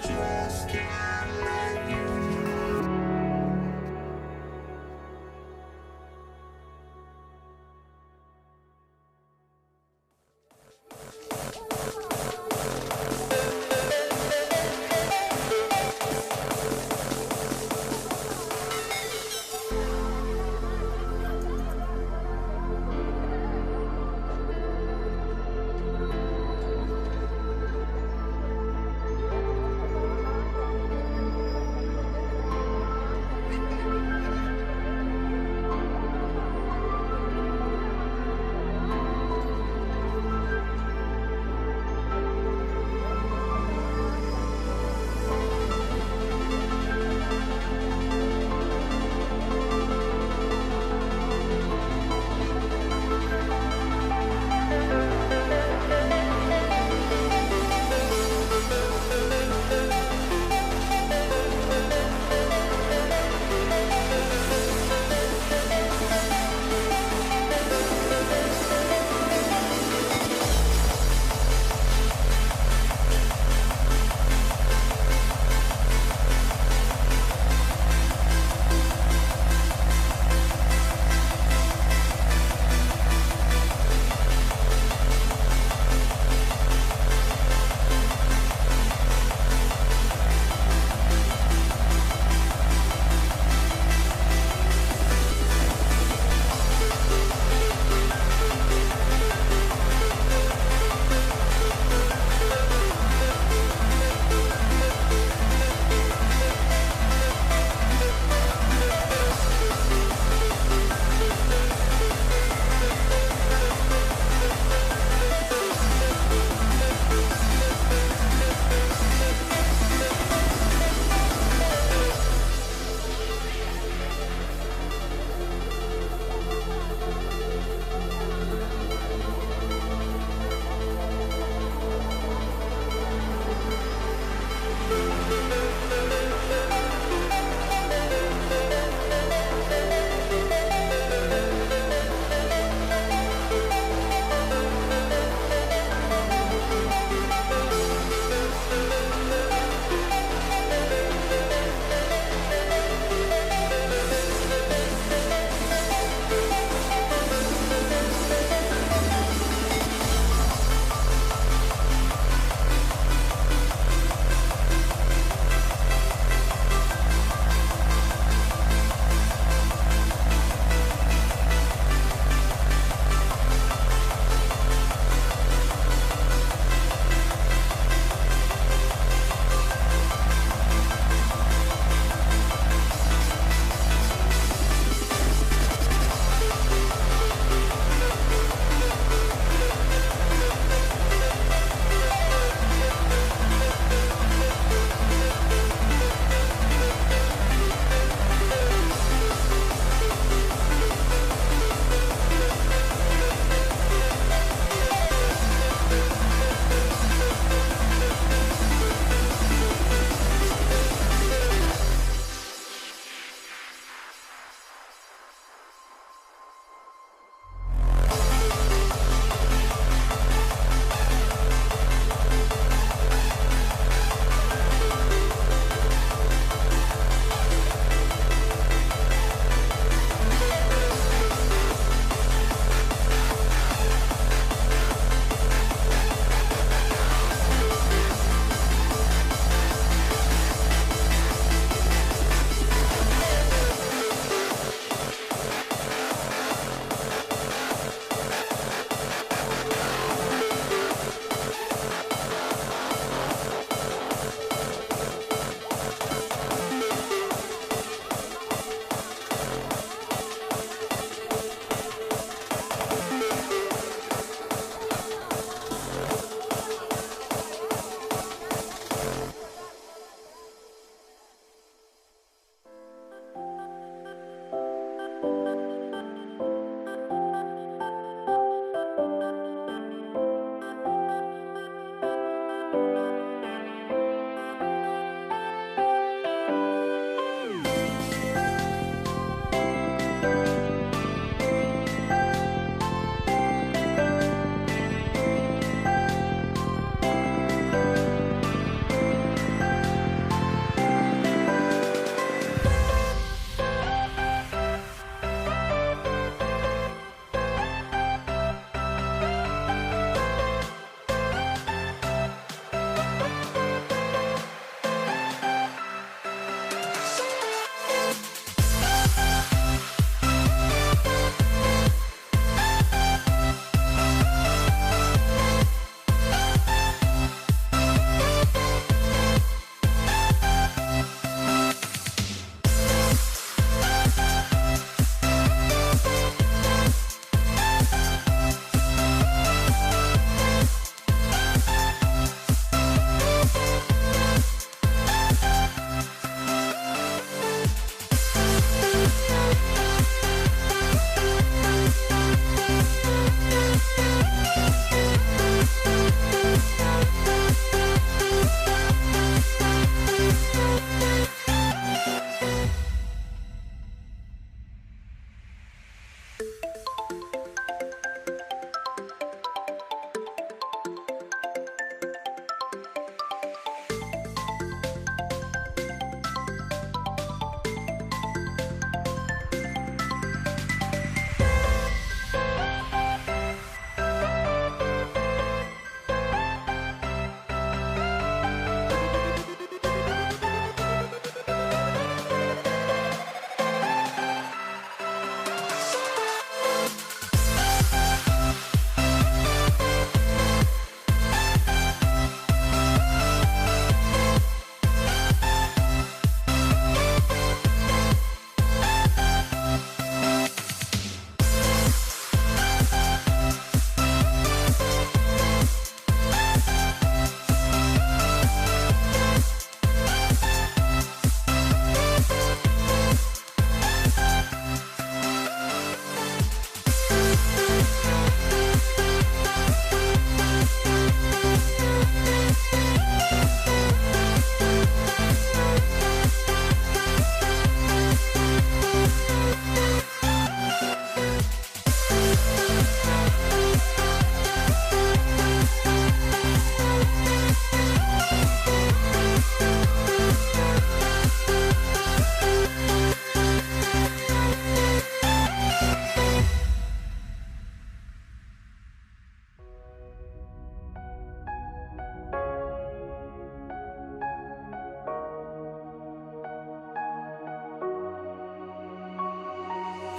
just can't let you know.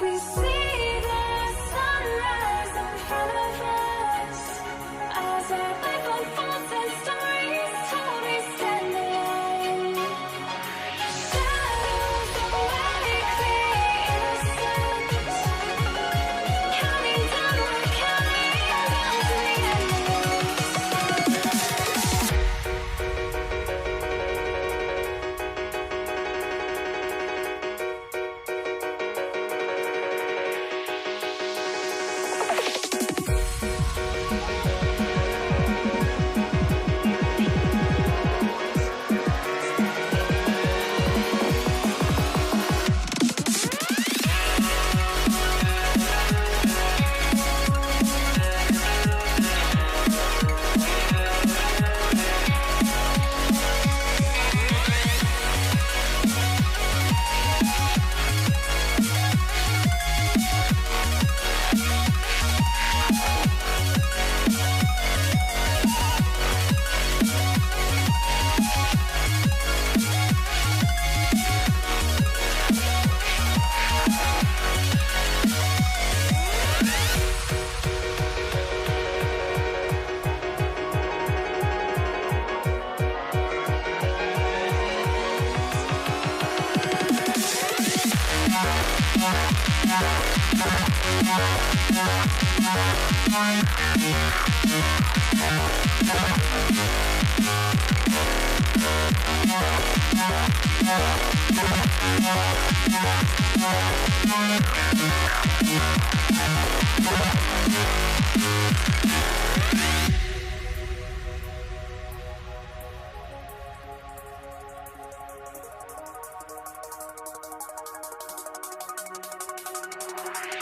We see the sunrise in front of us as our life unfolds and stories told we stand alone. Shadows awake the innocence, counting down, we're counting down to the end.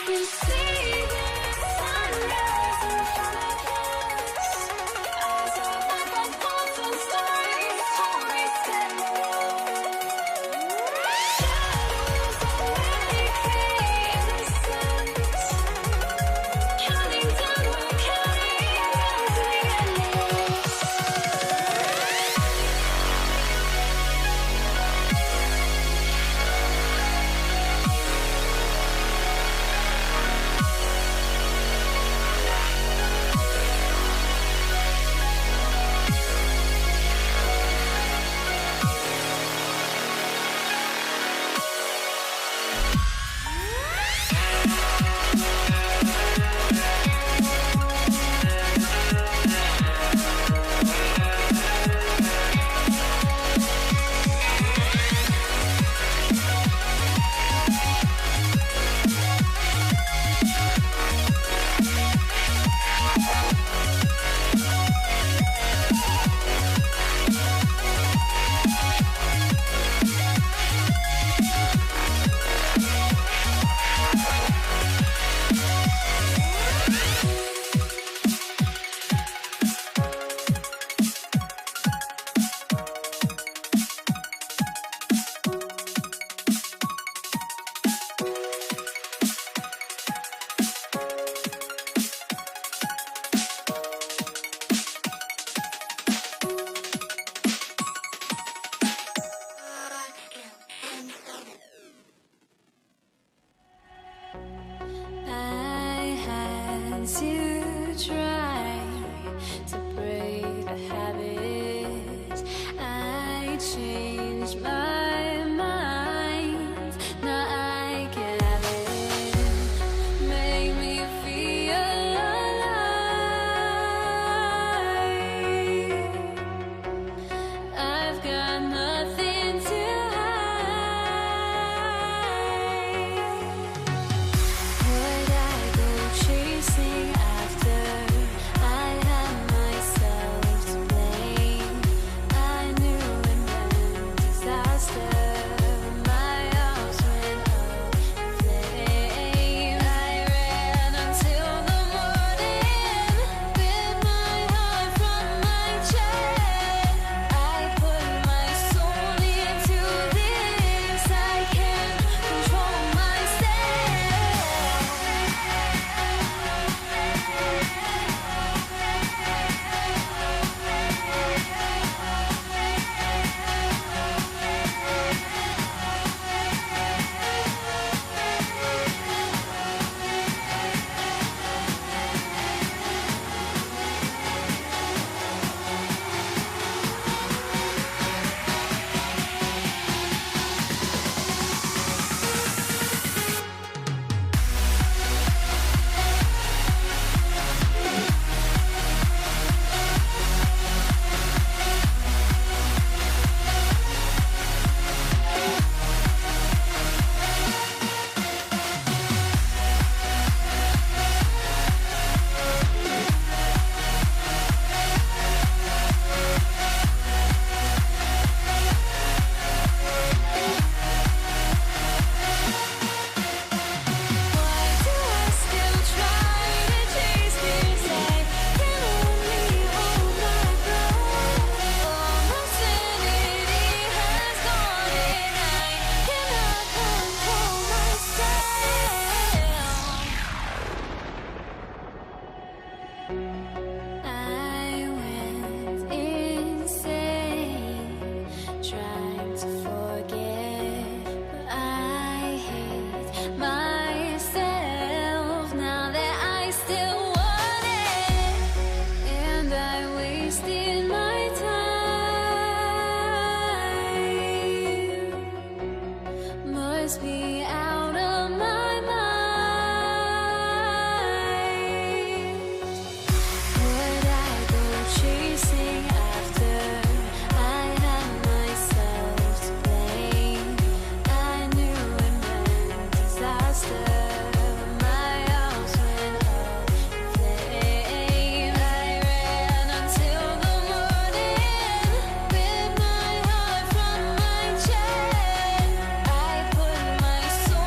We see the sunrise in front of us as our life unfolds and stories told we stand alone. Shadows awake the innocence, counting down, we're counting down to the endless. I had to try to break the habit. I changed my mind. Now I can have it. Make me feel alive. I've got nothing to hide. Would I go chasing after? I had myself to blame. I knew it meant disaster. My arms went up in flames. I ran until the morning, bit my heart from my chest. I put my soul into this. I can't control myself. must be out of my mind. Would I go chasing after? I had myself to blame. I knew it meant disaster. My house went up in flames. I ran until the morning with my heart from my chest. I put my soul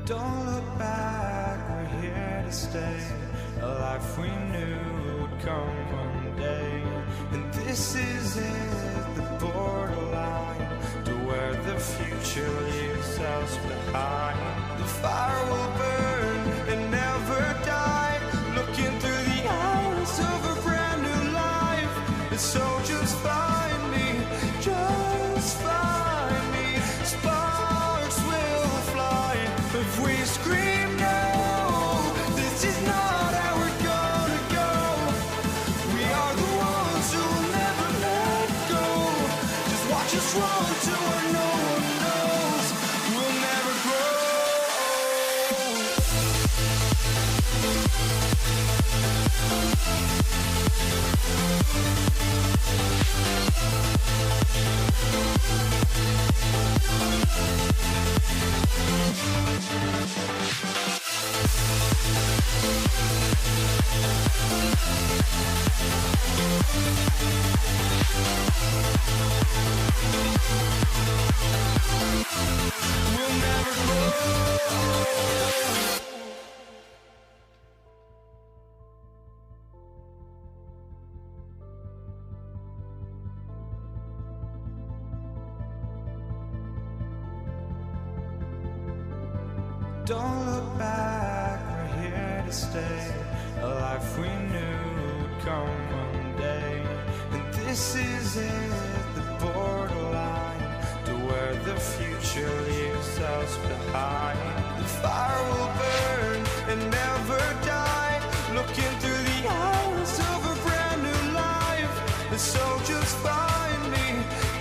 Don't look back, we're here to stay. A life we knew would come one day. And this is it, the borderline to where the future leaves us behind. The fire will burn and never die, looking through the eyes of a brand new life. And so just find me, just find me. Sparks will fly if we scream no. This is not how we're gonna go. We are the ones who will never let go. Just watch us run to where no one knows. We'll never grow. We'll never grow. Don't look back, we're here to stay. A life we knew would come one day. And this is it, the borderline to where the future leaves us behind. The fire will burn and never die, looking through the eyes of a brand new life. And so just find me,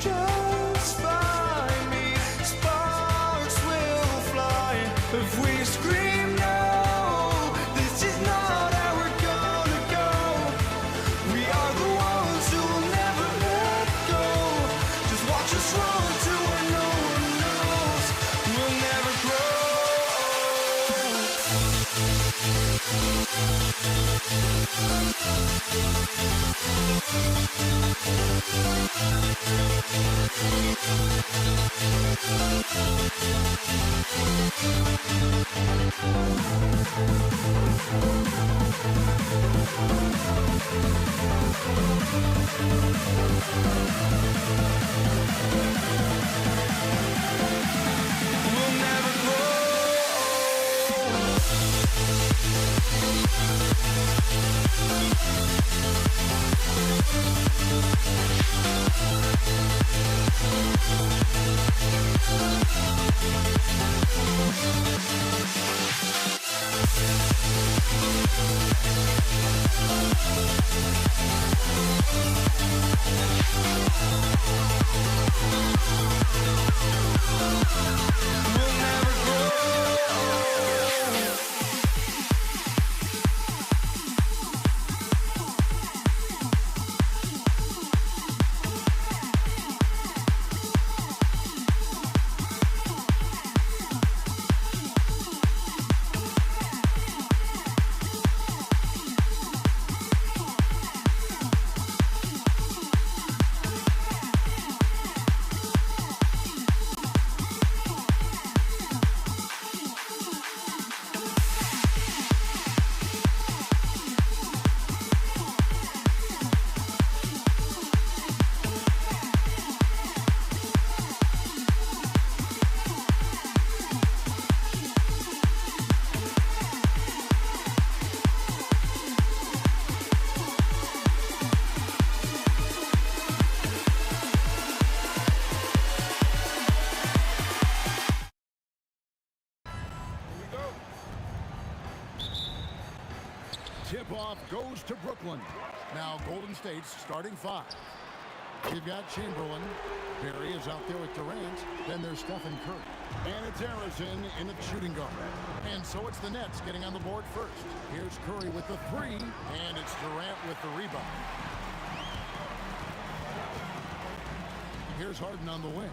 just find me. Sparks will fly if we scream no. This is not how we're gonna go. We are the ones who will never let go. Just watch us run to where no one knows. We'll never We'll never grow. We'll never grow. Tip-off goes to Brooklyn. Now Golden State's starting five. You've got Chamberlain. Barry is out there with Durant. Then there's Stephen Curry. And it's Harrison in the shooting guard. And so it's the Nets getting on the board first. Here's Curry with the three. And it's Durant with the rebound. Here's Harden on the wing.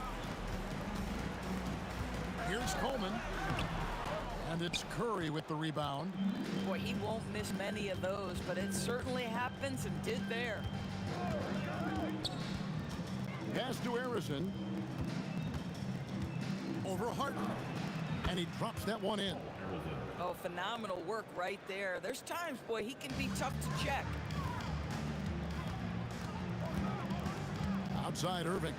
Here's Coleman. And it's Curry with the rebound. Boy, he won't miss many of those, but it certainly happens and did there. Pass to Harrison. Over Harden. And he drops that one in. Oh, phenomenal work right there. There's times, boy, he can be tough to check. Outside Irving.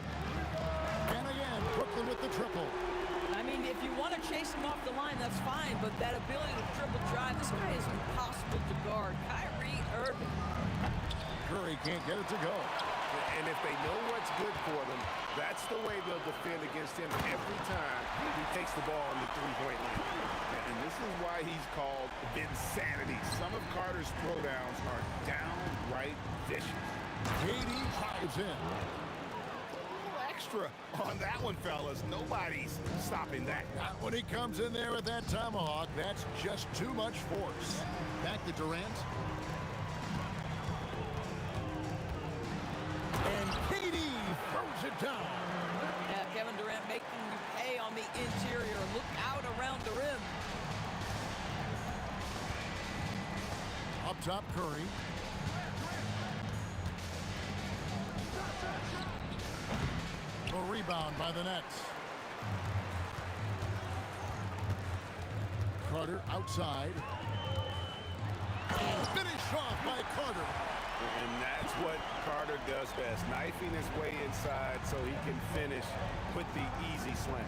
And again, Brooklyn with the triple. I mean, if you want to chase him off the line, that's fine, but that ability to dribble drive, this guy is impossible to guard. Kyrie Irving. Curry can't get it to go. And if they know what's good for them, that's the way they'll defend against him every time he takes the ball on the three-point line. And this is why he's called Vinsanity. Some of Carter's throwdowns are downright vicious. KD drives in. extra on that one, fellas. Nobody's stopping that. Not when he comes in there with that tomahawk. That's just too much force. Back to Durant. And Katie throws it down. Yeah, Kevin Durant making you pay on the interior. Look out around the rim. Up top, Curry. A rebound by the Nets. Carter outside. And finished off by Carter. And that's what Carter does best, knifing his way inside so he can finish with the easy slam.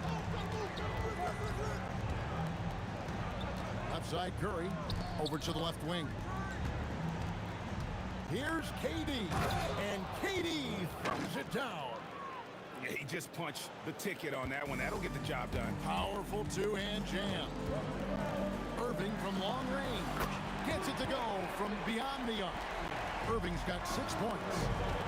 Left side, Curry. Over to the left wing. Here's KD. And KD throws it down. Yeah, he just punched the ticket on that one. That'll get the job done. Powerful two-hand jam. Irving from long range. Gets it to go from beyond the arc. Irving's got 6 points.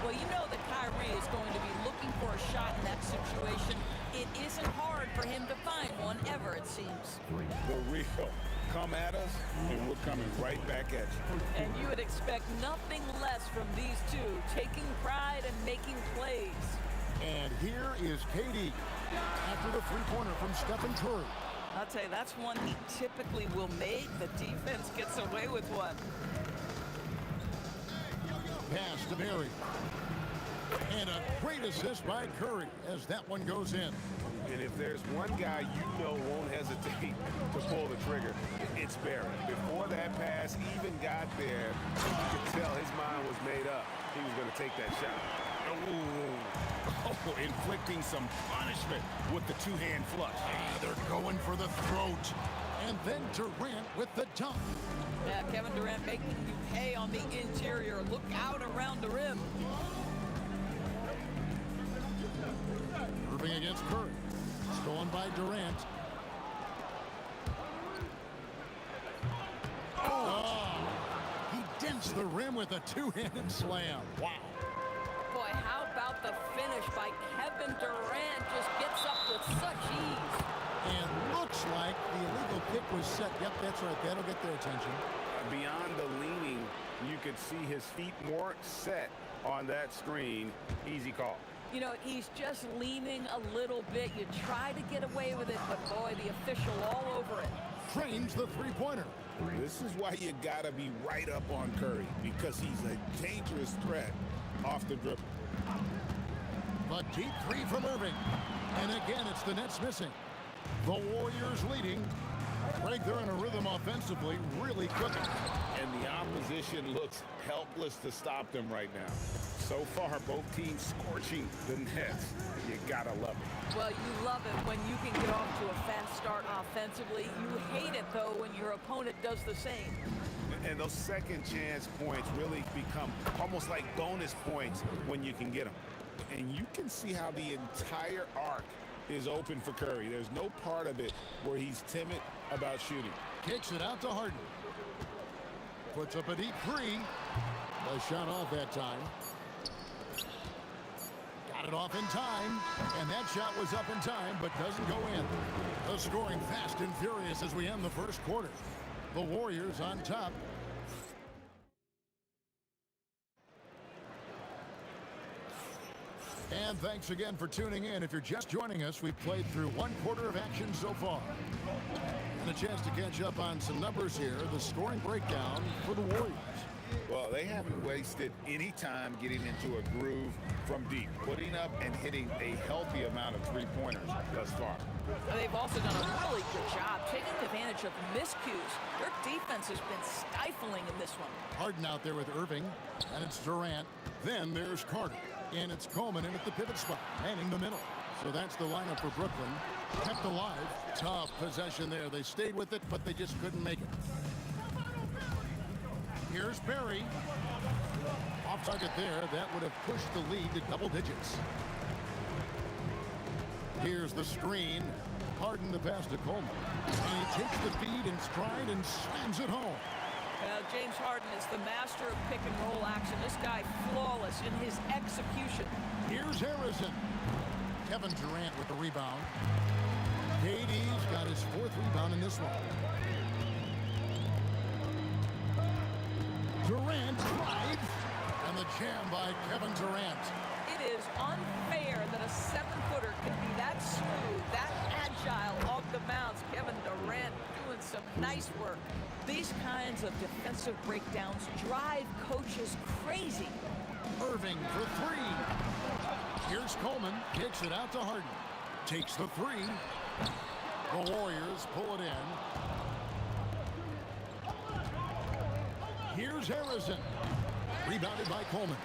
Well, you know that Kyrie is going to be looking for a shot in that situation. It isn't hard for him to find one ever, it seems. The real come at us, and we're coming right back at you. And you would expect nothing less from these two, taking pride and making plays. And here is KD after the three-pointer from Stephen Curry. I'll tell you, that's one he typically will make. The defense gets away with one. Pass to Barry. And a great assist by Curry as that one goes in. And if there's one guy you know won't hesitate to pull the trigger, it's Barry. Before that pass even got there, you could tell his mind was made up. He was going to take that shot. Oh, inflicting some punishment with the two-hand flush. They're going for the throat. And then Durant with the dunk. Yeah, Kevin Durant making you pay on the interior. Look out around the rim. Irving against Curry. Stolen by Durant. Oh! He dents the rim with a two-handed slam. Wow. Boy, how about the finish by Kevin Durant? Just gets up with such ease. And looks like the illegal kick was set. Yep, that's right. That'll get their attention. Beyond the leaning, you could see his feet more set on that screen. Easy call. You know, he's just leaning a little bit. You try to get away with it, but boy, the official all over it. Trains the three-pointer. This is why you gotta be right up on Curry, because he's a dangerous threat off the dribble. A deep three from Irving. And again, it's the Nets missing. The Warriors leading. Greg, they're in a rhythm offensively, really cooking. And the opposition looks helpless to stop them right now. So far, both teams scorching the Nets. You gotta love it. Well, you love it when you can get off to a fast start offensively. You hate it, though, when your opponent does the same. And those second chance points really become almost like bonus points when you can get them. And you can see how the entire arc is open for Curry. There's no part of it where he's timid about shooting. Kicks it out to Harden. Puts up a deep three. A shot off that time. Got it off in time. And that shot was up in time, but doesn't go in. The scoring fast and furious as we end the first quarter. The Warriors on top. And thanks again for tuning in. If you're just joining us, we've played through one quarter of action so far. And a chance to catch up on some numbers here. The scoring breakdown for the Warriors. Well, they haven't wasted any time getting into a groove from deep, putting up and hitting a healthy amount of three-pointers thus far. They've also done a really good job taking advantage of miscues. Their defense has been stifling in this one. Harden out there with Irving, and it's Durant. Then there's Carter, and it's Coleman in at the pivot spot, manning the middle. So that's the lineup for Brooklyn. Kept alive. Tough possession there. They stayed with it, but they just couldn't make it. Here's Barry. Off target there. That would have pushed the lead to double digits. Here's the screen. Harden the pass to Coleman. And he takes the feed in stride and slams it home. James Harden is the master of pick and roll action. This guy flawless in his execution. Here's Harrison. Kevin Durant with the rebound. KD's got his 4th rebound in this one. Durant drives, and the jam by Kevin Durant. It is unfair that a 7-footer can be that smooth, that agile off the bounce. Kevin Durant doing some nice work. These kinds of defensive breakdowns drive coaches crazy. Irving for 3. Here's Coleman, kicks it out to Harden. Takes the 3. The Warriors pull it in. Here's Harrison. Rebounded by Coleman.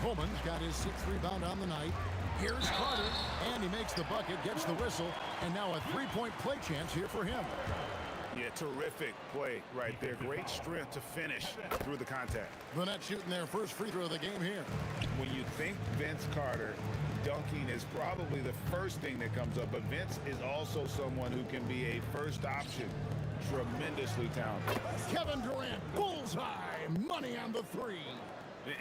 Coleman's got his 6th rebound on the night. Here's Carter, and he makes the bucket, gets the whistle, and now a 3-point play chance here for him. Yeah, terrific play right there. Great strength to finish through the contact. The Nets shooting their first free throw of the game here. When you think Vince Carter, dunking is probably the first thing that comes up, but Vince is also someone who can be a first option. Tremendously talented. Kevin Durant, bullseye, money on the 3.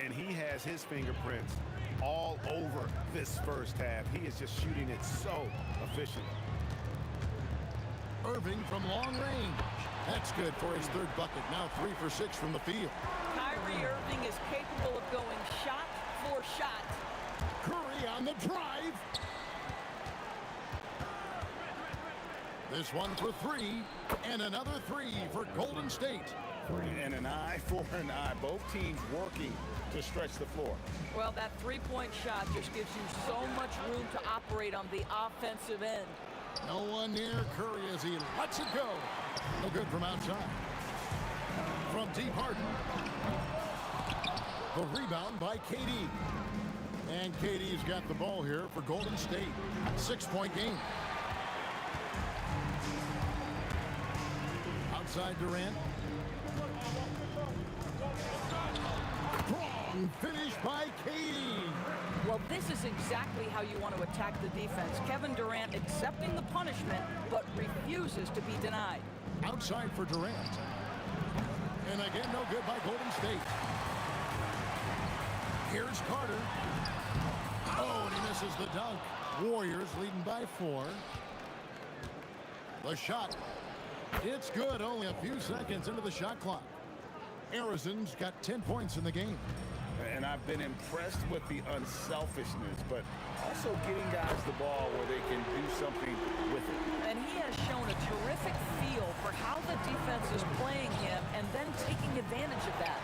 And he has his fingerprints all over this first half. He is just shooting it so efficient. Irving from long range. That's good for his 3rd bucket. Now 3 for 6 from the field. Kyrie Irving is capable of going shot for shot. Curry on the drive. This one for 3, and another 3 for Golden State. And an eye for an eye. Both teams working to stretch the floor. Well, that 3-point shot just gives you so much room to operate on the offensive end. No one near Curry as he lets it go. No good from outside. From deep, Harden. The rebound by KD. And KD's got the ball here for Golden State. 6-point game. Outside Durant. Strong finish by KD. Well, this is exactly how you want to attack the defense. Kevin Durant accepting the punishment, but refuses to be denied. Outside for Durant. And again, no good by Golden State. Here's Carter. Oh, and he misses the dunk. Warriors leading by 4. The shot. It's good. Only a few seconds into the shot clock. Harrison's got 10 points in the game. And I've been impressed with the unselfishness, but also getting guys the ball where they can do something with it. And he has shown a terrific feel for how the defense is playing him and then taking advantage of that.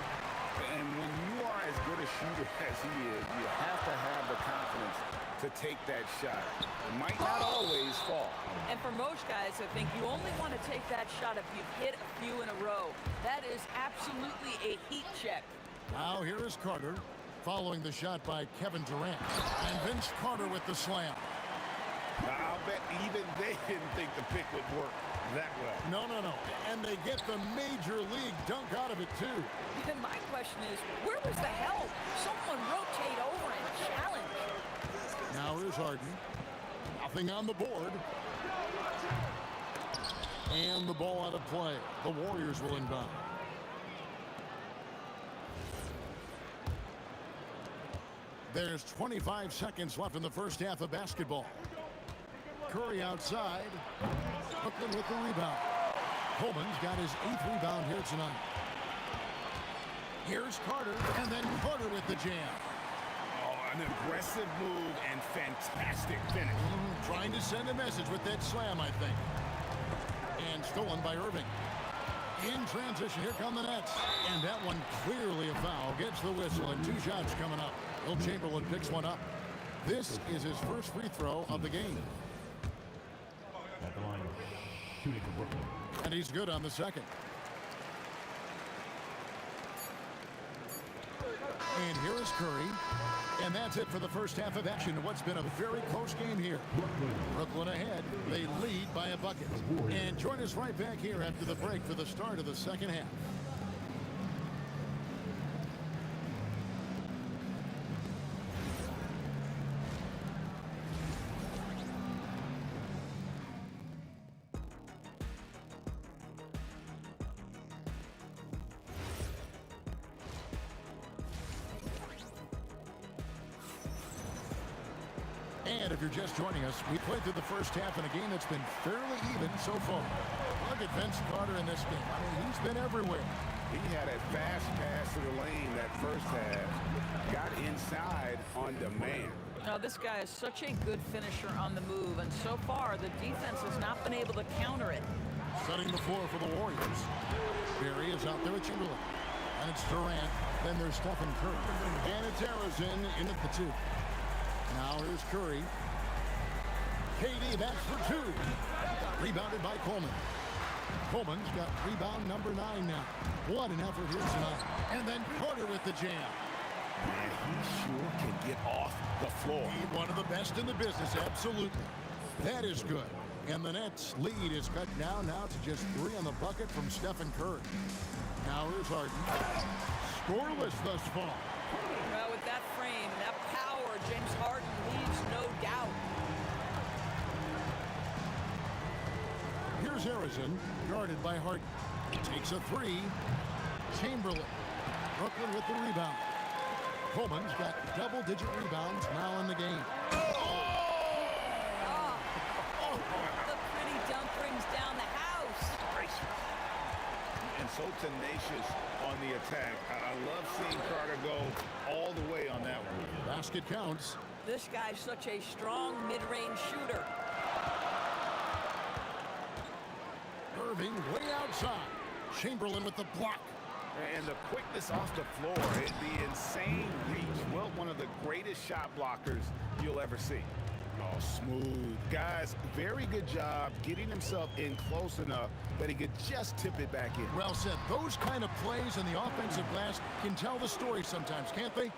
And when you are as good a shooter as he is, you have to have the confidence to take that shot. It might not always fall. And for most guys, I think you only want to take that shot if you've hit a few in a row. That is absolutely a heat check. Now here is Carter, following the shot by Kevin Durant. And Vince Carter with the slam. Now, I'll bet even they didn't think the pick would work that well. No. And they get the major league dunk out of it, too. And my question is, where was the help? Someone rotate over and challenge. Now here's Harden. Nothing on the board. And the ball out of play. The Warriors will inbound. There's 25 seconds left in the first half of basketball. Curry outside. Brooklyn with the rebound. Coleman's got his 8th rebound here tonight. Here's Carter, and then Carter with the jam. Oh, an aggressive move and fantastic finish. Trying to send a message with that slam, I think. And stolen by Irving. In transition, here come the Nets. And that one clearly a foul. Gets the whistle, and 2 shots coming up. Will Chamberlain picks one up. This is his first free throw of the game. At the line, shooting for Brooklyn. And he's good on the second. And here is Curry. And that's it for the first half of action. What's been a very close game here. Brooklyn ahead. They lead by a bucket. And join us right back here after the break for the start of the second half. And And if you're just joining us, we played through the first half in a game that's been fairly even so far. Look at Vince Carter in this game. I mean, he's been everywhere. He had a fast pass to the lane that first half. Got inside on demand. Now, this guy is such a good finisher on the move, and so far, the defense has not been able to counter it. Setting the floor for the Warriors. Barry is out there with Chamberlain. And it's Durant. Then there's Stephen Curry. And it's Harrison in at the 2. Now here's Curry. KD, that's for 2. Rebounded by Coleman. Coleman's got rebound number 9 now. What an effort here tonight. And then Carter with the jam. And he sure can get off the floor. One of the best in the business, absolutely. That is good. And the Nets' lead is cut down now to just 3 on the bucket from Stephen Curry. Now here's Harden. Scoreless thus far. Well, with that frame and that power, James Harden leaves no doubt. Here's Harrison, guarded by Harden. Takes a 3. Chamberlain. Brooklyn with the rebound. Coleman's got double-digit rebounds now in the game. The pretty dunk brings down the house. And so tenacious on the attack. I love seeing Carter go all the way on that one. Basket counts. This guy's such a strong mid-range shooter. Irving way outside. Chamberlain with the block. And the quickness off the floor, the insane reach. Well, one of the greatest shot blockers you'll ever see. Oh, smooth. Guys, very good job getting himself in close enough that he could just tip it back in. Well said. Those kind of plays in the offensive glass can tell the story sometimes, can't they?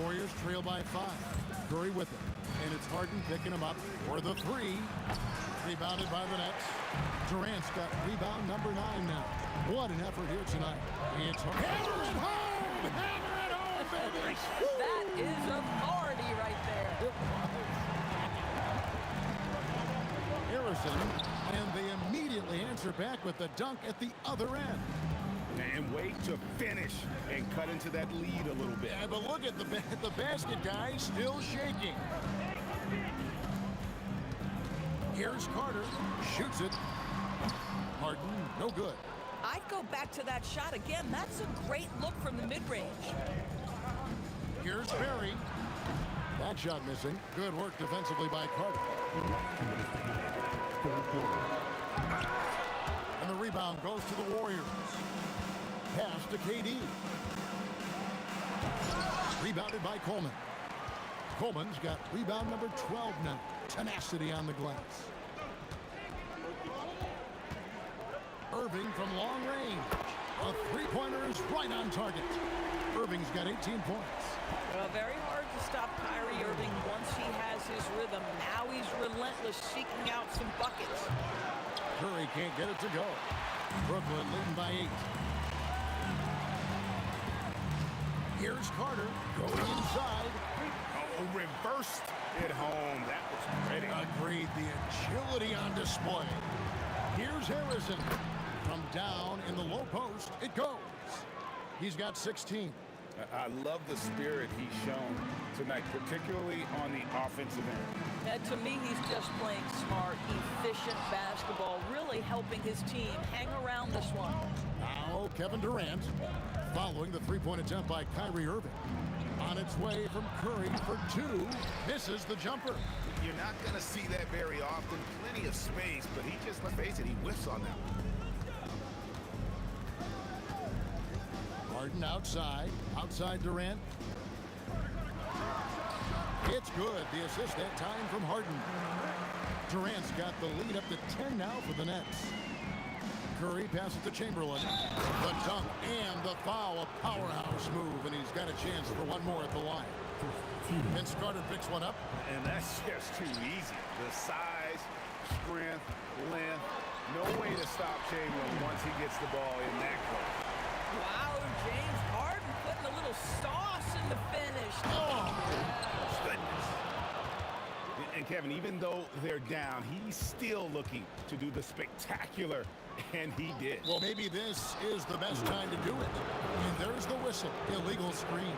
Warriors trail by 5. Curry with it. And it's Harden picking him up for the 3. Rebounded by the Nets. Durant's got rebound number 9 now. What an effort here tonight. It's hammer it home! Hammer it home, baby! That is authority right there. Harrison, and they immediately answer back with the dunk at the other end. And wait to finish and cut into that lead a little bit. Yeah, but look at the basket guy still shaking. Here's Carter. Shoots it. Harden, no good. I'd go back to that shot again. That's a great look from the mid-range. Here's Barry. That shot missing. Good work defensively by Carter. And the rebound goes to the Warriors. Pass to KD. Rebounded by Coleman. Coleman's got rebound number 12 now. Tenacity on the glass. Irving from long range. A three-pointer is right on target. Irving's got 18 points. Well, very hard to stop Kyrie Irving once he has his rhythm. Now he's relentless, seeking out some buckets. Curry can't get it to go. Brooklyn leading by 8. Here's Carter going inside. Oh, reversed it home. That was pretty. Agreed. The agility on display. Here's Harrison. From down in the low post, it goes. He's got 16. I love the spirit he's shown tonight, particularly on the offensive end. And to me, he's just playing smart, efficient basketball, really helping his team hang around this one. Now Kevin Durant following the three-point attempt by Kyrie Irving. On its way from Curry for 2. Misses the jumper. You're not going to see that very often. Plenty of space, but he just, let's face it, he whiffs on that one. Harden outside Durant. It's good. The assist that time from Harden. Durant's got the lead up to 10 now for the Nets. Curry passes to Chamberlain. The dunk and the foul. A powerhouse move, and he's got a chance for one more at the line. Vince Carter picks one up. And that's just too easy. The size, strength, length. No way to stop Chamberlain once he gets the ball in that close. Wow, James Harden putting a little sauce in the finish. Oh, goodness. And Kevin, even though they're down, he's still looking to do the spectacular, and he did. Well, maybe this is the best time to do it. And there's the whistle. Illegal screen.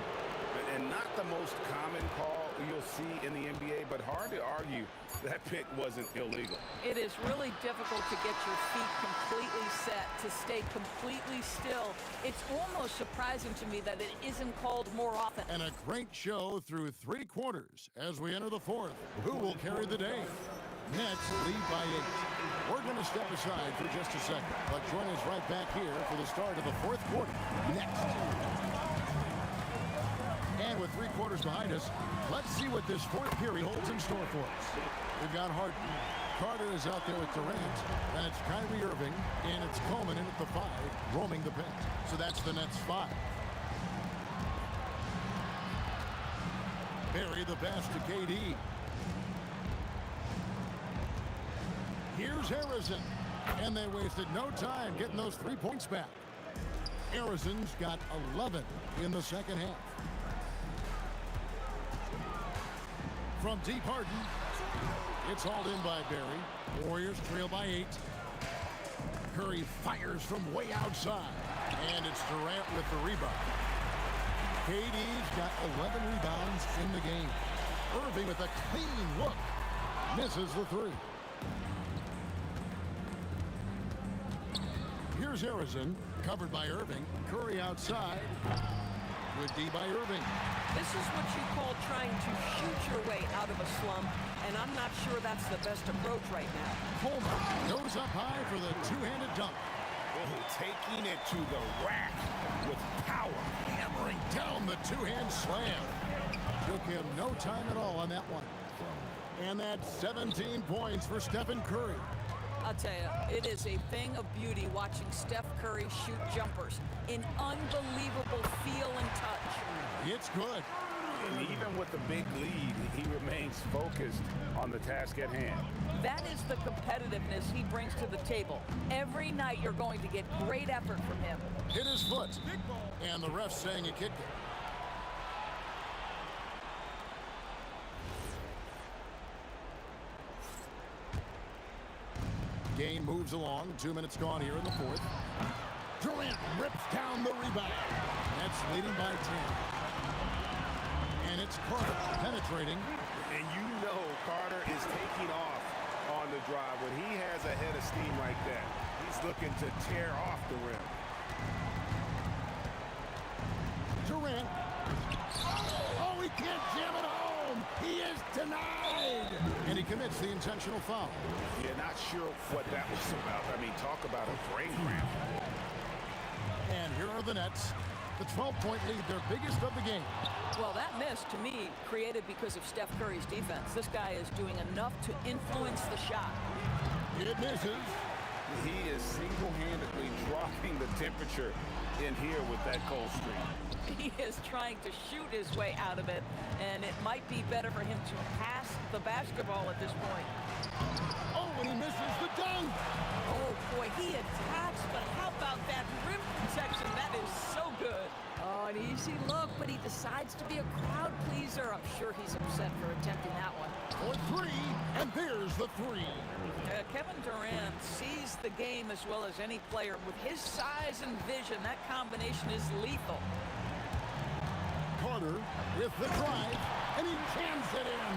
And not the most common call you'll see in the NBA, but hard to argue that pick wasn't illegal. It is really difficult to get your feet completely set, to stay completely still. It's almost surprising to me that it isn't called more often. And a great show through 3 quarters as we enter the 4th. Who will carry the day? Nets lead by 8. We're going to step aside for just a second, but join us right back here for the start of the 4th quarter next. And with 3 quarters behind us, let's see what this 4th period holds in store for us. We've got Harden. Carter is out there with Durant, and it's Kyrie Irving, and it's Coleman in at the 5, roaming the paint. So that's the Nets 5. Barry the pass to KD. Here's Harrison, and they wasted no time getting those 3 points back. Harrison's got 11 in the second half. From deep, Harden. It's hauled in by Barry. Warriors trail by 8. Curry fires from way outside, and it's Durant with the rebound. KD's got 11 rebounds in the game. Irving with a clean look. Misses the 3. Here's Harrison, covered by Irving. Curry outside. Good D by Irving. This is what you call trying to shoot your way out of a slump, and I'm not sure that's the best approach right now. Coleman goes up high for the 2-handed dunk. Oh, taking it to the rack with power. Hammering down the 2-hand slam. Took him no time at all on that one. And that's 17 points for Stephen Curry. I'll tell you, it is a thing of beauty watching Steph Curry shoot jumpers. An unbelievable feel and touch. It's good. And even with the big lead, he remains focused on the task at hand. That is the competitiveness he brings to the table. Every night you're going to get great effort from him. Hit his foot. And the ref's saying he kicked it. Game moves along. 2 minutes gone here in the 4th. Durant rips down the rebound. That's leading by 10. And it's Carter penetrating. And you know Carter is taking off on the drive. When he has a head of steam like that, he's looking to tear off the rim. Durant. Oh, he can't jam it home. He is denied. And he commits the intentional foul. Yeah, not sure what that was about. I mean, talk about a brain cramp. And here are the Nets. The 12-point lead, their biggest of the game. Well, that miss, to me, created because of Steph Curry's defense. This guy is doing enough to influence the shot. It misses. He is single-handedly dropping the temperature in here with that cold streak. He is trying to shoot his way out of it, and it might be better for him to pass the basketball at this point. Oh, and he misses the dunk. Oh, boy, he attacks, but how about that rim protection? That is so good. Oh, an easy look, but he decides to be a crowd pleaser. I'm sure he's upset for attempting that one. For 3, and there's the 3. Kevin Durant sees the game as well as any player. With his size and vision, that combination is lethal. Carter with the drive, and he jams it in.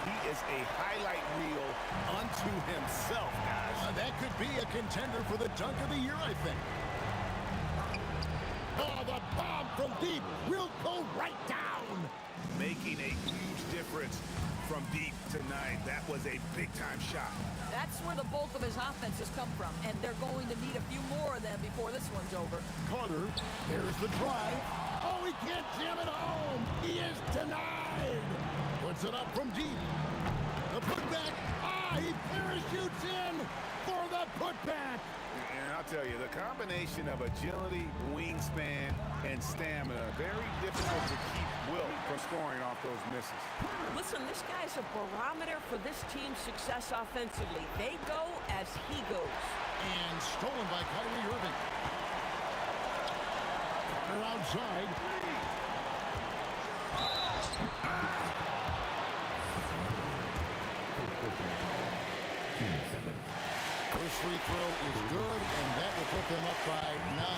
He is a highlight reel unto himself, guys. That could be a contender for the dunk of the year, I think. Oh, the bomb from deep will go right down. Making a huge difference from deep tonight. That was a big-time shot. That's where the bulk of his offense has come from, and they're going to need a few more of them before this one's over. Carter, there's the drive. Oh, he can't jam it home. He is denied. Puts it up from deep. The putback. He parachutes in for the putback. And I'll tell you, the combination of agility, wingspan, and stamina, very difficult to keep Wilt from scoring off those misses. Listen, this guy's a barometer for this team's success offensively. They go as he goes. And stolen by Kyrie Irving. They're outside. First free throw is good, and that will put them up by 9.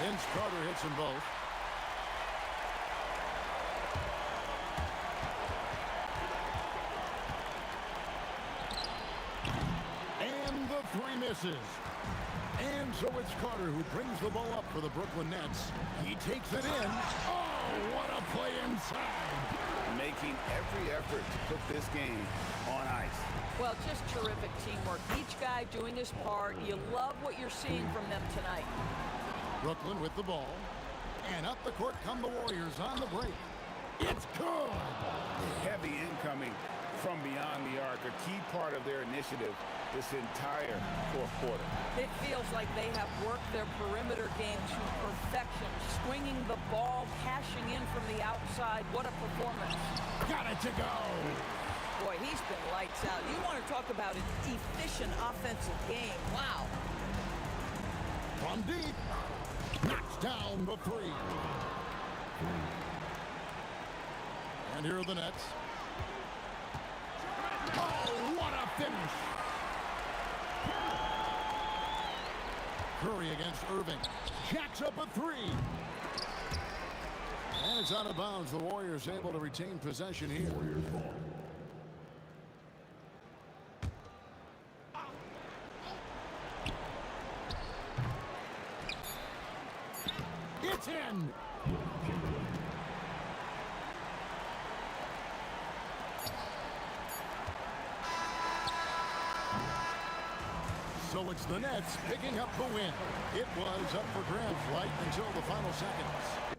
Vince Carter hits them both. misses. And so it's Carter who brings the ball up for the Brooklyn Nets. He takes it in. Oh, what a play inside. Making every effort to put this game on ice. Well, just terrific teamwork. Each guy doing his part. You love what you're seeing from them tonight. Brooklyn with the ball. And up the court come the Warriors on the break. It's good. Heavy incoming from beyond the arc, a key part of their initiative this entire fourth quarter. It feels like they have worked their perimeter game to perfection, swinging the ball, cashing in from the outside. What a performance. Got it to go. Boy, he's been lights out. You want to talk about an efficient offensive game. Wow. From deep. Knocks down the three. And here are the Nets. Oh, what a finish. Curry against Irving. Jacks up a three. And it's out of bounds. The Warriors able to retain possession here. It's in. So it's the Nets picking up the win. It was up for grabs right until the final seconds.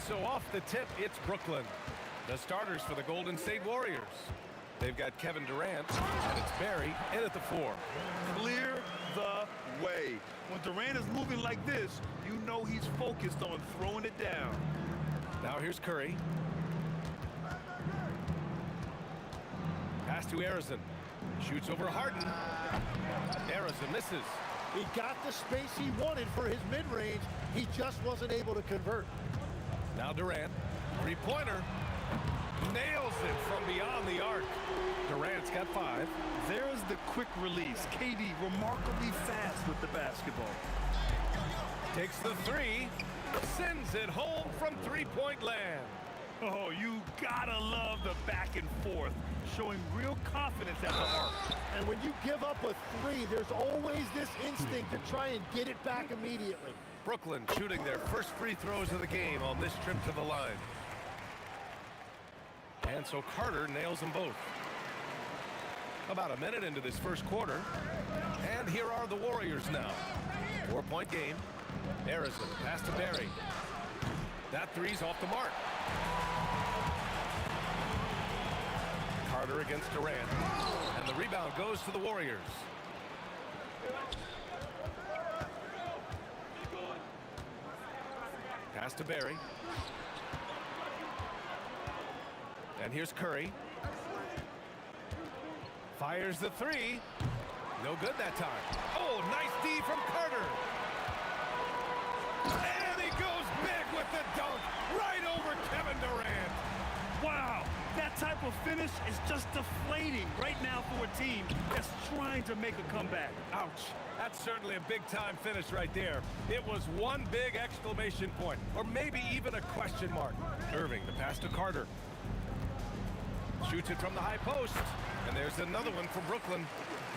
So off the tip, it's Brooklyn. The starters for the Golden State Warriors. They've got Kevin Durant, and it's Barry in at the 4. Clear the way. When Durant is moving like this, you know he's focused on throwing it down. Now here's Curry. Pass to Arizon. Shoots over Harden. Arizon misses. He got the space he wanted for his mid-range. He just wasn't able to convert. Now Durant, three-pointer, nails it from beyond the arc. Durant's got 5. There's the quick release. KD remarkably fast with the basketball. Takes the 3, sends it home from three-point land. Oh, you gotta love the back and forth, showing real confidence at the arc. And when you give up a 3, there's always this instinct to try and get it back immediately. Brooklyn shooting their first free throws of the game on this trip to the line. And so Carter nails them both. About a minute into this first quarter. And here are the Warriors now. 4-point game. Arizon pass to Barry. That 3's off the mark. Carter against Durant. And the rebound goes to the Warriors. Pass to Barry. And here's Curry. Fires the 3. No good that time. Oh, nice D from Carter. And he goes big with the dunk right over Kevin Durant. Wow, that type of finish is just deflating right now for a team that's trying to make a comeback. Ouch. That's certainly a big-time finish right there. It was one big exclamation point, or maybe even a question mark. Irving, the pass to Carter. Shoots it from the high post. And there's another one for Brooklyn.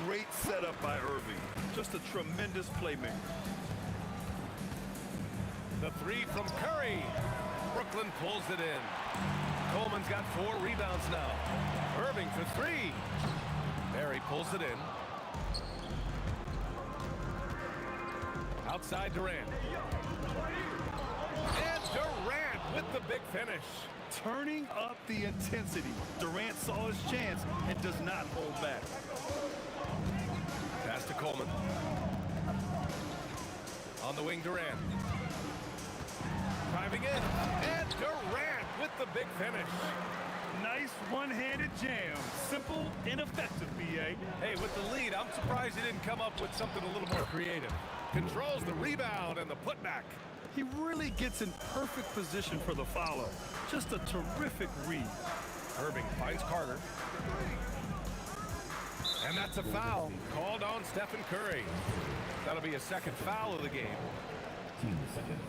Great setup by Irving. Just a tremendous playmaker. The 3 from Curry. Brooklyn pulls it in. Coleman's got 4 rebounds now. Irving for 3. Barry pulls it in. Outside Durant. And Durant with the big finish. Turning up the intensity. Durant saw his chance and does not hold back. Pass to Coleman. On the wing, Durant. Driving in. And Durant with the big finish. Nice one-handed jam. Simple and effective, B.A. Hey, with the lead, I'm surprised he didn't come up with something a little more creative. Controls the rebound and the putback. He really gets in perfect position for the follow. Just a terrific read. Irving finds Carter. And that's a foul called on Stephen Curry. That'll be a second foul of the game. 2 seconds.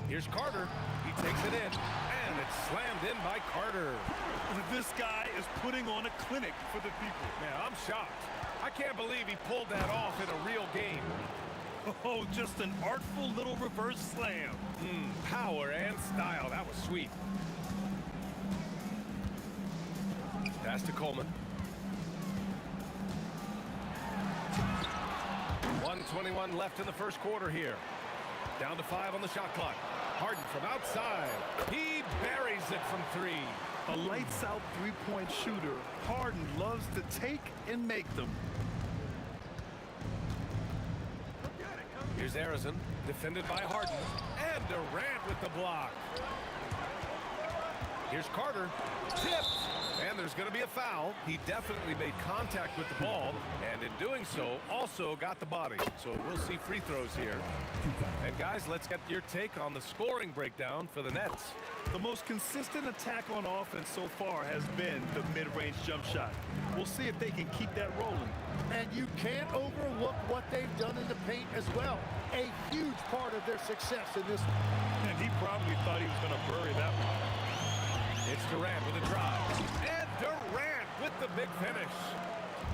Here's Carter. He takes it in. And it's slammed in by Carter. This guy is putting on a clinic for the people. Man, I'm shocked. I can't believe he pulled that off in a real game. Oh, just an artful little reverse slam. Power and style. That was sweet. Pass to Coleman. 1:21 left in the first quarter here. Down to 5 on the shot clock. Harden from outside. He buries nails it from three. A lights-out three-point shooter. Harden loves to take and make them. Here's Arizon, defended by Harden, and Durant with the block. Here's Carter, tipped, and there's going to be a foul. He definitely made contact with the ball, and in doing so, also got the body. So we'll see free throws here. And guys, let's get your take on the scoring breakdown for the Nets. The most consistent attack on offense so far has been the mid-range jump shot. We'll see if they can keep that rolling. And you can't overlook what they've done in the paint as well. A huge part of their success in this one. And he probably thought he was going to bury that one. It's Durant with a drive. And Durant with the big finish.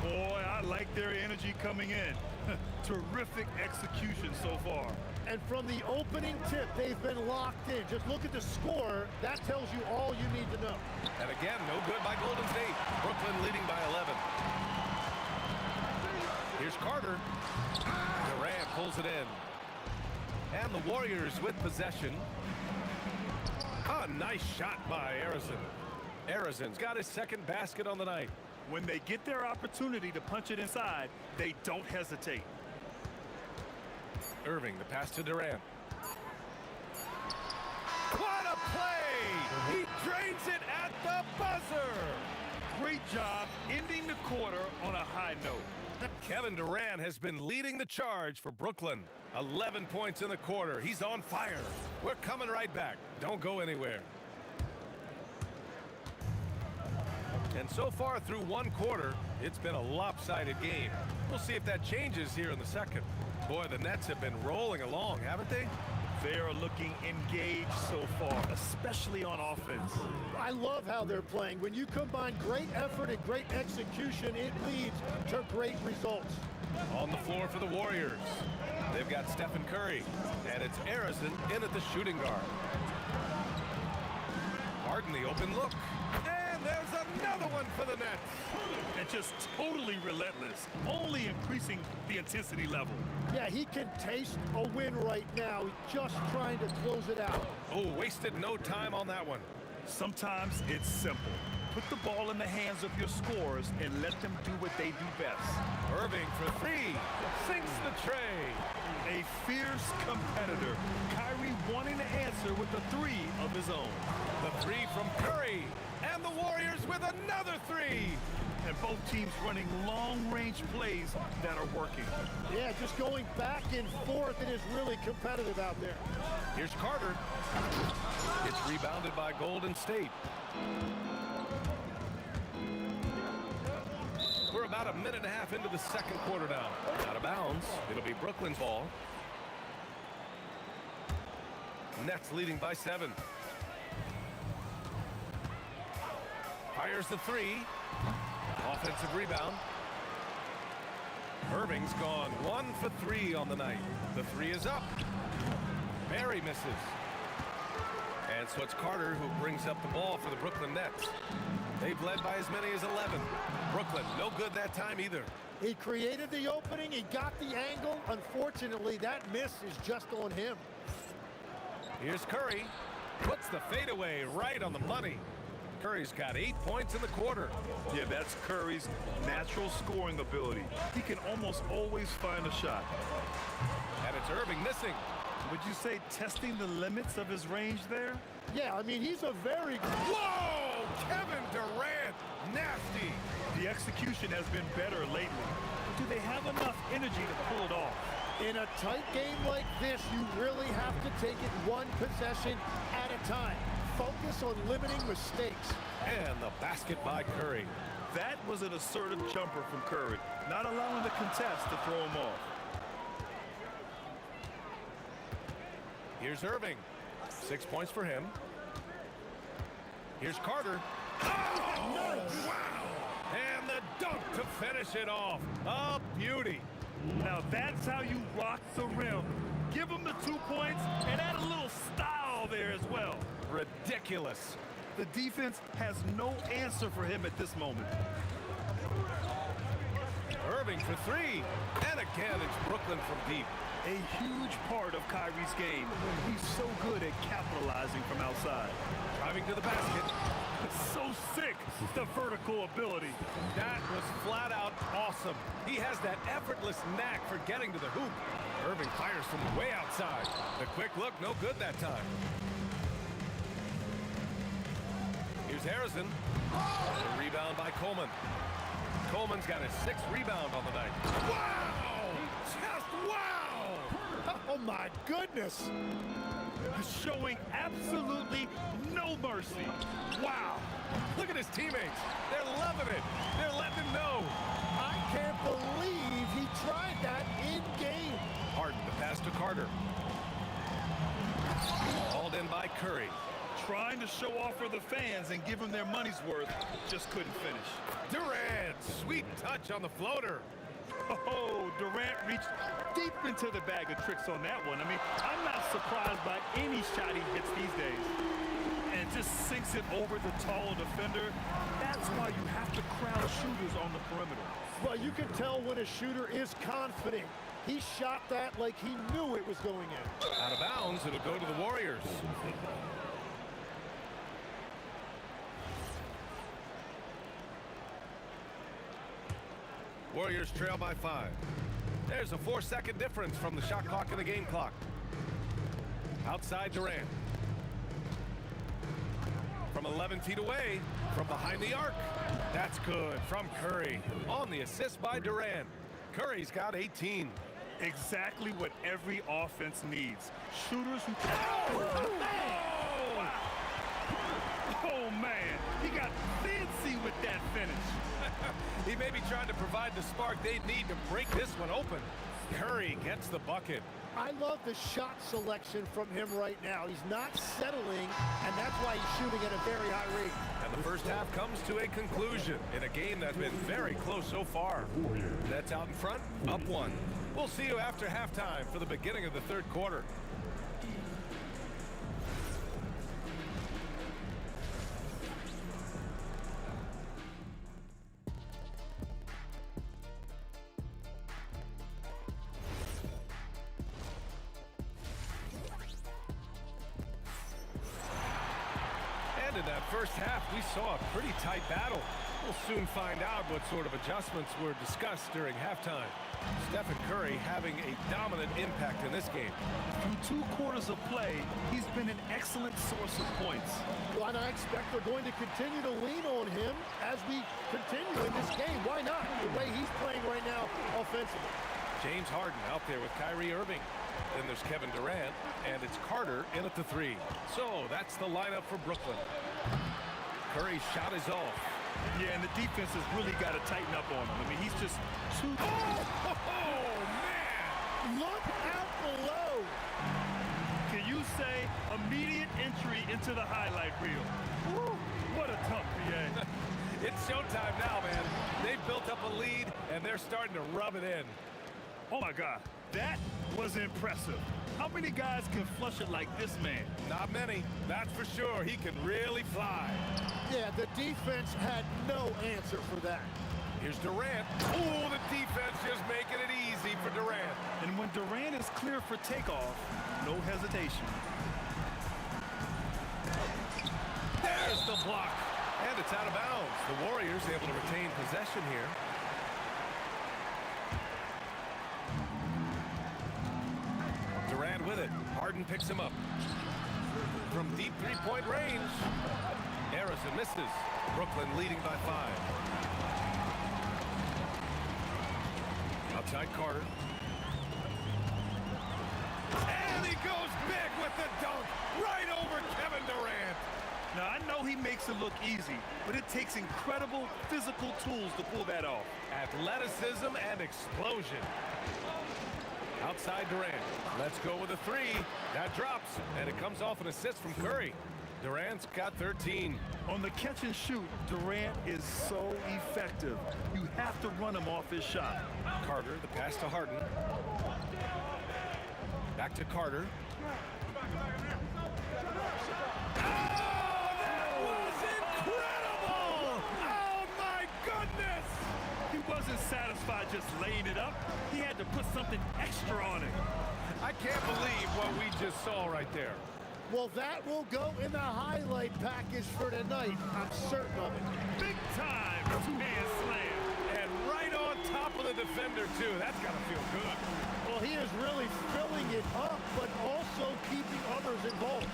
Boy, I like their energy coming in. Terrific execution so far. And from the opening tip, they've been locked in. Just look at the score. That tells you all you need to know. And again, no good by Golden State. Brooklyn leading by 11. Here's Carter. Durant pulls it in. And the Warriors with possession. A nice shot by Arizon. Arizon's got his second basket on the night. When they get their opportunity to punch it inside, they don't hesitate. Irving, the pass to Durant. What a play! He drains it at the buzzer! Great job ending the quarter on a high note. Kevin Durant has been leading the charge for Brooklyn. 11 points in the quarter. He's on fire. We're coming right back. Don't go anywhere. And so far through one quarter, it's been a lopsided game. We'll see if that changes here in the second. Boy, the Nets have been rolling along, haven't they? They are looking engaged so far, especially on offense. I love how they're playing. When you combine great effort and great execution, it leads to great results. On the floor for the Warriors, they've got Stephen Curry, and it's Arizon in at the shooting guard. Harden the open look, and there's another one for the Nets. And just totally relentless, only increasing the intensity level. Yeah, he can taste a win right now. He's just trying to close it out. Oh, wasted no time on that one. Sometimes it's simple. Put the ball in the hands of your scorers and let them do what they do best. Irving for three, sinks the tray. A fierce competitor. Kyrie wanting to answer with a three of his own. The three from Curry, and the Warriors with another three. And both teams running long-range plays that are working. Yeah, just going back and forth. It is really competitive out there. Here's Carter. It's rebounded by Golden State. We're about a minute and a half into the second quarter now. Out of bounds. It'll be Brooklyn's ball. Nets leading by 7. Fires the three. Offensive rebound. Irving's gone 1 for 3 on the night. The three is up. Barry misses. And so it's Carter who brings up the ball for the Brooklyn Nets. They've led by as many as 11. Brooklyn, no good that time either. He created the opening. He got the angle. Unfortunately, that miss is just on him. Here's Curry. Puts the fadeaway right on the money. Curry's got 8 points in the quarter. Yeah, that's Curry's natural scoring ability. He can almost always find a shot. And it's Irving missing. Would you say testing the limits of his range there? Yeah, I mean, he's a very... Whoa! Kevin Durant! Nasty! The execution has been better lately. Do they have enough energy to pull it off? In a tight game like this, you really have to take it one possession at a time. Focus on limiting mistakes. And the basket by Curry. That was an assertive jumper from Curry, not allowing the contest to throw him off. Here's Irving. 6 points for him. Here's Carter. Oh, nice. Wow! And the dunk to finish it off. A beauty. Now that's how you rock the rim. Give him the 2 points and add a little style there as well. Ridiculous. The defense has no answer for him at this moment. Irving for three. And again, it's Brooklyn from deep. A huge part of Kyrie's game. He's so good at capitalizing from outside. Driving to the basket. So sick, the vertical ability. That was flat out awesome. He has that effortless knack for getting to the hoop. Irving fires from way outside. The quick look, no good that time. Here's Harrison. A rebound by Coleman. Coleman's got his 6th rebound on the night. Wow! Just wow! Oh my goodness! Showing absolutely no mercy. Wow! Look at his teammates. They're loving it. They're letting him know. I can't believe he tried that in game. Harden, the pass to Carter. Hauled in by Curry. Trying to show off for the fans and give them their money's worth. Just couldn't finish. Durant, sweet touch on the floater. Oh, Durant reached deep into the bag of tricks on that one. I mean, I'm not surprised by any shot he hits these days. And just sinks it over the tall defender. That's why you have to crowd shooters on the perimeter. Well, you can tell when a shooter is confident. He shot that like he knew it was going in. Out of bounds, it'll go to the Warriors. Warriors trail by 5. There's a 4-second difference from the shot clock and the game clock. Outside Durant. From 11 feet away, from behind the arc. That's good from Curry. On the assist by Durant. Curry's got 18. Exactly what every offense needs. Shooters who... Oh, man! Oh, man. He got fancy with that finish. He may be trying to provide the spark they need to break this one open. Curry gets the bucket. I love the shot selection from him right now. He's not settling, and that's why he's shooting at a very high rate. And the first half comes to a conclusion in a game that's been very close so far. Nets out in front, up 1. We'll see you after halftime for the beginning of the third quarter. In that first half, we saw a pretty tight battle. We'll soon find out what sort of adjustments were discussed during halftime. Stephen Curry having a dominant impact in this game. Through 2 quarters of play, he's been an excellent source of points. Well, and I expect they're going to continue to lean on him as we continue in this game. Why not? The way he's playing right now offensively. James Harden out there with Kyrie Irving. Then there's Kevin Durant, and it's Carter in at the 3. So that's the lineup for Brooklyn. Curry's shot is off. Yeah, and the defense has really got to tighten up on him. I mean, he's just too... Oh, man! Look out below! Can you say immediate entry into the highlight reel? Woo, what a tough PA. It's showtime now, man. They've built up a lead, and they're starting to rub it in. Oh, my God. That was impressive. How many guys can flush it like this man? Not many, that's for sure. He can really fly. Yeah, the defense had no answer for that. Here's Durant. Oh, the defense just making it easy for Durant. And when Durant is clear for takeoff, no hesitation. There's the block. And it's out of bounds. The Warriors able to retain possession here. Durant with it. Harden picks him up. From deep three-point range. Harrison misses. Brooklyn leading by 5. Outside Carter. And he goes big with the dunk. Right over Kevin Durant. Now, I know he makes it look easy, but it takes incredible physical tools to pull that off. Athleticism and explosion. Outside Durant. Let's go with a 3. That drops, and it comes off an assist from Curry. Durant's got 13. On the catch and shoot, Durant is so effective. You have to run him off his shot. Carter, the pass to Harden. Back to Carter. He wasn't satisfied just laying it up. He had to put something extra on it. I can't believe what we just saw right there. Well, that will go in the highlight package for tonight. I'm certain of it. Big time two-hand slam. And right on top of the defender, too. That's got to feel good. Well, he is really filling it up, but also keeping others involved.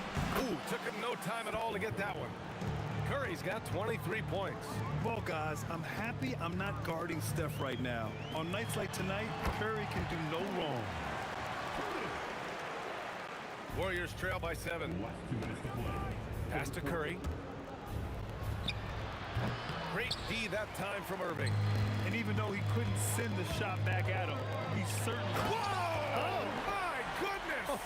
Ooh, took him no time at all to get that one. Curry's got 23 points. Well, guys, I'm happy I'm not guarding Steph right now. On nights like tonight, Curry can do no wrong. Warriors trail by 7. Pass to Curry. Great D that time from Irving. And even though he couldn't send the shot back at him, he certainly... Whoa! Oh, my goodness!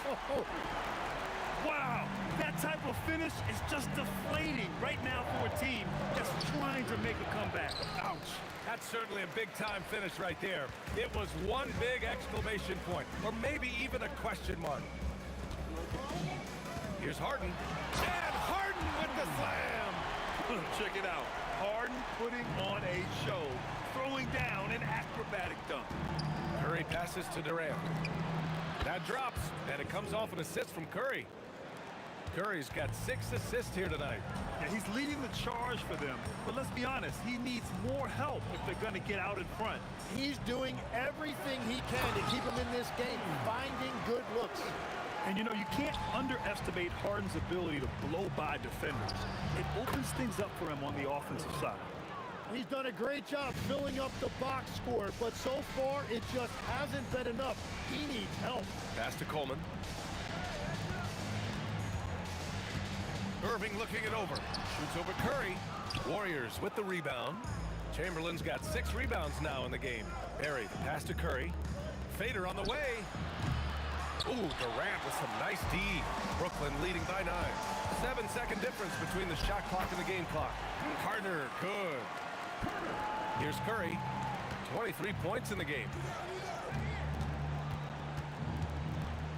Wow, that type of finish is just deflating right now for a team that's trying to make a comeback. Ouch. That's certainly a big-time finish right there. It was one big exclamation point, or maybe even a question mark. Here's Harden. And Harden with the slam! Check it out. Harden putting on a show, throwing down an acrobatic dunk. Curry passes to Durant. That drops, and it comes off an assist from Curry. Curry's got 6 assists here tonight. Yeah, he's leading the charge for them. But let's be honest, he needs more help if they're going to get out in front. He's doing everything he can to keep him in this game, finding good looks. And, you know, you can't underestimate Harden's ability to blow by defenders. It opens things up for him on the offensive side. He's done a great job filling up the box score, but so far it just hasn't been enough. He needs help. Pass to Coleman. Irving looking it over. Shoots over Curry. Warriors with the rebound. Chamberlain's got 6 rebounds now in the game. Barry, the pass to Curry. Fader on the way. Ooh, Durant with some nice D. Brooklyn leading by 9. 7-second difference between the shot clock and the game clock. Carter, good. Here's Curry. 23 points in the game.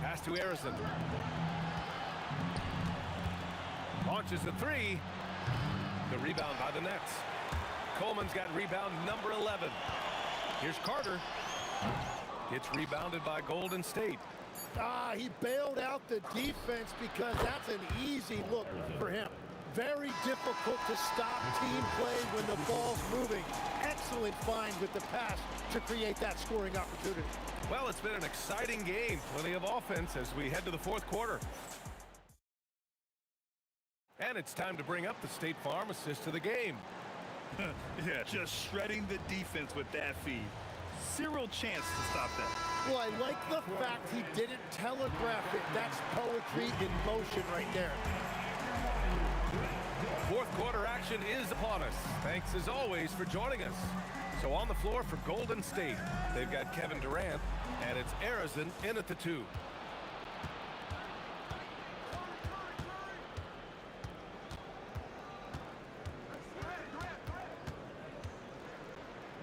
Pass to Harrison. Launches the 3. The rebound by the Nets. Coleman's got rebound number 11. Here's Carter. Gets rebounded by Golden State. He bailed out the defense because that's an easy look for him. Very difficult to stop team play when the ball's moving. Excellent find with the pass to create that scoring opportunity. Well, it's been an exciting game. Plenty of offense as we head to the 4th quarter. And it's time to bring up the State Farm assist to the game. Yeah, just shredding the defense with that feed. Zero chance to stop that. Well, I like the fact he didn't telegraph it. That's poetry in motion right there. 4th quarter action is upon us. Thanks as always for joining us. So on the floor for Golden State, they've got Kevin Durant, and it's Harrison in at the 2.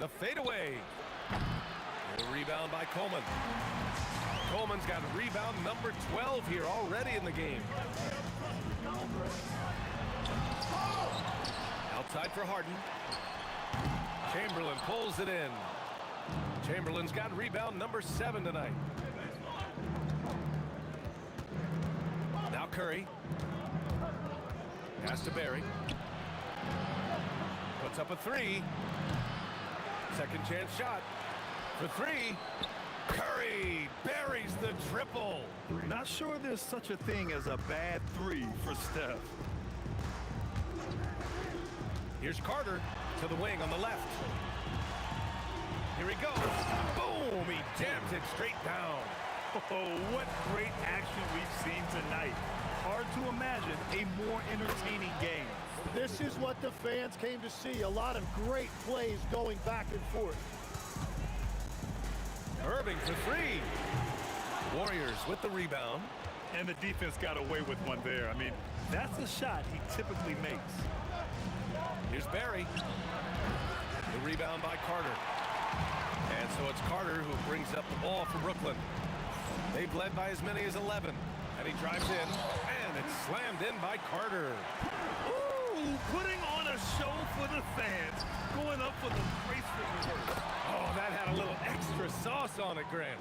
The fadeaway. The rebound by Coleman. Coleman's got rebound number 12 here already in the game. Outside for Harden. Chamberlain pulls it in. Chamberlain's got rebound number 7 tonight. Now Curry. Pass to Barry. Puts up a 3. Second chance shot for 3. Curry buries the triple. Not sure there's such a thing as a bad 3 for Steph. Here's Carter to the wing on the left. Here he goes. Boom! He jams it straight down. Oh, what great action we've seen tonight. Hard to imagine a more entertaining game. This is what the fans came to see. A lot of great plays going back and forth. Irving for 3. Warriors with the rebound. And the defense got away with one there. I mean, that's a shot he typically makes. Here's Barry. The rebound by Carter. And so it's Carter who brings up the ball for Brooklyn. They've led by as many as 11. And he drives in, and it's slammed in by Carter. Ooh, putting on a show for the fans. Going up for the graceful reverse. Oh, that had a little extra sauce on it, Grant.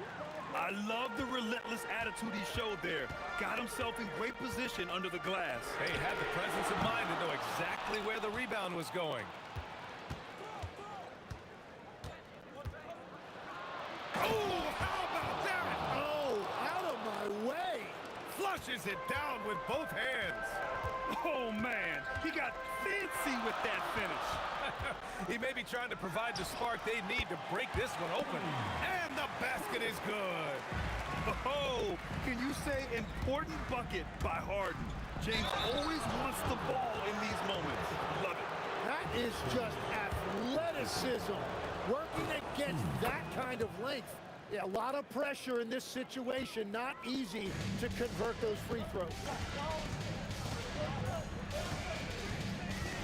I love the relentless attitude he showed there. Got himself in great position under the glass. He had the presence of mind to know exactly where the rebound was going. Oh, how about that? Oh, out of my way. Flushes it down with both hands. Oh, man. He got fancy with that finish. He may be trying to provide the spark they need to break this one open. And the basket is good. Oh, can you say important bucket by Harden? James always wants the ball in these moments. Love it. That is just athleticism. Working against that kind of length. Yeah, a lot of pressure in this situation. Not easy to convert those free throws.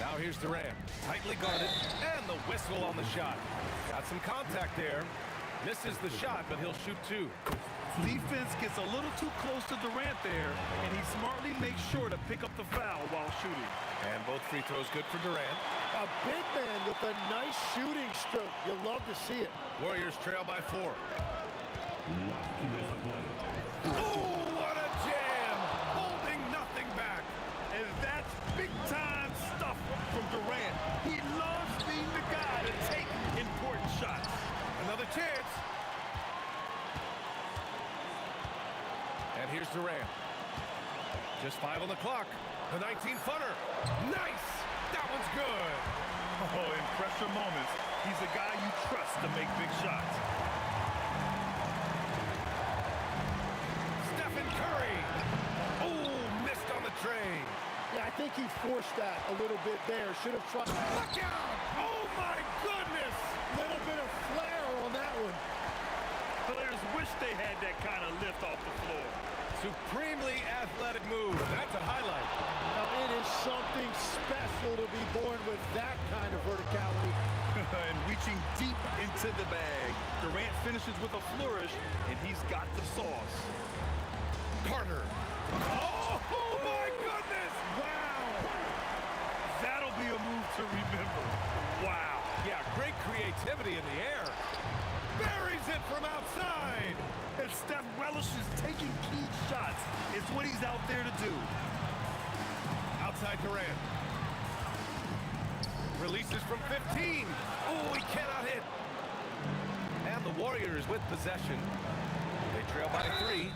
Now here's Durant. Tightly guarded. And the whistle on the shot. Got some contact there. Misses the shot, but he'll shoot two. Defense gets a little too close to Durant there, and he smartly makes sure to pick up the foul while shooting. And both free throws good for Durant. A big man with a nice shooting stroke. You love to see it. Warriors trail by 4. Oh, what a jam! Holding nothing back. And that's big-time stuff from Durant. He loves being the guy to take important shots. Another chance. And here's Durant. Just 5 on the clock. The 19-footer. Nice! That one's good. Oh, in pressure moments, he's a guy you trust to make big shots. Stephen Curry. Oh, missed on the train. Yeah, I think he forced that a little bit there. Should have tried. Look out! Oh, my goodness! Little bit of flair on that one. Players wish they had that kind of lift off the floor. Supremely athletic move. That's a highlight. Now, it is something special to be born with that kind of verticality. And reaching deep into the bag. Durant finishes with a flourish, and he's got the sauce. Carter. Oh, my goodness! Wow! That'll be a move to remember. Wow. Yeah, great creativity in the air. Buries it from outside. And Steph relishes taking key shots. It's what he's out there to do. Outside Durant. Releases from 15. Oh, he cannot hit. And the Warriors with possession. They trail by 3.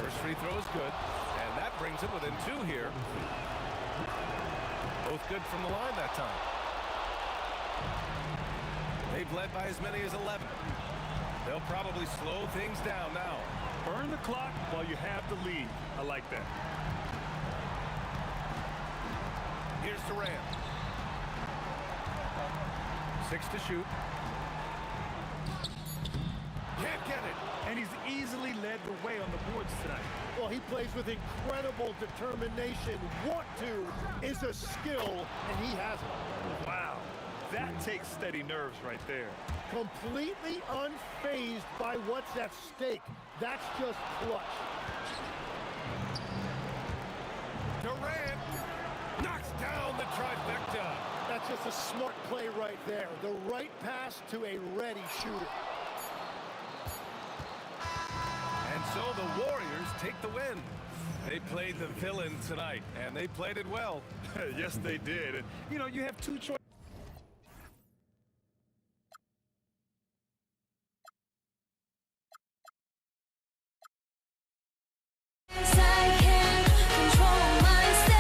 First free throw is good. And that brings him within 2 here. Both good from the line that time. They've led by as many as 11. They'll probably slow things down now. Burn the clock while you have the lead. I like that. Here's Durant. 6 to shoot. Can't get it. And he's easily led the way on the boards tonight. Well, he plays with incredible determination. Want to is a skill, and he has it. Wow. That takes steady nerves right there. Completely unfazed by what's at stake. That's just clutch. Durant knocks down the trifecta. That's just a smart play right there. The right pass to a ready shooter. And so the Warriors take the win. They played the villain tonight, and they played it well. Yes, they did. And, you know, you have 2 choices. I can't control myself.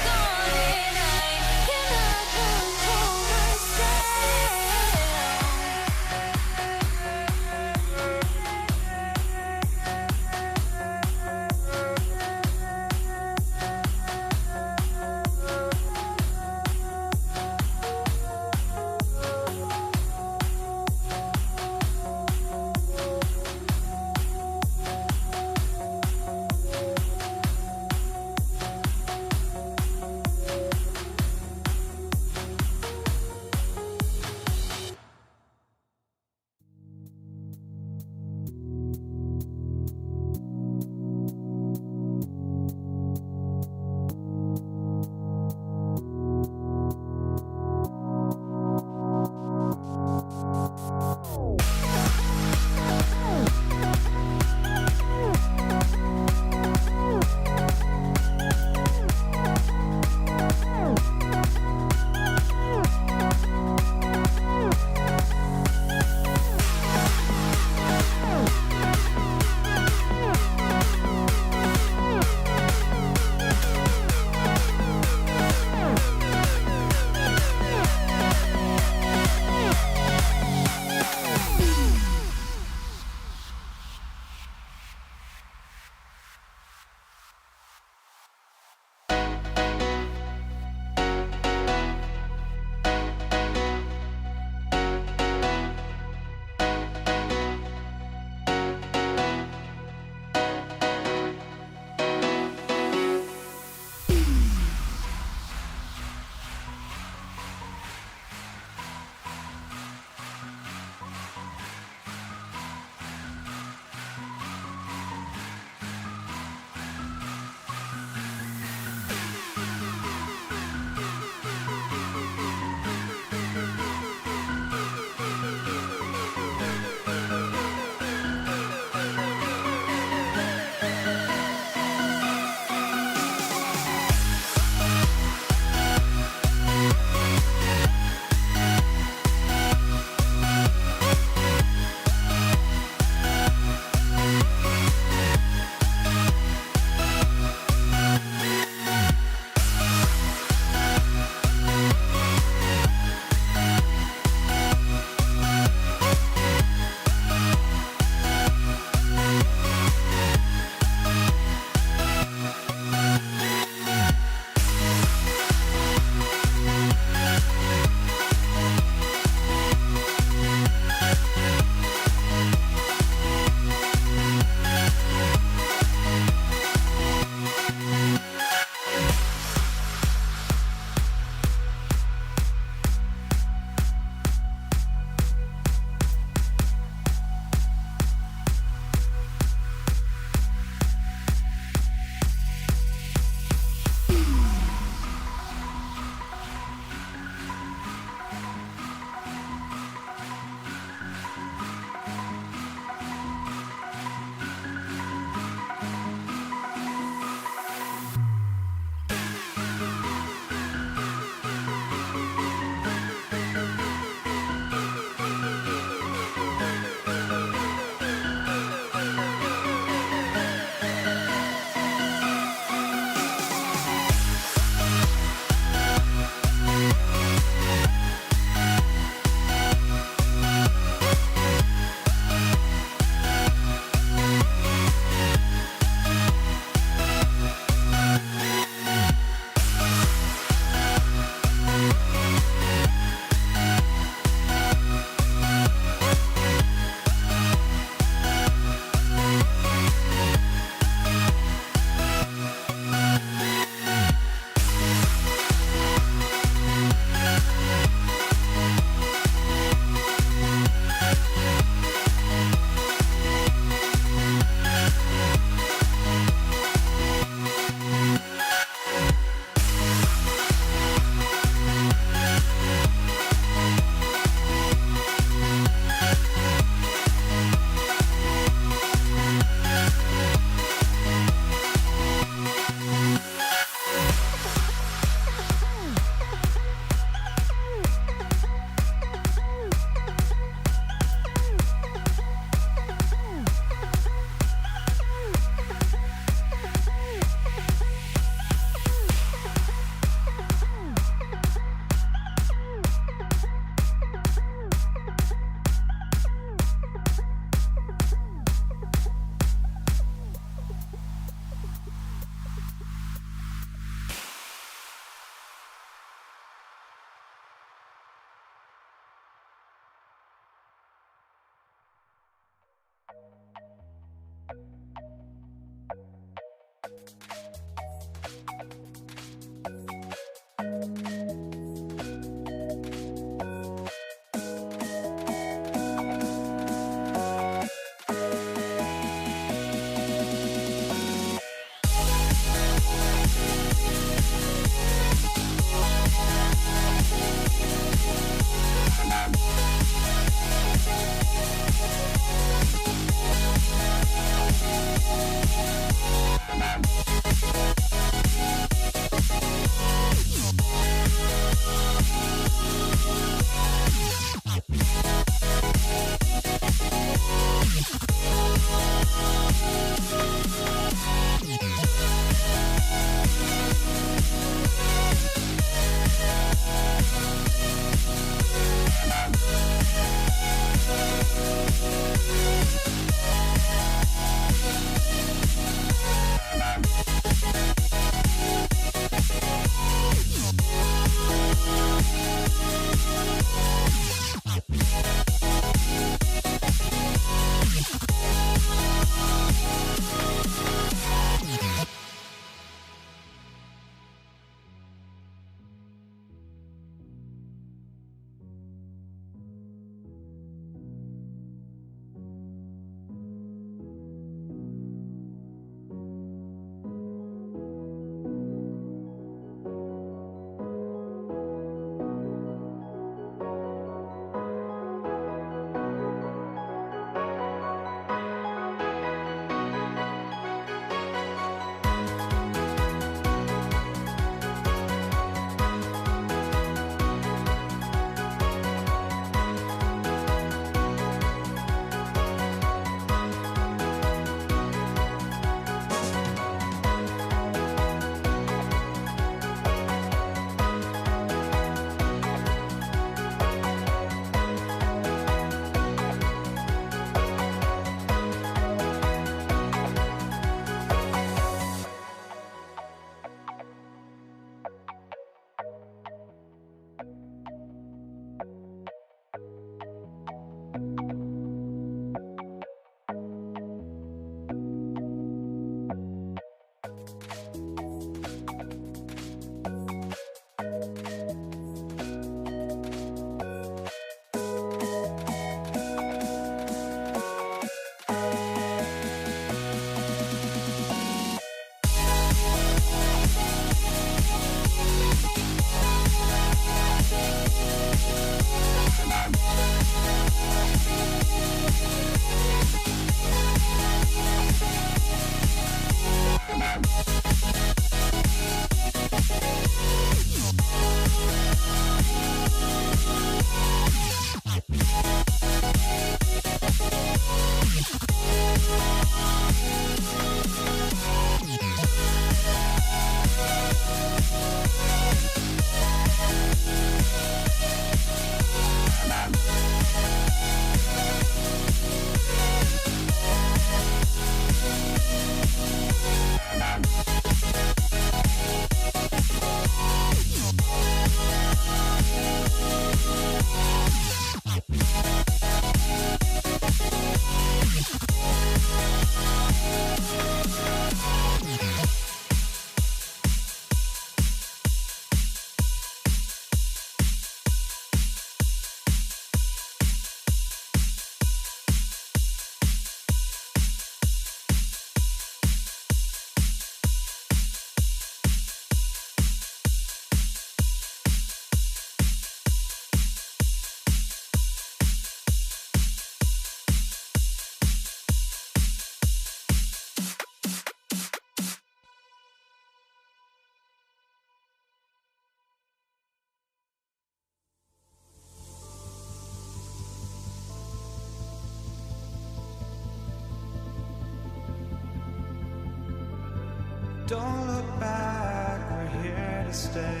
Don't look back, we're here to stay.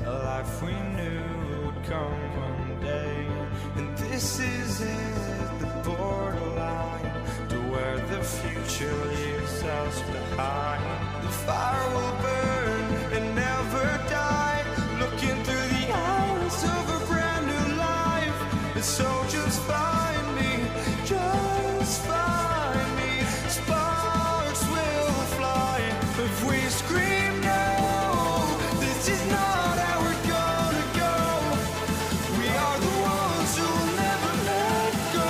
A life we knew would come one day. And this is it, the borderline to where the future leaves us behind. The fire will burn and never die, looking through the eyes of a brand new life. And so just find me, just find me. Sparks will fly if we scream no. This is not how we're gonna go. We are the ones who will never let go.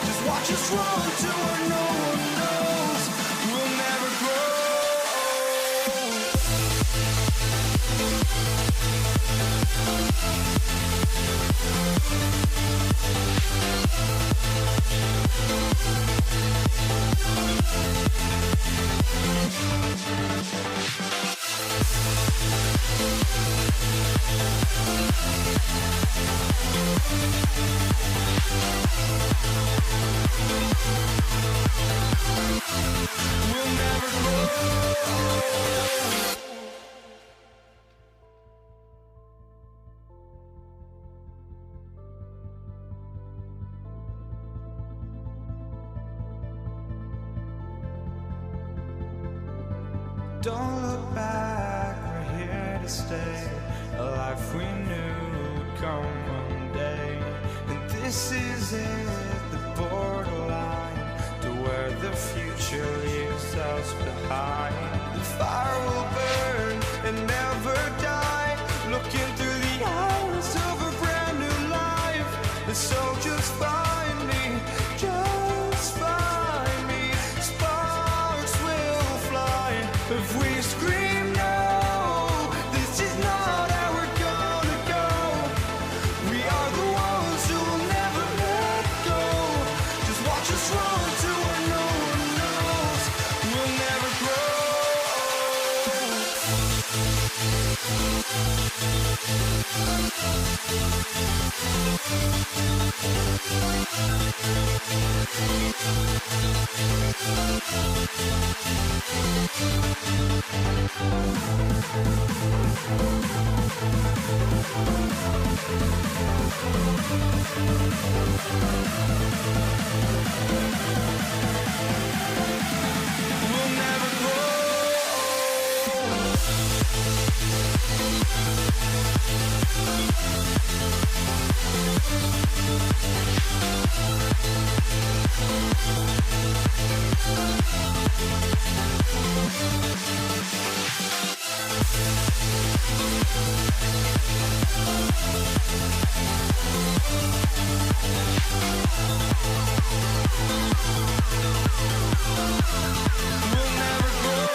Just watch us run to where no one knows. We'll never grow. We'll never grow. Don't look back, we're here to stay. A life we knew would come one day. And this is it, the borderline to where the future leaves us behind. The fire will burn and never die, looking through the eyes of a brand new life. And so just find me, just find me. Sparks will fly if we scream no. This is not how we're gonna go. We are the ones who will never let go. Just watch us run to where no one knows. We'll never grow. We'll never grow. We'll never grow.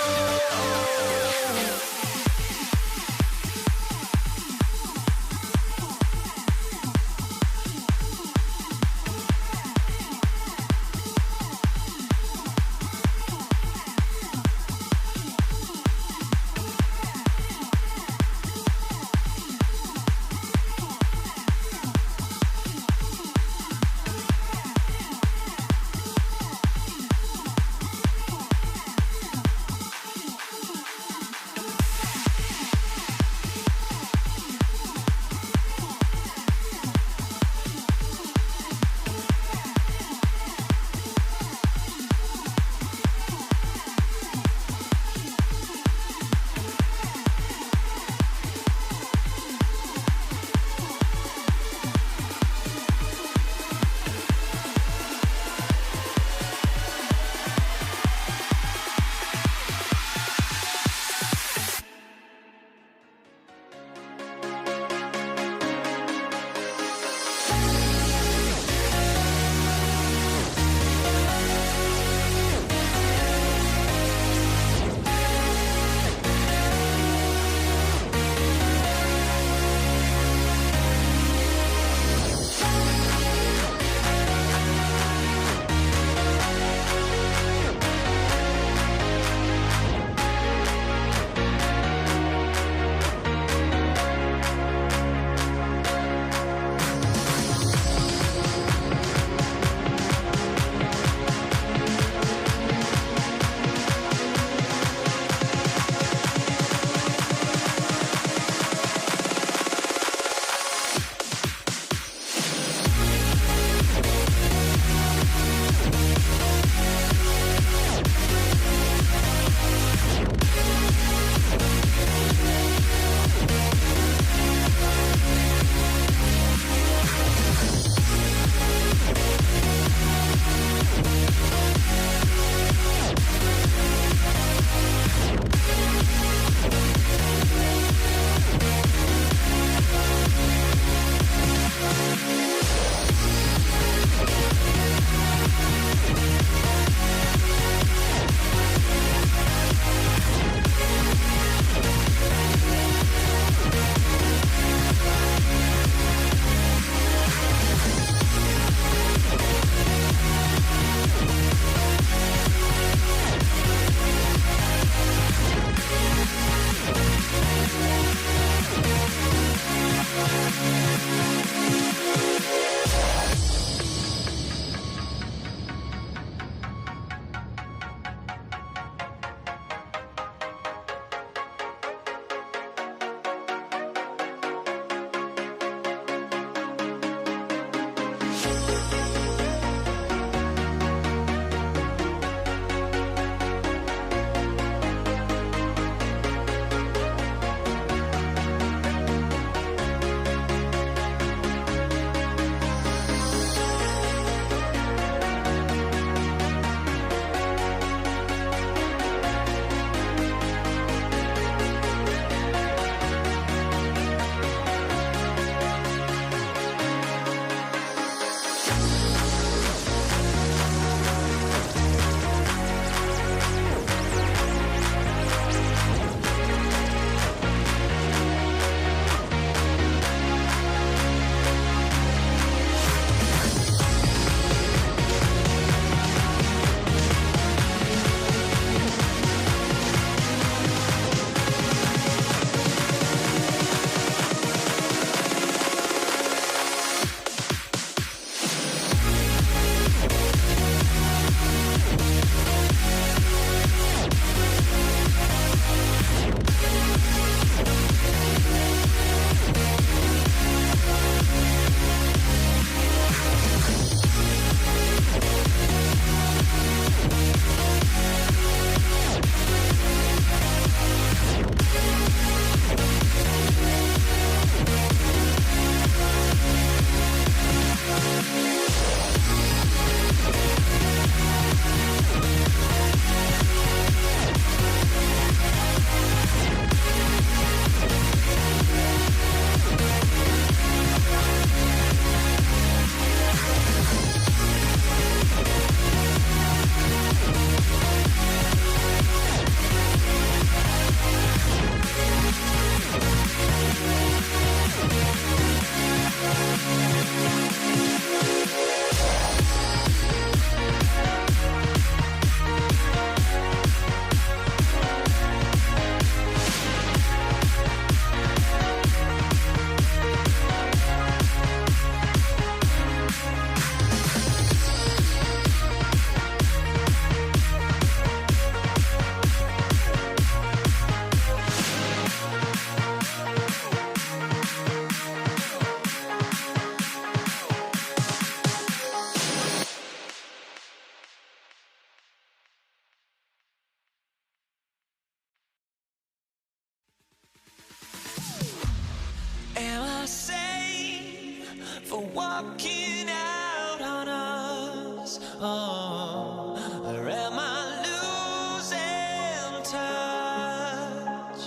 are walking out on us. Oh, or am I losing touch?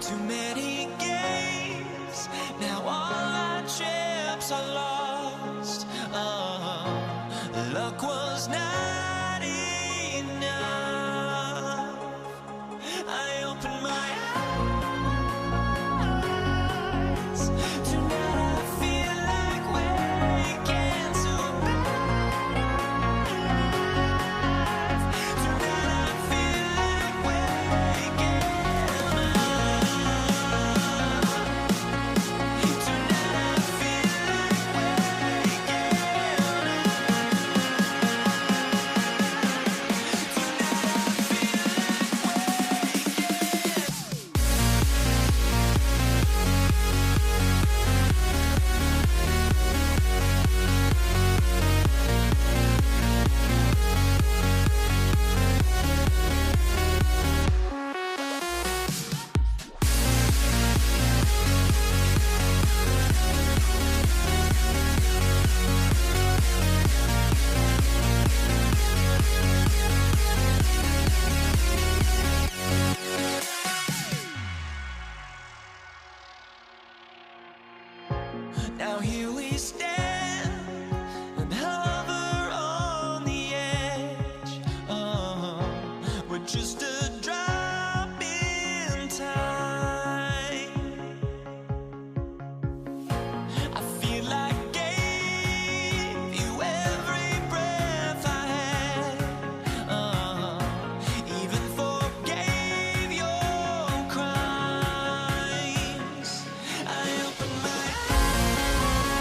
Too many games, now all our chips are lost. Oh, luck was not enough. I opened my eyes. Tonight I feel like waking to life. Tonight I feel like waking up. Tonight I feel like waking Now here we stand and hover on the edge. Oh, we're just a drop in time. I feel like I gave you every breath I had. Even forgave your crimes. I opened my eyes.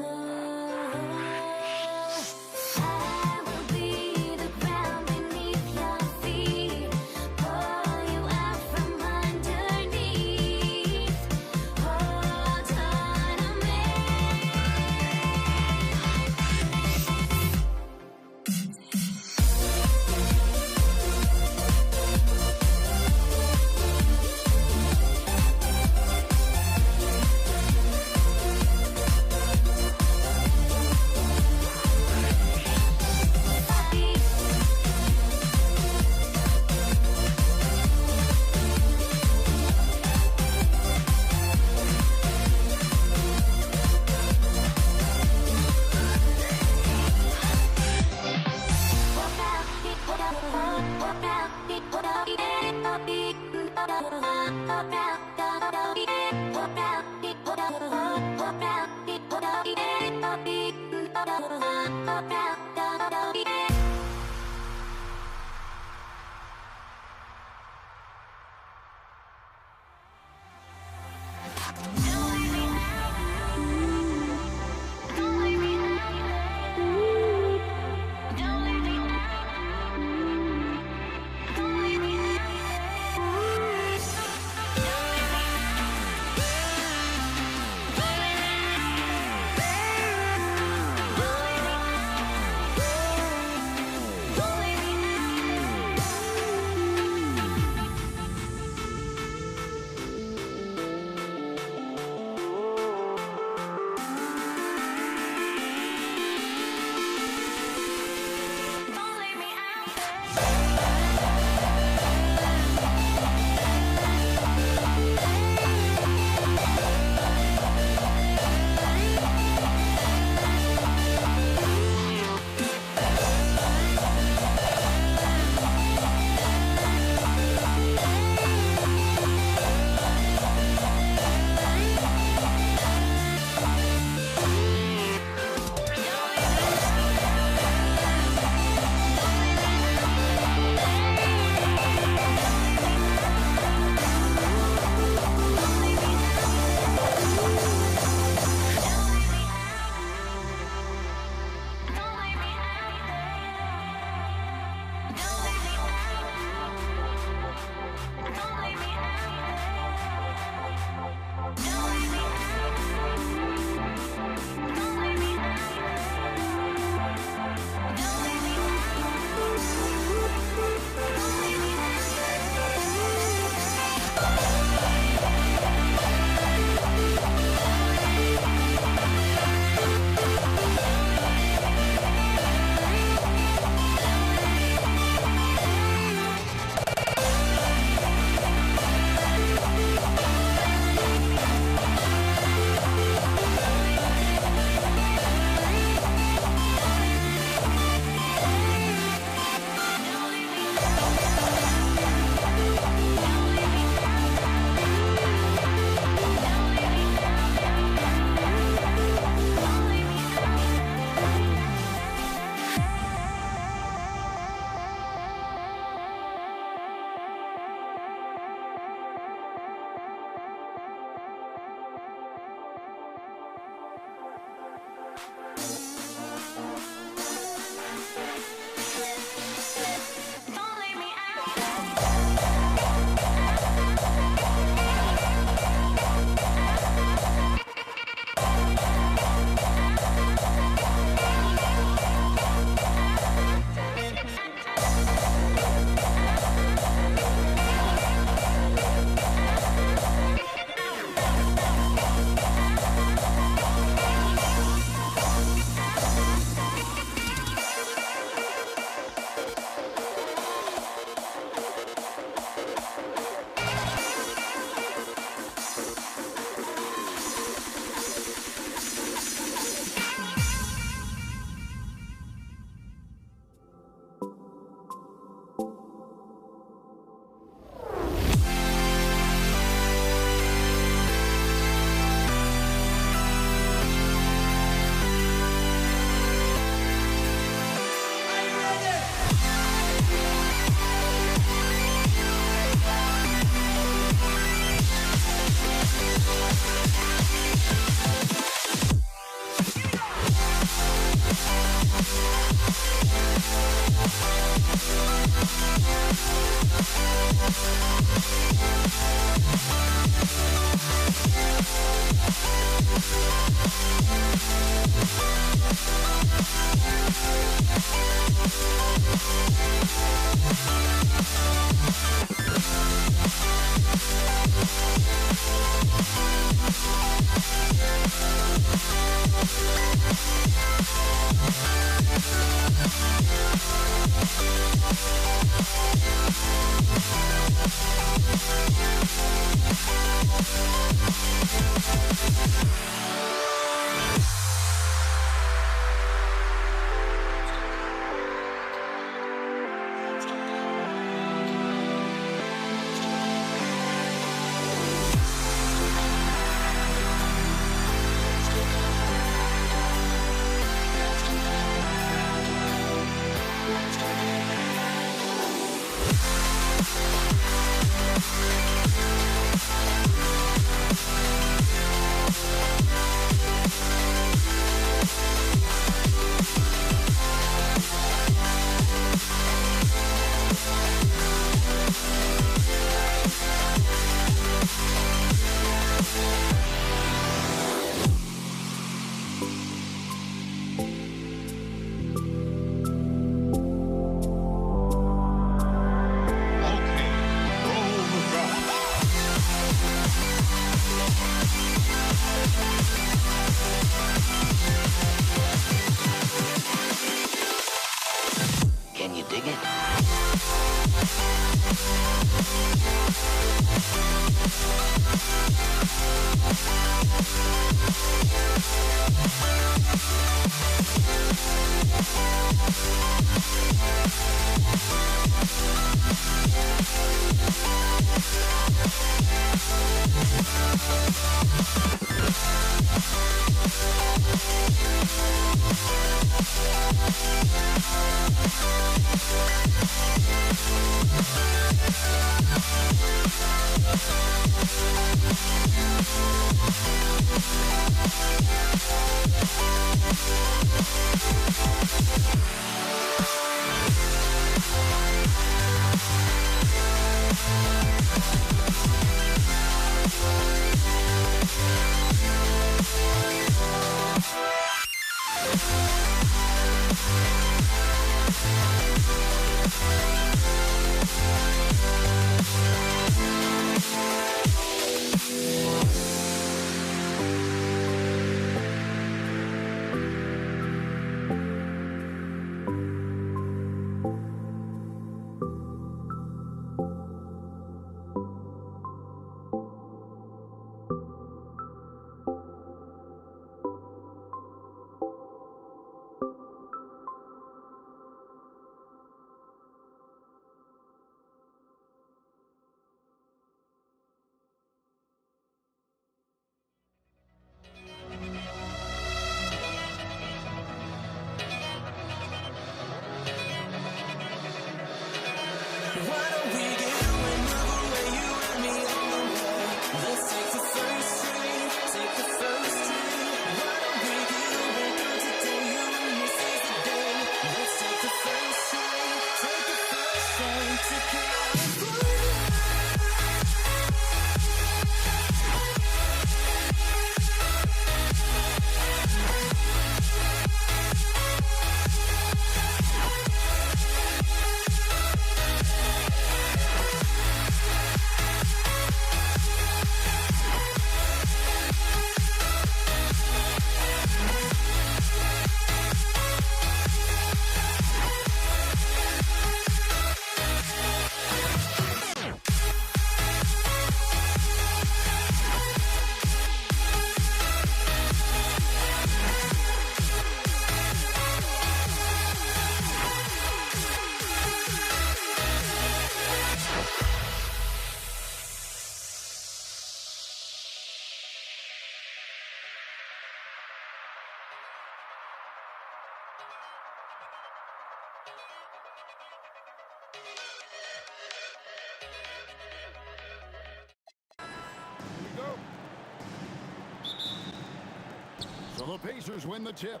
So the Pacers win the tip.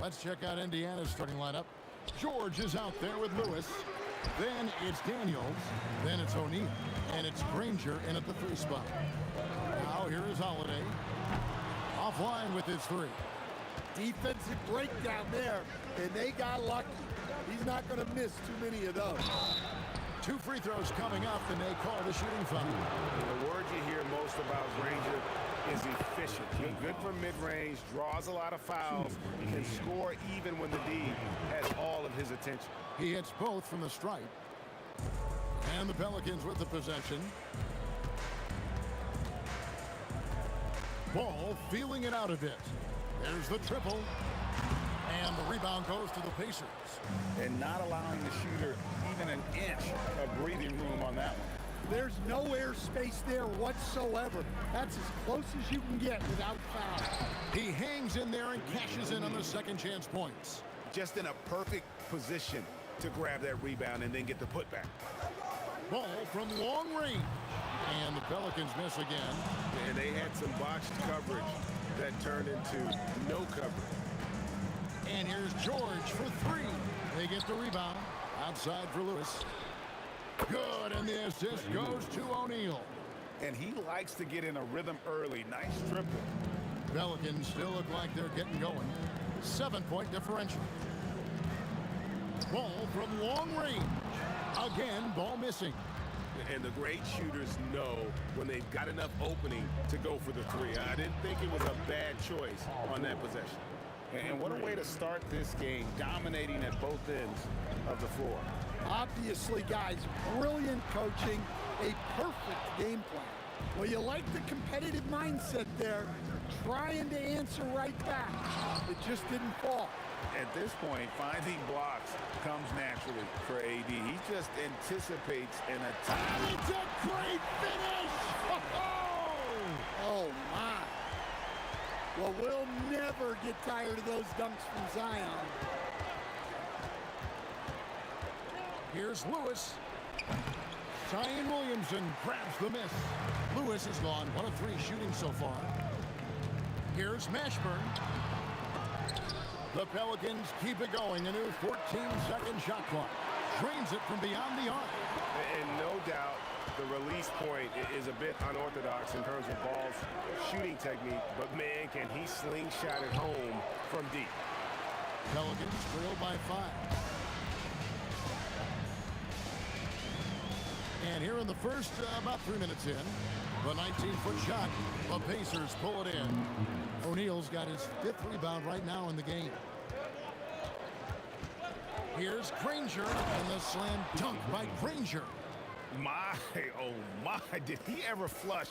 Let's check out Indiana's starting lineup. George is out there with Lewis. Then it's Daniels. Then it's O'Neal. And it's Granger in at the 3 spot. Now here is Holiday. Offline with his 3. Defensive breakdown there, and they got lucky. He's not going to miss too many of those. 2 free throws coming up, and they call the shooting foul. The word you hear most about Granger is efficient. He's good from mid-range, draws a lot of fouls, can score even when the D has all of his attention. He hits both from the stripe. And the Pelicans with the possession. Ball feeling it out a bit. There's the triple. And the rebound goes to the Pacers. And not allowing the shooter even an inch of breathing room on that one. There's no air space there whatsoever. That's as close as you can get without foul. He hangs in there and cashes in on the second chance points. Just in a perfect position to grab that rebound and then get the putback. Ball from long range. And the Pelicans miss again. And they had some botched coverage that turned into no coverage. And here's George for 3. They get the rebound. Outside for Lewis. Good, and the assist goes to O'Neal. And he likes to get in a rhythm early. Nice triple. Pelicans still look like they're getting going. 7-point differential. Ball from long range. Again, ball missing. And the great shooters know when they've got enough opening to go for the 3. I didn't think it was a bad choice on that possession. And what a way to start this game, dominating at both ends of the floor. Obviously, guys, brilliant coaching, a perfect game plan. Well, you like the competitive mindset there, trying to answer right back. It just didn't fall. At this point, finding blocks comes naturally for AD. He just anticipates an attack. It's a great finish! Oh, my. Well, we'll never get tired of those dunks from Zion. Here's Lewis. Zion Williamson grabs the miss. Lewis has gone 1 of 3 shooting so far. Here's Mashburn. The Pelicans keep it going. A new 14-second shot clock. Drains it from beyond the arc. And no doubt the release point is a bit unorthodox in terms of ball's shooting technique, but man, can he slingshot it home from deep. Pelicans trail by 5. And here in the first, about 3 minutes in, the 19-foot shot. The Pacers pull it in. O'Neal's got his 5th rebound right now in the game. Here's Granger, and the slam dunk by Granger. My, oh my, did he ever flush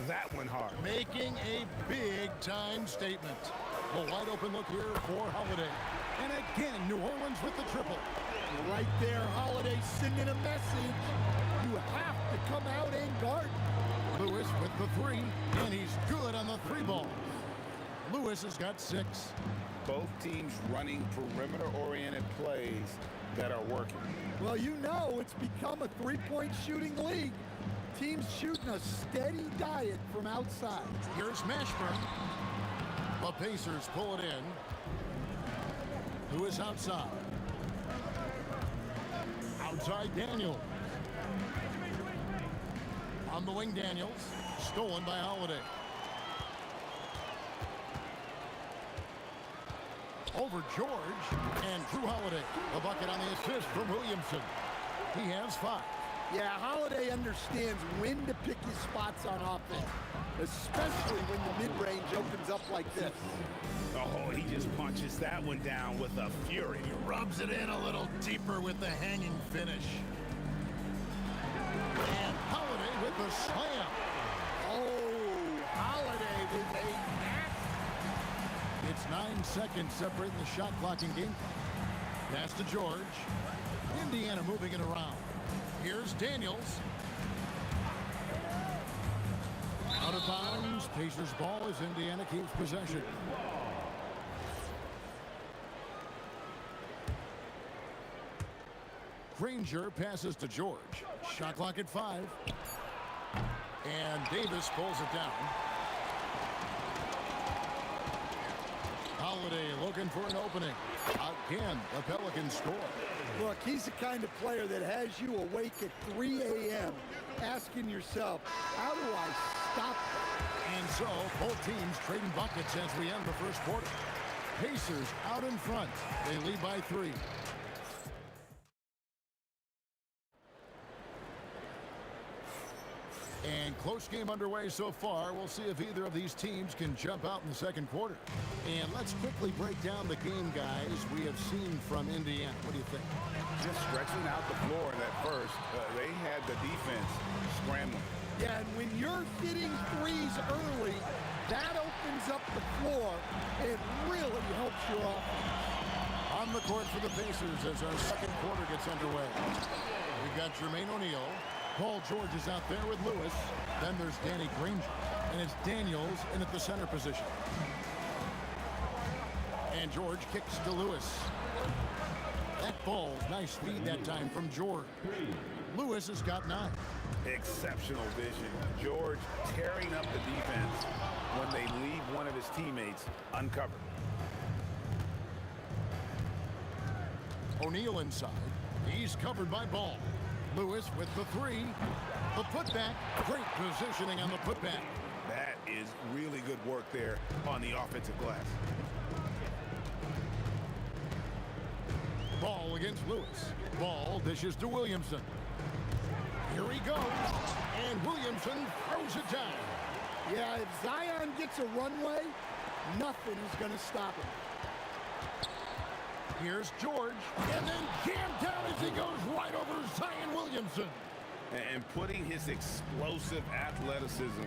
that one hard? Making a big-time statement. A wide-open look here for Holiday. And again, New Orleans with the triple. Right there, Holiday sending a message. You have to come out and guard. Lewis with the 3, and he's good on the 3 ball. Lewis has got 6. Both teams running perimeter-oriented plays that are working. Well, you know it's become a 3-point shooting league. Teams shooting a steady diet from outside. Here's Mashburn. The Pacers pull it in. Lewis outside. Outside Daniels. On the wing, Daniels. Stolen by Holiday. Over George, and Drew Holiday. A bucket on the assist from Williamson. He has 5. Yeah, Holiday understands when to pick his spots on offense, especially when the mid-range opens up like this. Oh, he just punches that one down with a fury. He rubs it in a little deeper with the hanging finish. And Holiday with the slam. Oh, Holiday with a nasty. It's 9 seconds separating the shot clock and game. Pass to George. Indiana moving it around. Here's Daniels. Out of bounds. Pacers ball as Indiana keeps possession. Granger passes to George. Shot clock at 5. And Davis pulls it down. Holiday looking for an opening. Again, the Pelicans score. Look, he's the kind of player that has you awake at 3 a.m. asking yourself, how do I stop them? And so, both teams trading buckets as we end the first quarter. Pacers out in front. They lead by 3. And close game underway so far. We'll see if either of these teams can jump out in the second quarter. And let's quickly break down the game, guys, we have seen from Indiana. What do you think? Just stretching out the floor in that first. They had the defense scrambling. Yeah, and when you're hitting threes early, that opens up the floor. It really helps your offense. On the court for the Pacers as our second quarter gets underway. We've got Jermaine O'Neal. Paul George is out there with Lewis. Then there's Danny Granger. And it's Daniels in at the center position. And George kicks to Lewis. That ball, nice feed that time from George. Lewis has got 9. Exceptional vision. George tearing up the defense when they leave one of his teammates uncovered. O'Neal inside. He's covered by Ball. Lewis with the 3. The putback. Great positioning on the putback. That is really good work there on the offensive glass. Ball against Lewis. Ball dishes to Williamson. Here he goes. And Williamson throws it down. Yeah, if Zion gets a runway, nothing is going to stop him. Here's George, and then jammed down as he goes right over Zion Williamson. And putting his explosive athleticism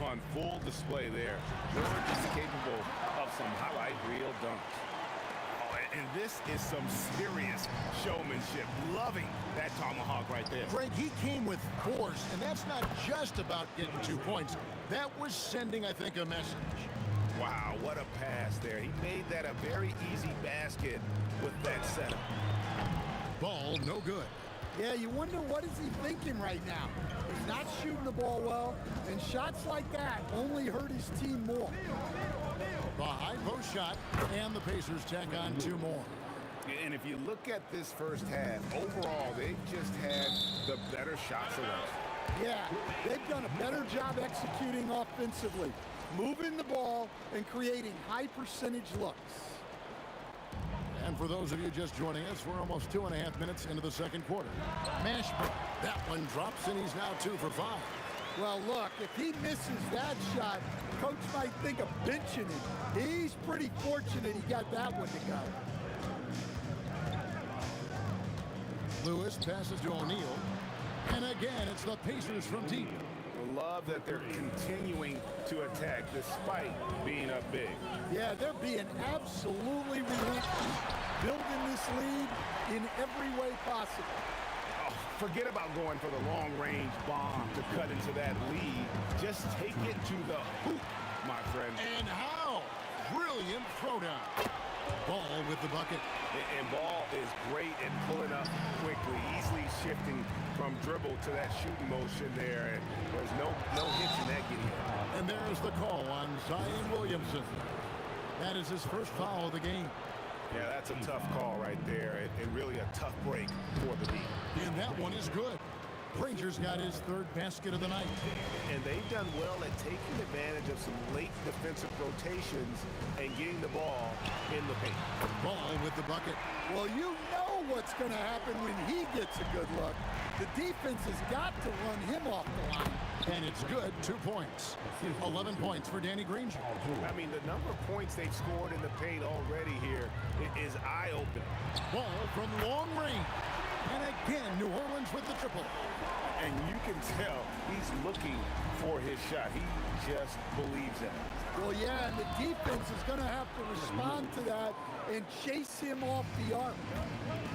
on full display there. George is capable of some highlight reel dunks. Oh, And this is some serious showmanship. Loving that tomahawk right there. Greg, he came with force, and that's not just about getting 2 points. That was sending, I think, a message. Wow, what a pass there. He made that a very easy basket with that setup. Ball no good. Yeah, you wonder what is he thinking right now. He's not shooting the ball well, and shots like that only hurt his team more. The high post shot, and the Pacers tack on 2 more. And if you look at this first half, overall, they've just had the better shot selection. Yeah, they've done a better job executing offensively, moving the ball and creating high percentage looks. And for those of you just joining us, we're almost 2.5 minutes into the second quarter. Mashburn, that one drops, and he's now 2 for 5. Well, look, if he misses that shot, coach might think of benching him. He's pretty fortunate he got that one to go. Lewis passes to O'Neal. And again, it's the Pacers from deep. Love that they're continuing to attack despite being up big. Yeah, they're being absolutely relentless, building this lead in every way possible. Oh, forget about going for the long-range bomb to cut into that lead. Just take it to the hoop, my friend. And how? Brilliant throwdown. Ball with the bucket. And Ball is great at pulling up quickly, easily shifting from dribble to that shooting motion there. And there's no hitch in that getting. And there's the call on Zion Williamson. That is his first foul of the game. Yeah, that's a tough call right there, and really a tough break for the team. And that one is good. Granger's got his 3rd basket of the night. And they've done well at taking advantage of some late defensive rotations and getting the ball in the paint. Ball with the bucket. Well, you know what's going to happen when he gets a good look. The defense has got to run him off the line. And it's good, 2 points. 11 points for Danny Granger. I mean, the number of points they've scored in the paint already here is eye-opening. Ball from long range. And again, New Orleans with the triple. And you can tell he's looking for his shot. He just believes it. Well, yeah, and the defense is going to have to respond to that and chase him off the arc.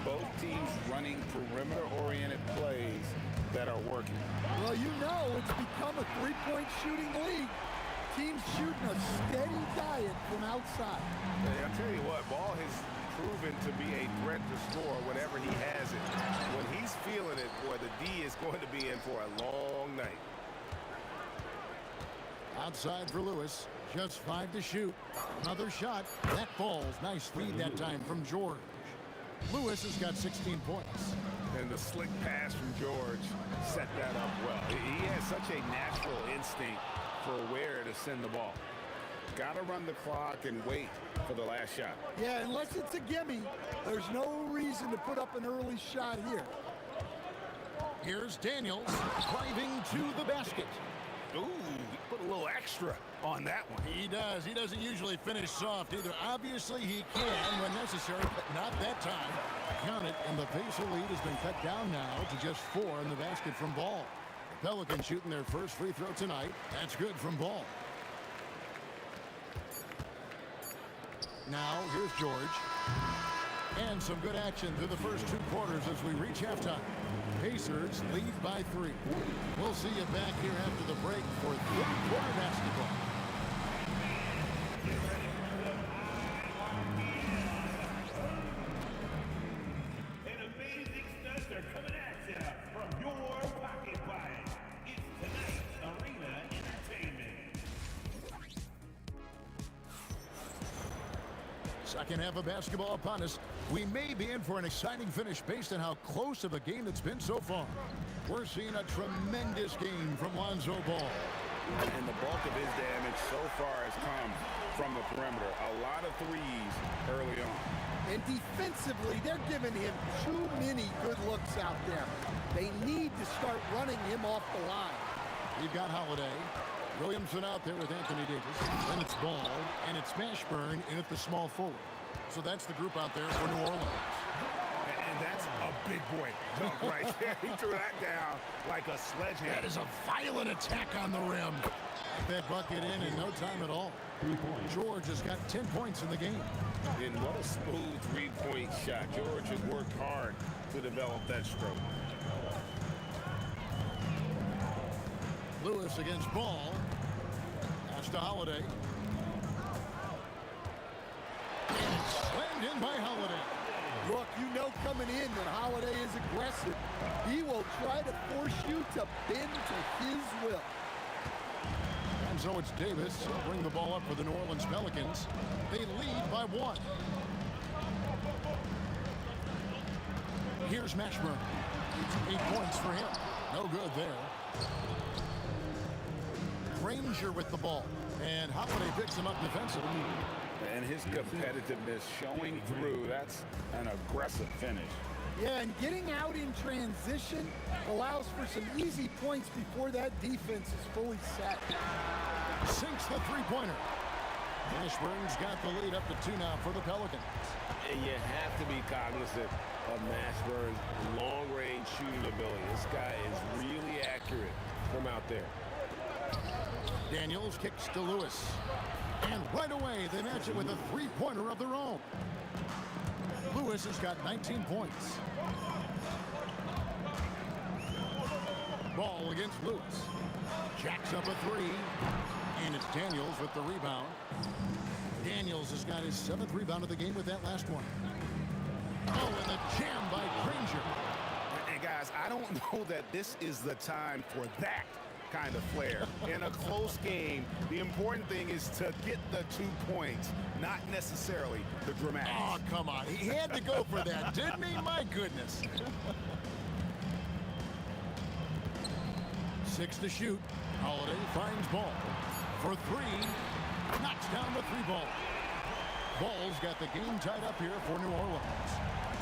Both teams running perimeter-oriented plays that are working. Well, you know it's become a three-point shooting league. Teams shooting a steady diet from outside. Hey, I'll tell you what, Ball has proven to be a threat to score whenever he has it. When he's feeling it, boy, the D is going to be in for a long night. Outside for Lewis. Just 5 to shoot. Another shot. That falls. Nice lead that time from George. Lewis has got 16 points. And the slick pass from George set that up well. He has such a natural instinct for where to send the ball. Got to run the clock and wait for the last shot. Yeah, unless it's a gimme, there's no reason to put up an early shot here. Here's Daniels driving to the basket. Ooh, he put a little extra on that one. He does. He doesn't usually finish soft either. Obviously, he can when necessary, but not that time. Count it, and the Pacer lead has been cut down now to just 4 in the basket from Ball. The Pelicans shooting their first free throw tonight. That's good from Ball. Now, here's George. And some good action through the first 2 quarters as we reach halftime. Pacers lead by 3. We'll see you back here after the break for 3rd quarter basketball. An amazing stunts are coming at you from your pocket fight. It's tonight's Arena Entertainment. Second half of basketball upon us. We may be in for an exciting finish based on how close of a game it's been so far. We're seeing a tremendous game from Lonzo Ball. And the bulk of his damage so far has come from the perimeter. A lot of threes early on. And defensively, they're giving him too many good looks out there. They need to start running him off the line. We've got Holiday. Williamson out there with Anthony Davis. Then it's Ball, and it's Mashburn in at the small forward. So that's the group out there for New Orleans. And that's a big boy dunk right there. He threw that down like a sledgehammer. That is a violent attack on the rim. That bucket in no time at all. George has got 10 points in the game. And what a smooth three-point shot. George has worked hard to develop that stroke. Lewis against Ball. Pass to Holiday. And it's slammed in by Holiday. Look, you know coming in that Holiday is aggressive. He will try to force you to bend to his will. And so it's Davis. He'll bring the ball up for the New Orleans Pelicans. They lead by 1. Here's Mashburn. 8 points for him. No good there. Granger with the ball. And Holiday picks him up defensively. And his competitiveness showing through. That's an aggressive finish. Yeah, and getting out in transition allows for some easy points before that defense is fully set. Sinks the three-pointer. Mashburn's got the lead up to 2 now for the Pelicans. And you have to be cognizant of Mashburn's long-range shooting ability. This guy is really accurate from out there. Daniels kicks to Lewis. And right away, they match it with a three-pointer of their own. Lewis has got 19 points. Ball against Lewis. Jacks up a 3. And it's Daniels with the rebound. Daniels has got his 7th rebound of the game with that last one. Oh, and the jam by Granger. And guys, I don't know that this is the time for that kind of flair. In a close game, the important thing is to get the 2 points, not necessarily the dramatics. Oh, come on. He had to go for that, didn't he? My goodness. 6 to shoot. Holiday finds Ball for 3. Knocks down the 3-ball. Ball's got the game tied up here for New Orleans.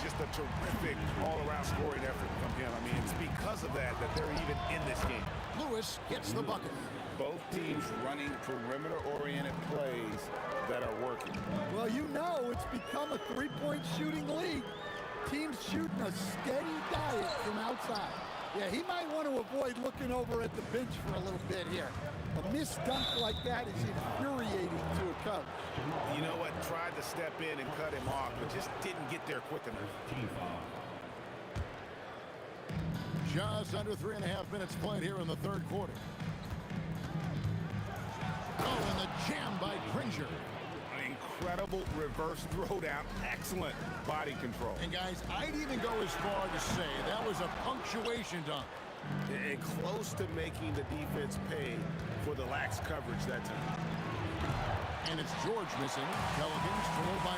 Just a terrific all-around scoring effort from him. I mean, it's because of that they're even in this game. Lewis gets the bucket. Both teams running perimeter-oriented plays that are working. Well, you know it's become a three-point shooting league. Teams shooting a steady diet from outside. Yeah, he might want to avoid looking over at the bench for a little bit here. A missed dunk like that is infuriating to a coach. You know what? Tried to step in and cut him off, but just didn't get there quick enough. Just under 3.5 minutes played here in the third quarter. Oh, and the jam by Granger. An incredible reverse throwdown. Excellent body control. And guys, I'd even go as far to say that was a punctuation dunk. And close to making the defense pay for the lax coverage that time. And it's George missing. Pelicans trail by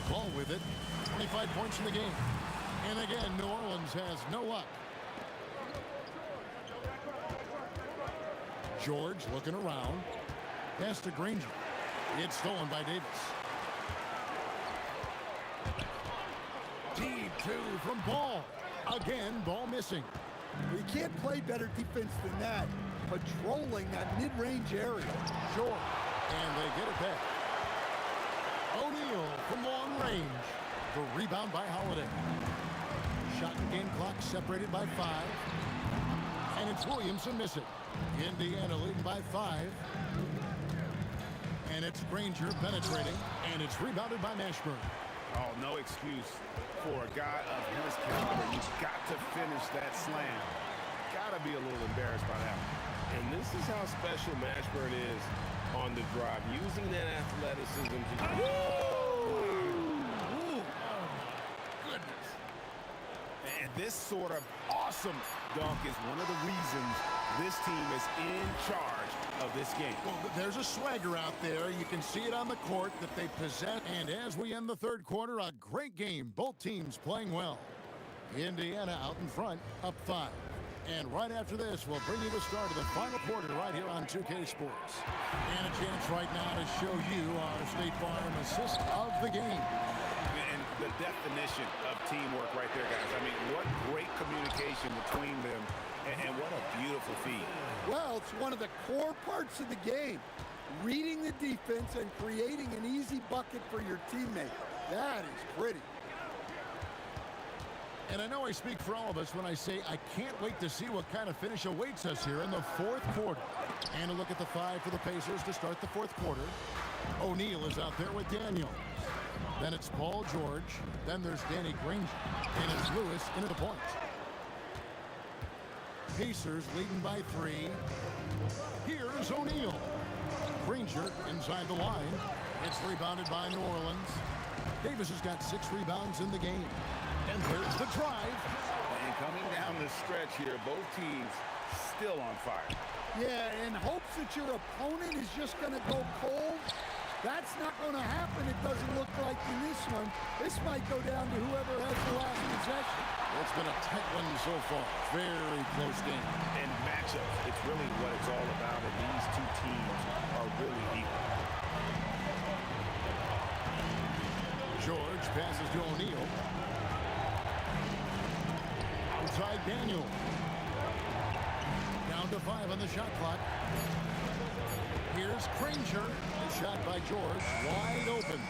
5. Ball with it. 25 points in the game. And again, New Orleans has no luck. George looking around. Pass to Granger. It's stolen by Davis. Deep 2 from Ball. Again, Ball missing. We can't play better defense than that. Patrolling that mid-range area. Sure. And they get it back. O'Neal from long range. The rebound by Holiday. Shot and game clock separated by 5. And it's Williamson missing. Indiana leading by 5. And it's Granger penetrating. And it's rebounded by Mashburn. Oh, no excuse for a guy of his caliber. You've got to finish that slam. Got to be a little embarrassed by that one. And this is how special Mashburn is on the drive, using that athleticism to... Goodness. And this sort of awesome dunk is one of the reasons this team is in charge of this game. Well, there's a swagger out there. You can see it on the court that they possess. And as we end the third quarter, a great game. Both teams playing well. Indiana out in front, up 5. And right after this, we'll bring you the start of the final quarter right here on 2K Sports. And a chance right now to show you our State Farm assist of the game. And the definition of teamwork right there, guys. I mean, what great communication between them, and what a beautiful feed. Well, it's one of the core parts of the game. Reading the defense and creating an easy bucket for your teammate. That is pretty. And I know I speak for all of us when I say I can't wait to see what kind of finish awaits us here in the fourth quarter. And a look at the five for the Pacers to start the fourth quarter. O'Neal is out there with Daniels. Then it's Paul George. Then there's Danny Granger. And it's Lewis into the points. Pacers leading by 3. Here's O'Neal. Granger inside the line. It's rebounded by New Orleans. Davis has got 6 rebounds in the game. And there's the drive. And coming down the stretch here, both teams still on fire. Yeah, in hopes that your opponent is just going to go cold. That's not going to happen, it doesn't look like in this one. This might go down to whoever has the last possession. It's been a tight one so far. Very close game. And matchups, it's really what it's all about, and these two teams are really equal. George passes to O'Neal. Outside Daniel. Down to 5 on the shot clock. Here's Granger. The shot by George. Wide open.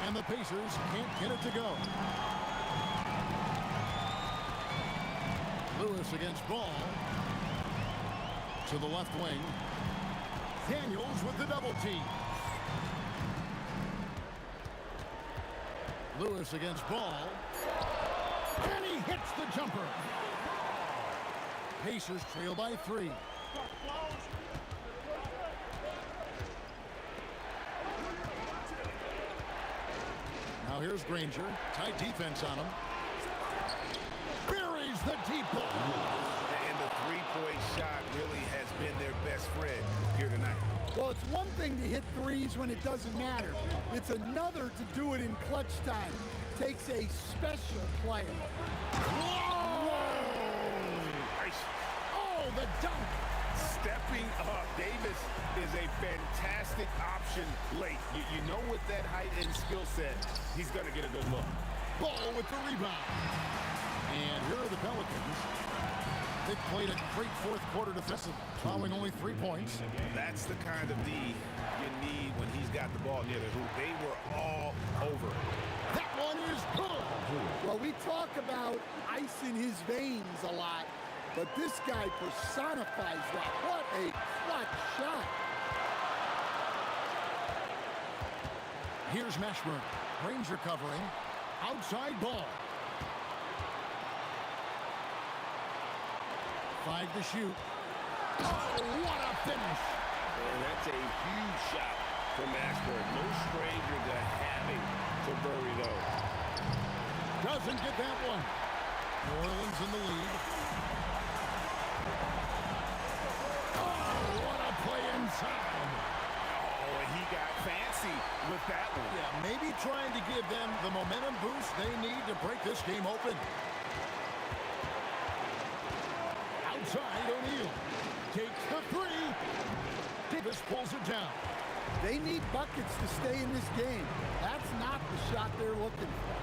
And the Pacers can't get it to go. Lewis against Ball. To the left wing. Daniels with the double team. Lewis against Ball. And he hits the jumper. Pacers trail by 3. Now here's Granger. Tight defense on him. Buries the deep ball. And the three-point shot really has been their best friend here tonight. Well, it's one thing to hit threes when it doesn't matter. It's another to do it in clutch time. Takes a special player. Whoa! Nice. Oh, the dunk. Stepping up. Davis is a fantastic option late. You know with that height and skill set, he's going to get a good look. Ball with the rebound. And here are the Pelicans. They've played a great fourth quarter defensively, following only 3 points. That's the kind of D you need when he's got the ball near the hoop. They were all over it. That one is good. Well, we talk about ice in his veins a lot, but this guy personifies that. What a clutch shot. Here's Mashburn. Granger covering. Outside Ball. 5 to shoot. Oh, what a finish. And that's a huge shot from Mashburn. No stranger to having to bury those. Doesn't get that one. New Orleans in the lead. Oh, what a play inside. Oh, and he got fancy with that one. Yeah, maybe trying to give them the momentum boost they need to break this game open. Outside, O'Neal takes the 3. Davis pulls it down. They need buckets to stay in this game. That's not the shot they're looking for.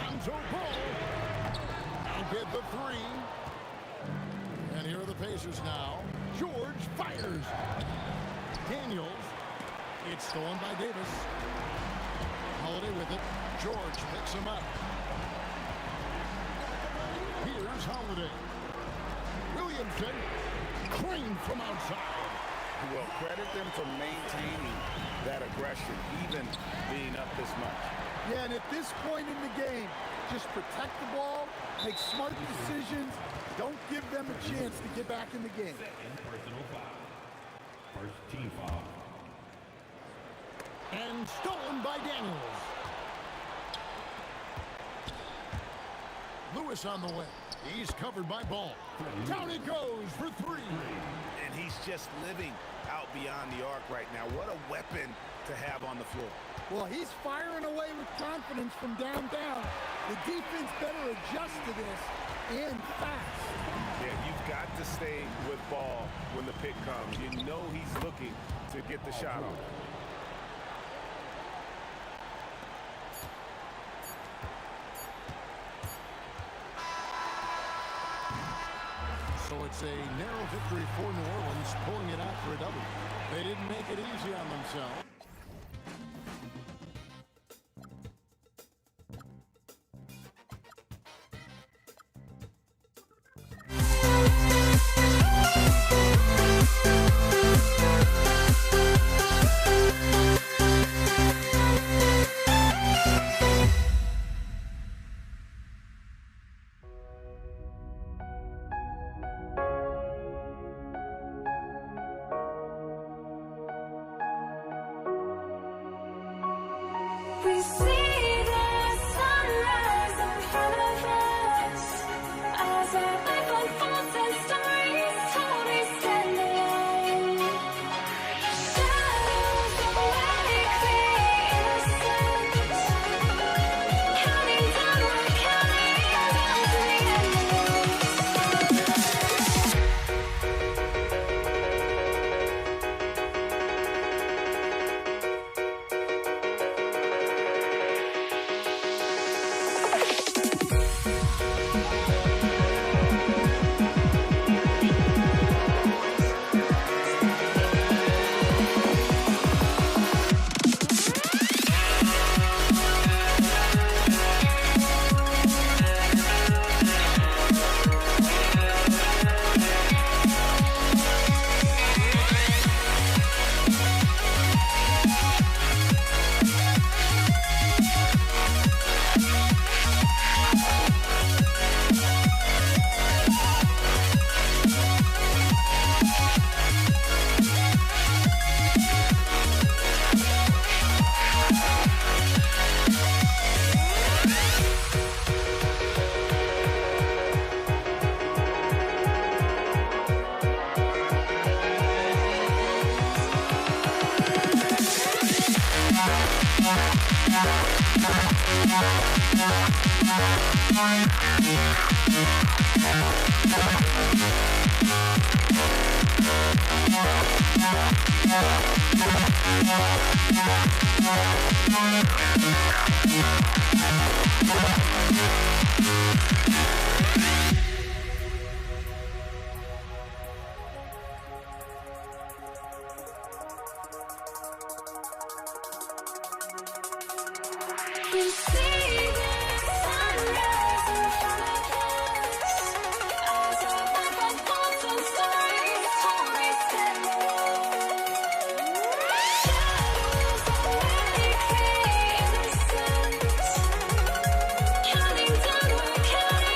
Lonzo Ball. I'll get the 3. And here are the Pacers now. George fires. Daniels. It's stolen by Davis. Holiday with it. George picks him up. Here's Holiday. Williamson. Clean from outside. Well, credit them for maintaining that aggression, even being up this much. Yeah, and at this point in the game, just protect the ball, make smart decisions, don't give them a chance to get back in the game. Personal foul. First team foul. And stolen by Daniels. Lewis on the way. He's covered by Ball. Down it goes for 3. And he's just living out beyond the arc right now. What a weapon to have on the floor. Well, he's firing away with confidence from downtown. The defense better adjust to this, and fast. Yeah, you've got to stay with Ball when the pick comes. You know he's looking to get the shot off. So it's a narrow victory for New Orleans, pulling it out for a W. They didn't make it easy on themselves. Counting downward, counting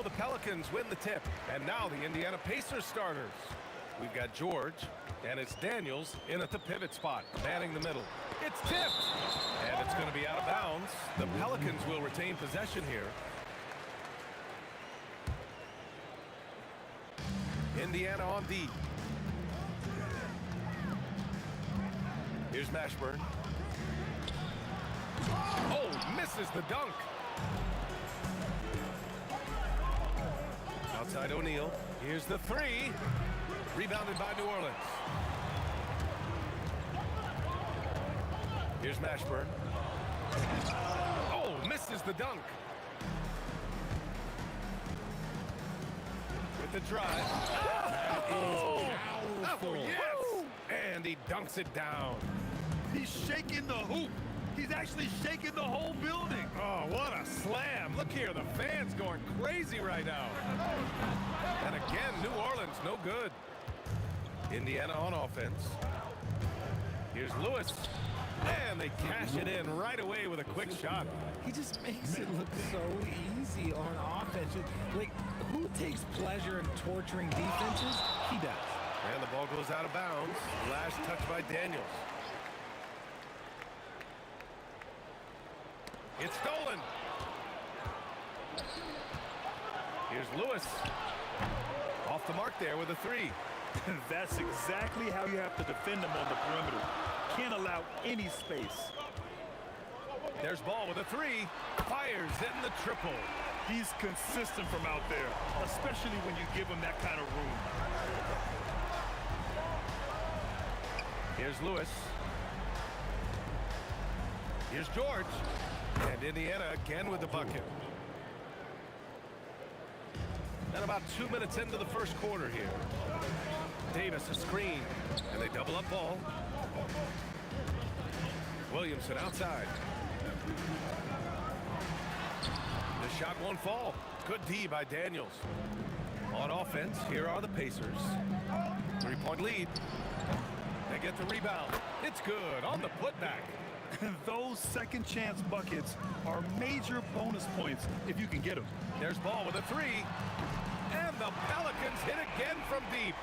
So the Pelicans win the tip. And now the Indiana Pacers starters. We've got George, and it's Daniels in at the pivot spot, manning the middle. It's tipped, and it's going to be out of bounds. The Pelicans will retain possession here. Indiana on D. Here's Mashburn. Oh, misses the dunk. Outside O'Neal. Here's the three. Rebounded by New Orleans. Here's Mashburn. Oh, misses the dunk. With the drive. Oh, yes! And he dunks it down. He's shaking the hoop. He's actually shaking the whole building. Oh, what a slam. Look here, the fans going crazy right now. And again, New Orleans, no good. Indiana on offense. Here's Lewis. And they cash it in right away with a quick shot. He just makes it look so easy on offense. Like, who takes pleasure in torturing defenses? He does. And the ball goes out of bounds. Last touch by Daniels. It's stolen. Here's Lewis. Off the mark there with a three. That's exactly how you have to defend them on the perimeter. Can't allow any space. There's Ball with a three. Fires in the triple. He's consistent from out there, especially when you give him that kind of room. Here's Lewis. Here's George. And Indiana again with the bucket. And about 2 minutes into the first quarter here. Davis a screen. And they double up Ball. Williamson outside. The shot won't fall. Good D by Daniels. On offense, here are the Pacers. 3-point lead. They get the rebound. It's good on the putback. Those second chance buckets are major bonus points if you can get them. There's Ball with a three. And the Pelicans hit again from deep.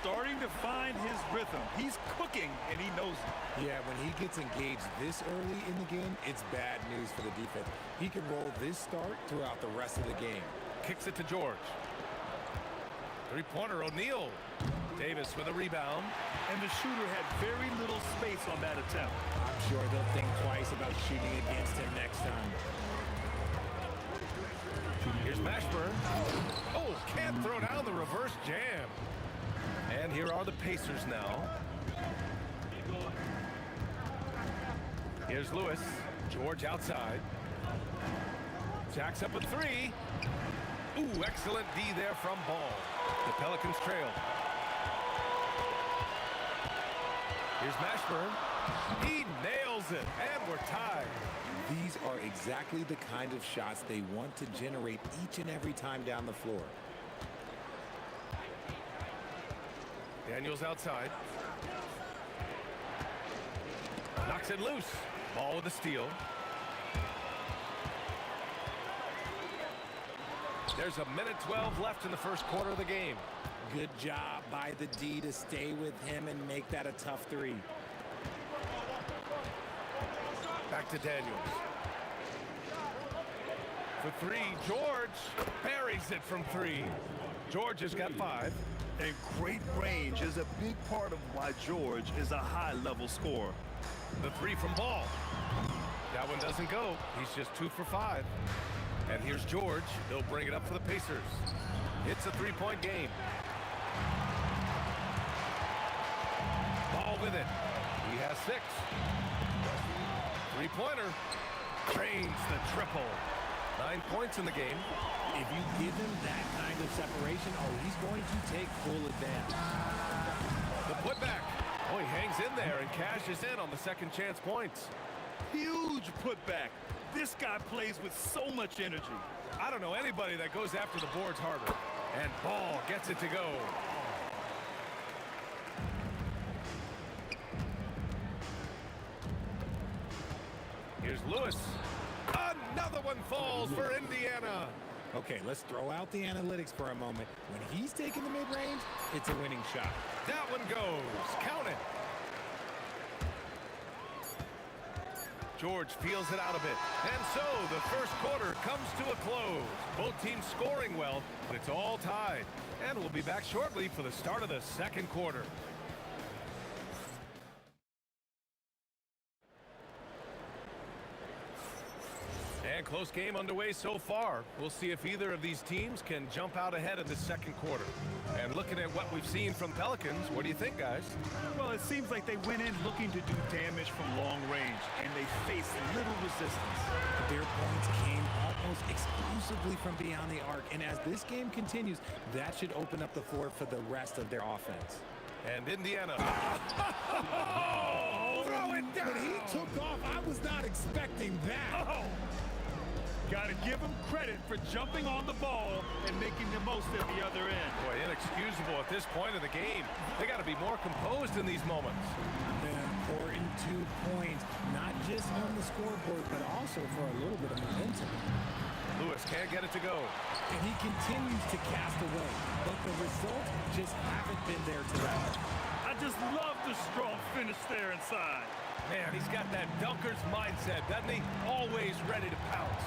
Starting to find his rhythm. He's cooking, and he knows it. Yeah, when he gets engaged this early in the game, it's bad news for the defense. He can roll this start throughout the rest of the game. Kicks it to George. Three-pointer, O'Neal. Davis with a rebound. And the shooter had very little space on that attempt. I'm sure they'll think twice about shooting against him next time. Here's Mashburn. Oh, can't throw down the reverse jam. And here are the Pacers now. Here's Lewis. George outside. Jacks up a three. Ooh, excellent D there from Ball. The Pelicans trail. Here's Mashburn. He nails it, and we're tied. These are exactly the kind of shots they want to generate each and every time down the floor. Daniels outside. Knocks it loose. Ball with a steal. There's a minute 12 left in the first quarter of the game. Good job by the D to stay with him and make that a tough three. Back to Daniels. For three, George buries it from three. George has got 5. And great range is a big part of why George is a high-level scorer. The three from Ball. That one doesn't go. He's just 2 for 5. And here's George. He'll bring it up for the Pacers. It's a 3-point game. Ball with it. He has 6. Three-pointer. Drains the triple. 9 points in the game. If you give him that kind of separation, he's going to take full advantage. The putback. Oh, he hangs in there and cashes in on the second chance points. Huge putback. This guy plays with so much energy. I don't know anybody that goes after the boards harder. And Ball gets it to go. Here's Lewis. Another one falls for Indiana. Okay, let's throw out the analytics for a moment. When he's taking the mid-range, it's a winning shot. That one goes. Count it. George feels it out a bit. And so the first quarter comes to a close. Both teams scoring well, but it's all tied. And we'll be back shortly for the start of the second quarter. And close game underway so far. We'll see if either of these teams can jump out ahead in the second quarter. And looking at what we've seen from Pelicans, what do you think, guys? Well, it seems like they went in looking to do damage from long range, and they faced little resistance. Their points came almost exclusively from beyond the arc, and as this game continues, that should open up the floor for the rest of their offense. And Indiana. Throw it down! When he took off, I was not expecting that. Oh. Got to give him credit for jumping on the ball and making the most at the other end. Boy, inexcusable at this point of the game. They got to be more composed in these moments. An important 2 points, not just on the scoreboard, but also for a little bit of momentum. Lewis can't get it to go. And he continues to cast away, but the results just haven't been there today. I just love the strong finish there inside. Man, he's got that dunker's mindset, doesn't he? Always ready to pounce.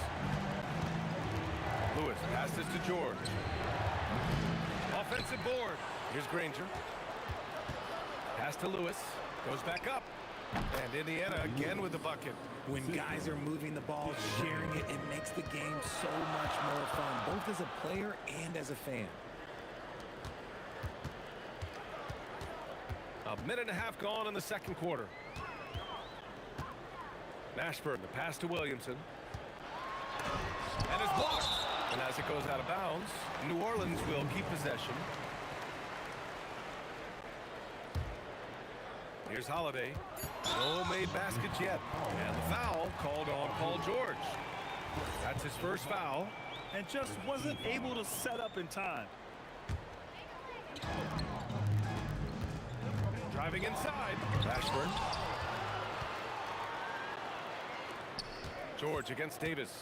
Lewis passes to George. Offensive board. Here's Granger. Pass to Lewis. Goes back up. And Indiana again with the bucket. When guys are moving the ball, sharing it, it makes the game so much more fun, both as a player and as a fan. A minute and a half gone in the second quarter. Mashburn, the pass to Williamson. And it's blocked. And as it goes out of bounds, New Orleans will keep possession. Here's Holiday. No made baskets yet. And the foul called on Paul George. That's his first foul. And just wasn't able to set up in time. Driving inside. Mashburn. George against Davis.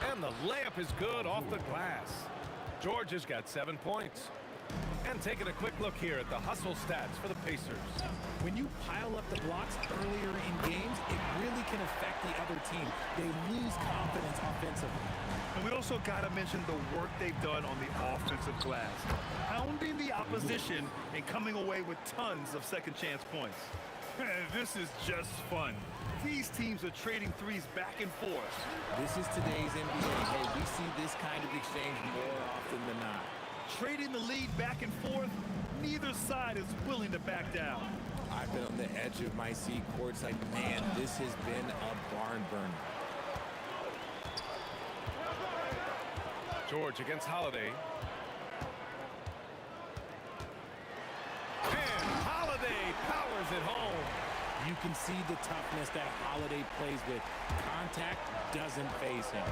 And the layup is good off the glass. George has got 7 points. And taking a quick look here at the hustle stats for the Pacers. When you pile up the blocks earlier in games, it really can affect the other team. They lose confidence offensively. And we also got to mention the work they've done on the offensive glass. Pounding the opposition and coming away with tons of second chance points. This is just fun. These teams are trading threes back and forth. This is today's NBA. Hey, we see this kind of exchange more often than not. Trading the lead back and forth, neither side is willing to back down. I've been on the edge of my seat courtside. Man, this has been a barn burner. George against Holiday. And Holiday powers it home. You can see the toughness that Holiday plays with. Contact doesn't faze him.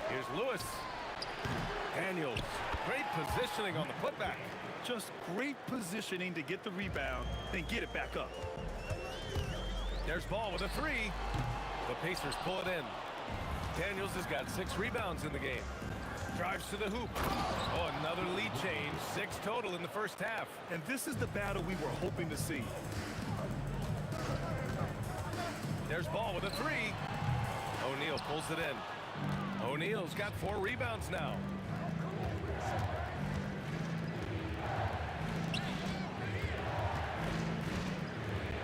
Here's Lewis. Daniels. Great positioning on the putback. Just great positioning to get the rebound, then get it back up. There's Ball with a three. The Pacers pull it in. Daniels has got 6 rebounds in the game. Drives to the hoop. Oh, another lead change. 6 total in the first half. And this is the battle we were hoping to see. There's Ball with a three. O'Neal pulls it in. O'Neal's got 4 rebounds now.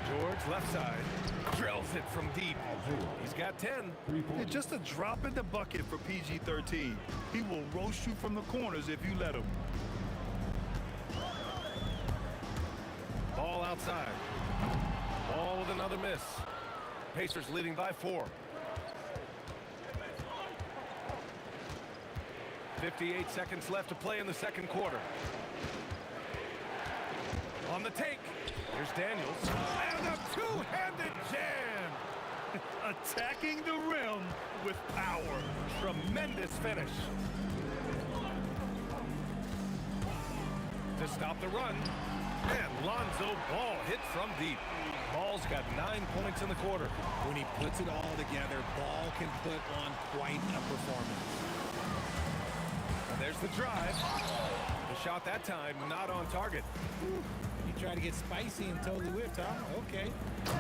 George, left side, drills it from deep. He's got 10. It's just a drop in the bucket for PG-13. He will roast you from the corners if you let him. Ball outside. Ball with another miss. Pacers leading by 4. 58 seconds left to play in the second quarter. On the take. Here's Daniels. And a two-handed jam. Attacking the rim with power. Tremendous finish. To stop the run. And Lonzo Ball hit from deep. Ball's got 9 points in the quarter. When he puts it all together, Ball can put on quite a performance. Here's the drive. The shot that time, not on target. He tried to get spicy and totally whipped, huh? Okay.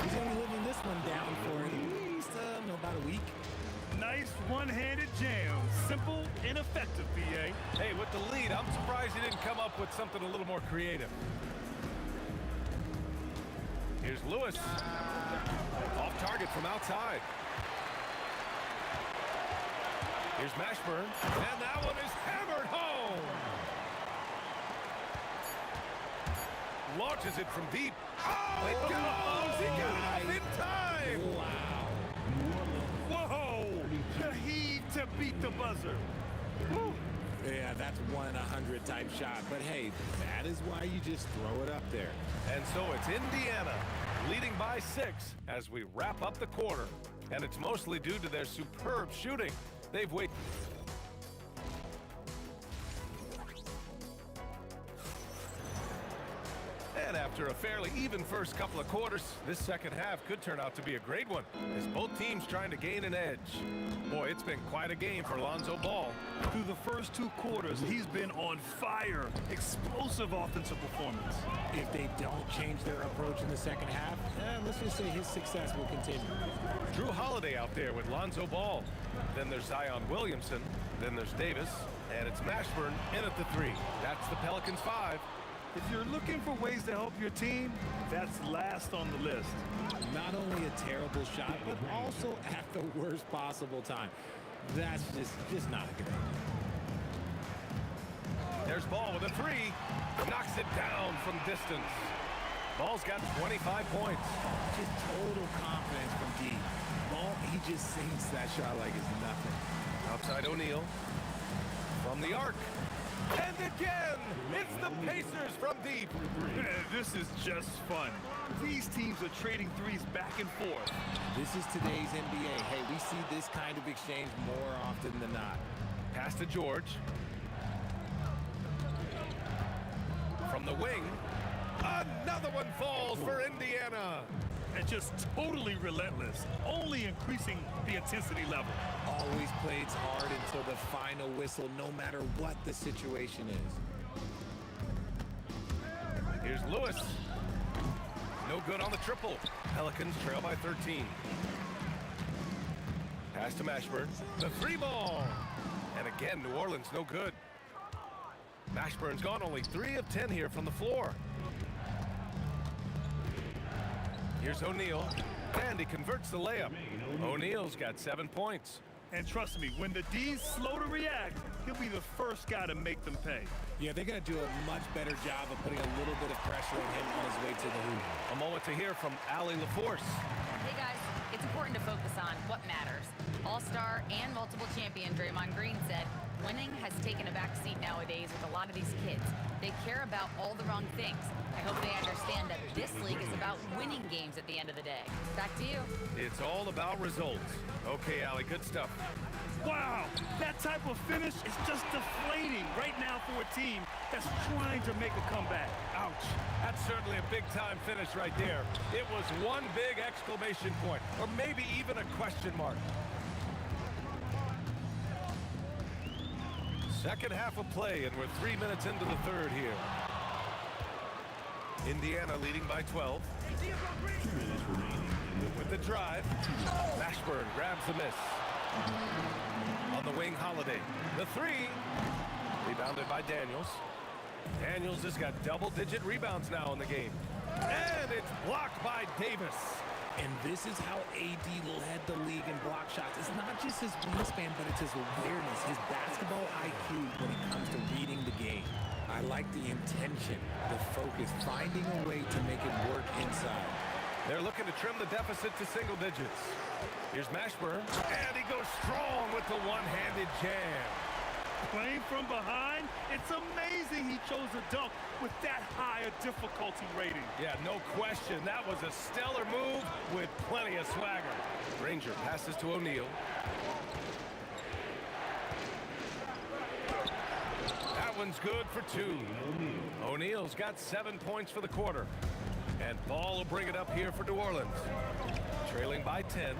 He's only living this one down for at least, about a week. Nice one-handed jam. Simple and effective, BA. Hey, with the lead, I'm surprised he didn't come up with something a little more creative. Here's Lewis. Off target from outside. Here's Mashburn. And that one is hammered home. Launches it from deep. Oh, it goes! He got it off in time! Wow. Whoa! The heave to beat the buzzer. Woo. Yeah, that's 1-100 type shot. But hey, that is why you just throw it up there. And so it's Indiana leading by 6 as we wrap up the quarter. And it's mostly due to their superb shooting. They've waited. And after a fairly even first couple of quarters, this second half could turn out to be a great one, as both teams trying to gain an edge. Boy, it's been quite a game for Lonzo Ball. Through the first 2 quarters, he's been on fire. Explosive offensive performance. If they don't change their approach in the second half, let's just say his success will continue. Drew Holiday out there with Lonzo Ball. Then there's Zion Williamson. Then there's Davis. And it's Mashburn in at the 3. That's the Pelicans 5. If you're looking for ways to help your team, that's last on the list. Not only a terrible shot, but also at the worst possible time. That's just not a good idea. There's Ball with a 3. Knocks it down from distance. Ball's got 25 points. Just total confidence from D. Ball, he just sinks that shot like it's nothing. Outside O'Neal. From the arc. And again, it's the Pacers from deep. This is just fun. These teams are trading threes back and forth. This is today's NBA. Hey, we see this kind of exchange more often than not. Pass to George. From the wing. Another one falls for Indiana. And just totally relentless, only increasing the intensity level. Always plays hard until the final whistle, no matter what the situation is. Here's Lewis. No good on the triple. Pelicans trail by 13. Pass to Mashburn. The 3 ball. And again, New Orleans no good. Mashburn's gone only 3 of 10 here from the floor. Here's O'Neal, and he converts the layup. O'Neal's got 7 points. And trust me, when the D's slow to react, he'll be the first guy to make them pay. Yeah, they're going to do a much better job of putting a little bit of pressure on him on his way to the hoop. A moment to hear from Allie LaForce. Hey guys, it's important to focus on what matters. All-star and multiple champion Draymond Green said, winning has taken a back seat nowadays with a lot of these kids. They care about all the wrong things. I hope they understand that this league is about winning games at the end of the day. Back to you. It's all about results. Okay, Allie, good stuff. Wow, that type of finish is just deflating right now for a team that's trying to make a comeback. Ouch. That's certainly a big-time finish right there. It was one big exclamation point, or maybe even a question mark. Second half of play, and we're 3 minutes into the third here. Indiana leading by 12. With the drive, Mashburn grabs the miss. On the wing, Holiday. The 3. Rebounded by Daniels. Daniels has got double-digit rebounds now in the game. And it's blocked by Davis. And this is how AD led the league in block shots. It's not just his wingspan, but it's his awareness, his basketball IQ when it comes to reading the game. I like the intention, the focus, finding a way to make it work inside. They're looking to trim the deficit to single digits. Here's Mashburn, and he goes strong with the one-handed jam. Playing from behind, it's amazing he chose a dunk with that high a difficulty rating. Yeah, no question. That was a stellar move with plenty of swagger. Granger passes to O'Neal. That one's good for 2. O'Neal's got 7 points for the quarter. And Ball will bring it up here for New Orleans. Trailing by 10.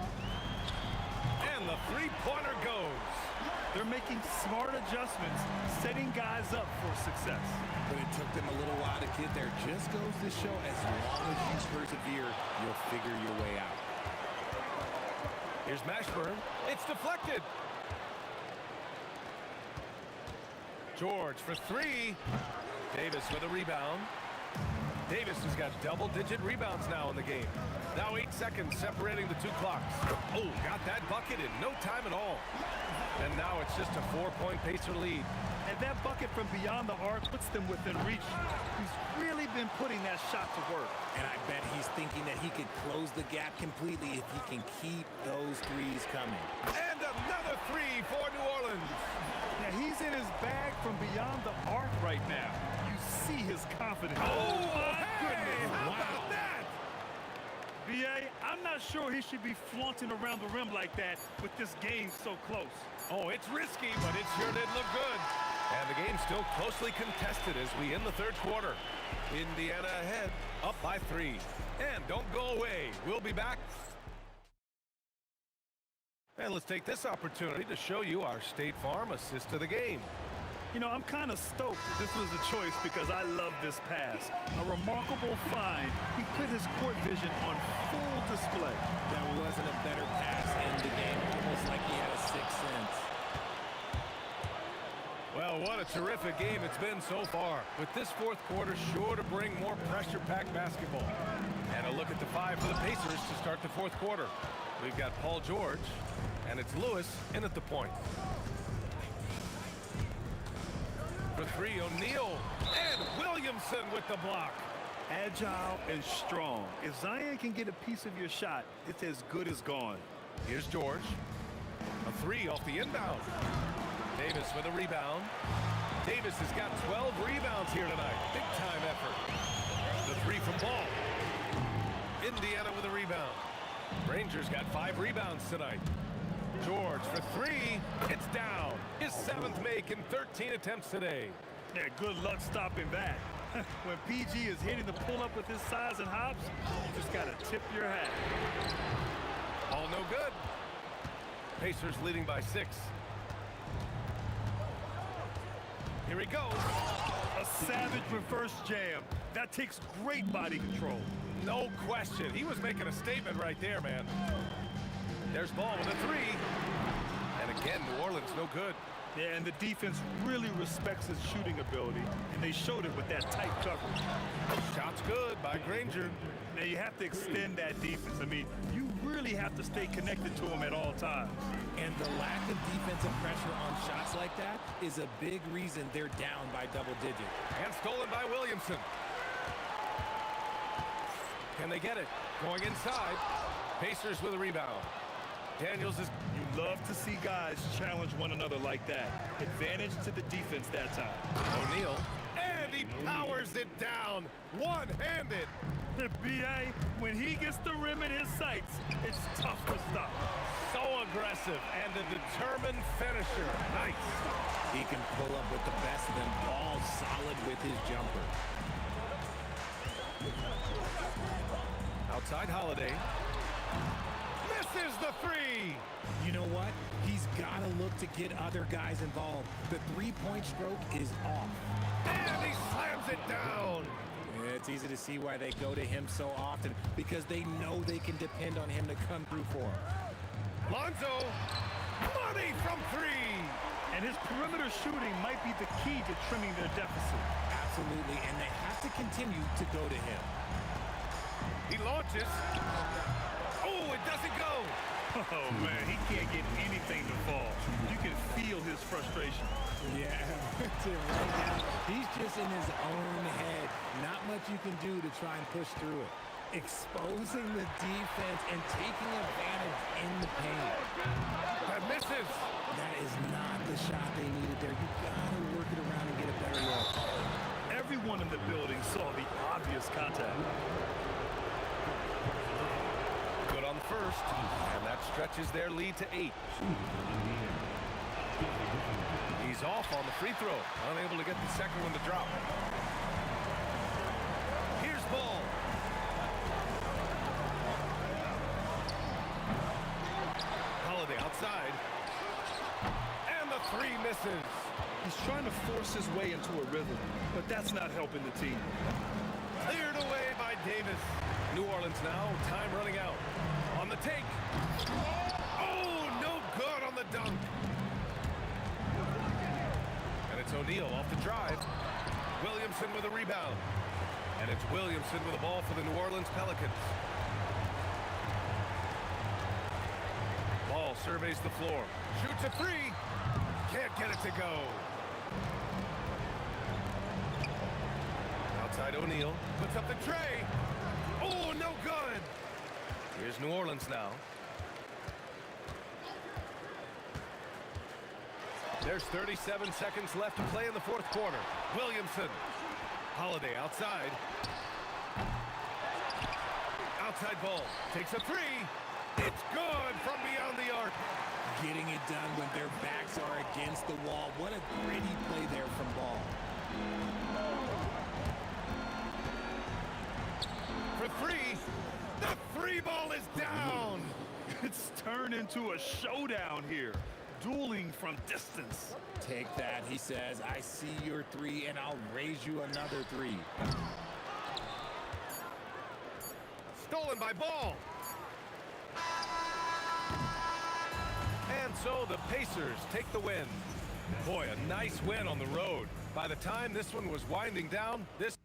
And the three-pointer goes. They're making smart adjustments, setting guys up for success. But it took them a little while to get there. Just goes to show as long as you persevere, you'll figure your way out. Here's Mashburn. It's deflected. George for three. Davis with a rebound. Davis has got double-digit rebounds now in the game. Now 8 seconds separating the two clocks. Oh, got that bucket in no time at all. And now it's just a 4-point Pacer lead. And that bucket from beyond the arc puts them within reach. He's really been putting that shot to work. And I bet he's thinking that he could close the gap completely if he can keep those threes coming. And another three for New Orleans. Now he's in his bag from beyond the arc right now. You see his confidence. Oh, my goodness. How Wow. about that? B.A., I'm not sure he should be flaunting around the rim like that with this game so close. Oh, it's risky, but it sure did look good. And the game's still closely contested as we end the third quarter. Indiana ahead, up by 3. And don't go away. We'll be back. And let's take this opportunity to show you our State Farm assist to the game. You know, I'm kind of stoked that this was a choice because I love this pass. A remarkable find. He put his court vision on full display. There wasn't a better pass in the game, almost like he had a sixth sense. Well, what a terrific game it's been so far. With this fourth quarter sure to bring more pressure-packed basketball. And a look at the 5 for the Pacers to start the fourth quarter. We've got Paul George, and it's Lewis in at the point. For 3, O'Neal, and Williamson with the block. Agile and strong. If Zion can get a piece of your shot, it's as good as gone. Here's George. A 3 off the inbound. Davis with a rebound. Davis has got 12 rebounds here tonight. Big time effort. The 3 from Ball. Indiana with a rebound. Rangers got 5 rebounds tonight. George for 3. It's down. His 7th make in 13 attempts today. Yeah, good luck stopping that. When PG is hitting the pull-up with his size and hops, you just got to tip your hat. All no good. Pacers leading by 6. Here he goes. A savage reverse jam. That takes great body control. No question. He was making a statement right there, man. There's Ball with a 3. And again, New Orleans no good. Yeah, and the defense really respects his shooting ability, and they showed it with that tight coverage. Shot's good by Granger. Now, you have to extend that defense. I mean, you really have to stay connected to him at all times. And the lack of defensive pressure on shots like that is a big reason they're down by double digits. And stolen by Williamson. Can they get it? Going inside. Pacers with a rebound. Daniels is... You love to see guys challenge one another like that. Advantage to the defense that time. O'Neal. And he powers it down. One-handed. The B.A., when he gets the rim in his sights, it's tough to stop. So aggressive and a determined finisher. Nice. He can pull up with the best of them. Ball solid with his jumper. Outside Holiday. Misses the 3. You know what? He's got to look to get other guys involved. The three-point stroke is off. And he slams it down. It's easy to see why they go to him so often, because they know they can depend on him to come through for them. Lonzo, money from 3. And his perimeter shooting might be the key to trimming their deficit. Absolutely, and they have to continue to go to him. He launches. Oh, it doesn't go. Oh, man, he can't get anything to fall. You can feel his frustration. Yeah, right now, he's just in his own head. Not much you can do to try and push through it. Exposing the defense and taking advantage in the paint. That misses. That is not the shot they needed there. You gotta work it around and get a better look. Everyone in the building saw the obvious contact. Good on the first, and that stretches their lead to 8. He's off on the free throw, unable to get the second one to drop. Here's Ball. Holiday outside. And the Three misses. He's trying to force his way into a rhythm, but that's not helping the team. Cleared away by Davis. New Orleans now, time running out. On the take. Oh, no good on the dunk. And it's O'Neal off the drive. Williamson with a rebound. And it's Williamson with the ball for the New Orleans Pelicans. Ball surveys the floor. Shoots a three. Can't get it to go. Outside O'Neal. Puts up the tray. Oh, no good. Here's New Orleans now. There's 37 seconds left to play in the fourth quarter. Williamson. Holiday outside. Outside ball. Takes a three. It's good from beyond the arc. Getting it done when their backs are against the wall. What a gritty play there from Ball. For three. The three ball is down. It's turned into a showdown here. Dueling from distance. Take that, he says. I see your three, and I'll raise you another three. Stolen by Ball. And so the Pacers take the win. Boy, a nice win on the road. By the time this one was winding down, this